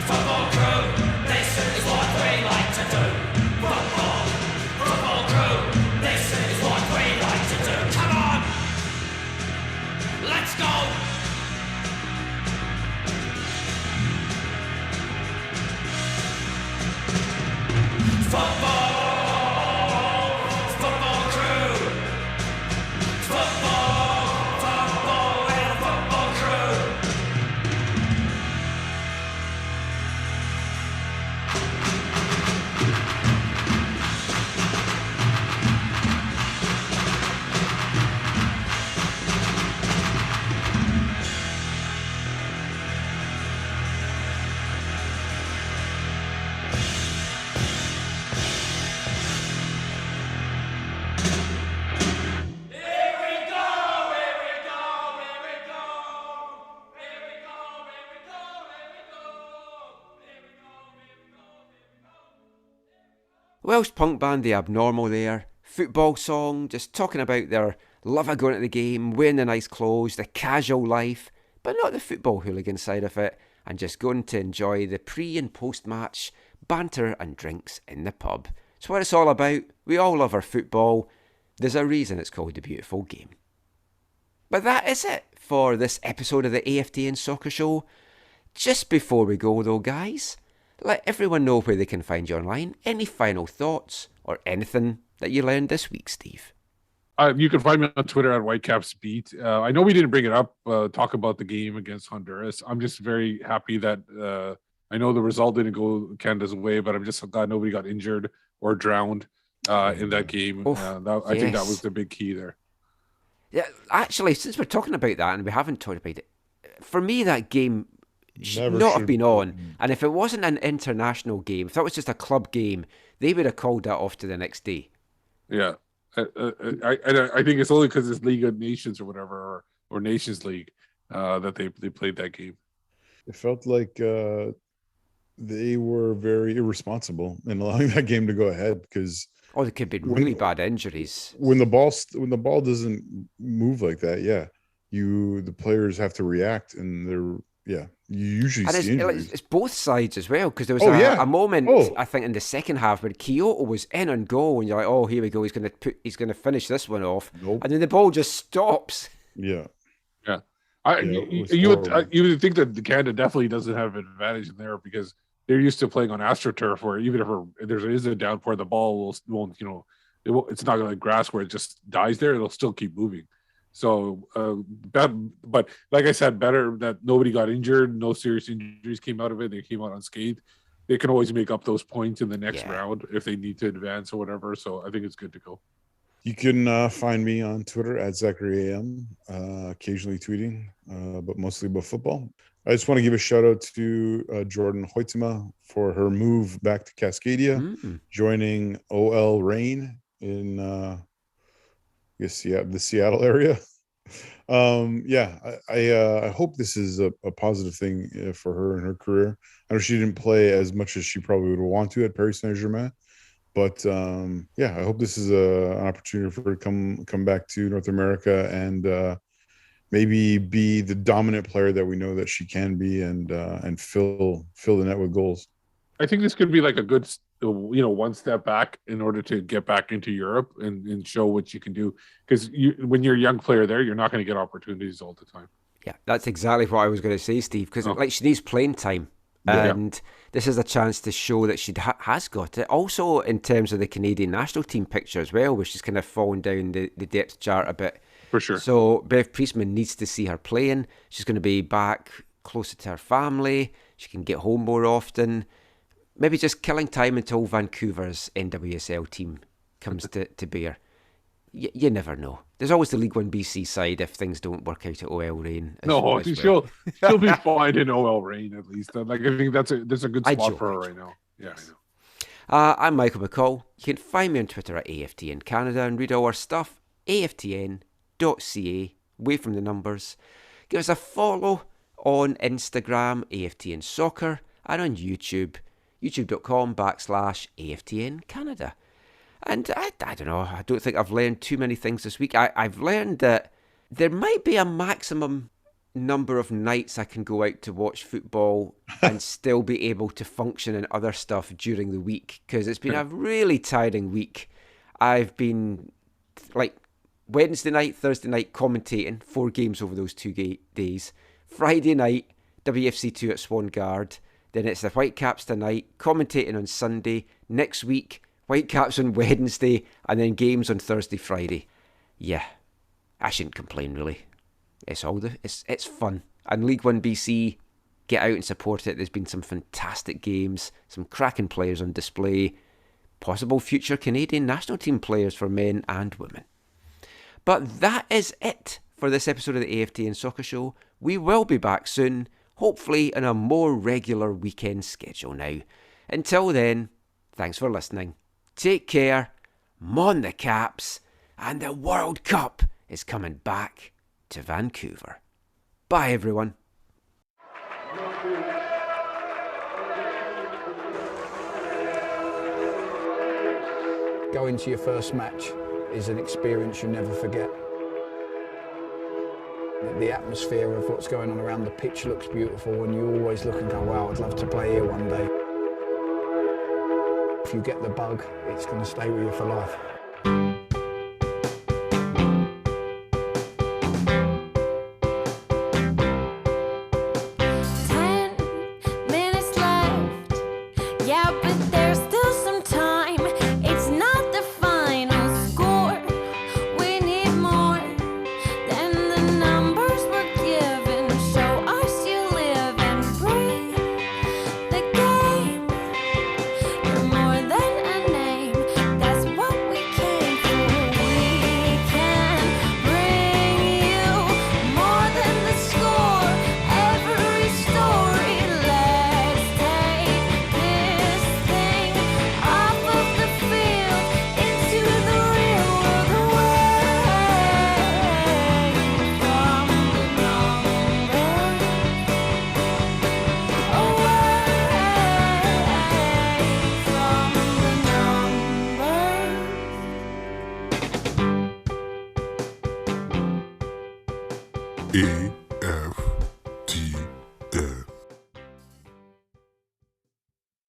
Football crew, this is what we like to do. Football crew, this is what we like to do. Come on, let's go. Football crew. Football and football crew. Welsh punk band The Abnormal there. Football Song, just talking about their love of going to the game, wearing the nice clothes, the casual life, but not the football hooligan side of it, and just going to enjoy the pre and post match banter and drinks in the pub. It's what it's all about. We all love our football. There's a reason it's called the beautiful game. But that is it for this episode of the AFTN Soccer Show. Just before we go though, guys, let everyone know where they can find you online. Any final thoughts or anything that you learned this week, Steve? You can find me on Twitter at WhitecapsBeat. I know we didn't bring it up, talk about the game against Honduras. I'm just very happy that I know the result didn't go Canada's way, but I'm just glad nobody got injured or drowned in that game. I think that was the big key there. Yeah, actually, since we're talking about that and we haven't talked about it, for me that game should not have been on. And if it wasn't an international game, if that was just a club game, they would have called that off to the next day. Yeah. I think it's only because it's League of Nations or whatever, or Nations League, that they played that game. It felt like they were very irresponsible in allowing that game to go ahead because there could be really bad injuries when the ball doesn't move like that. Yeah, the players have to react, and you usually see injuries. It's both sides as well, because there was a moment I think in the second half where Kyoto was in on goal, and you're like, oh, here we go, he's going to finish this one off, and then the ball just stops. Yeah. You would think that Canada definitely doesn't have an advantage in there because they're used to playing on AstroTurf, where even if there is a downpour, the ball won't it's not like grass where it just dies there. It'll still keep moving. So, but like I said, better that nobody got injured, no serious injuries came out of it. They came out unscathed. They can always make up those points in the next round if they need to advance or whatever. So I think it's good to go. You can find me on Twitter at ZacharyAM, occasionally tweeting, but mostly about football. I just want to give a shout out to Jordan Hoytema for her move back to Cascadia, joining OL Reign in the Seattle area. I hope this is a positive thing for her in her career. I know she didn't play as much as she probably would want to at Paris Saint-Germain, but I hope this is an opportunity for her to come back to North America and maybe be the dominant player that we know that she can be and fill the net with goals. I think this could be like a good, one step back in order to get back into Europe and show what you can do. Because when you're a young player there, you're not going to get opportunities all the time. Yeah, that's exactly what I was going to say, Steve. Because she needs playing time, and this is a chance to show that she has got it. Also, in terms of the Canadian national team picture as well, where she's kind of fallen down the depth chart a bit. For sure. So Bev Priestman needs to see her playing. She's going to be back closer to her family. She can get home more often. Maybe just killing time until Vancouver's NWSL team comes to bear. You never know. There's always the League One BC side if things don't work out at OL Reign. She'll be fine in OL Reign at least. Like I think that's a good spot for her right now. Yeah, I know. I'm Michael McCall. You can find me on Twitter at AFTN Canada and read all our stuff. AFTN.ca, away from the numbers. Give us a follow on Instagram, AFTN Soccer, and on YouTube, youtube.com/AFTN Canada. And I don't know, I don't think I've learned too many things this week. I've learned that there might be a maximum number of nights I can go out to watch football and still be able to function in other stuff during the week, because it's been a really tiring week. I've been like Wednesday night, Thursday night commentating 4 games over those 2 days. Friday night, WFC2 at Swangard. Then it's the Whitecaps tonight, commentating on Sunday. Next week, Whitecaps on Wednesday, and then games on Thursday, Friday. Yeah, I shouldn't complain really. It's fun. And League One BC, get out and support it. There's been some fantastic games, some cracking players on display, possible future Canadian national team players for men and women. But that is it for this episode of the AFTN Soccer Show. We will be back soon, hopefully in a more regular weekend schedule now. Until then, thanks for listening. Take care, mon the Caps, and the World Cup is coming back to Vancouver. Bye everyone. Going to your first match is an experience you never forget. The atmosphere of what's going on around the pitch looks beautiful, and you always look and go, wow, I'd love to play here one day. If you get the bug, it's going to stay with you for life. 10 minutes left. Yeah, but there's still some time. It's not the final score. We need more than the numbers we're given. Show us you live and breathe the game. You're more than a name. That's what we came for. We can bring you more than the score. Every story. Let's take this thing off of the field into the real world, away from the numbers, away from the numbers. AFTN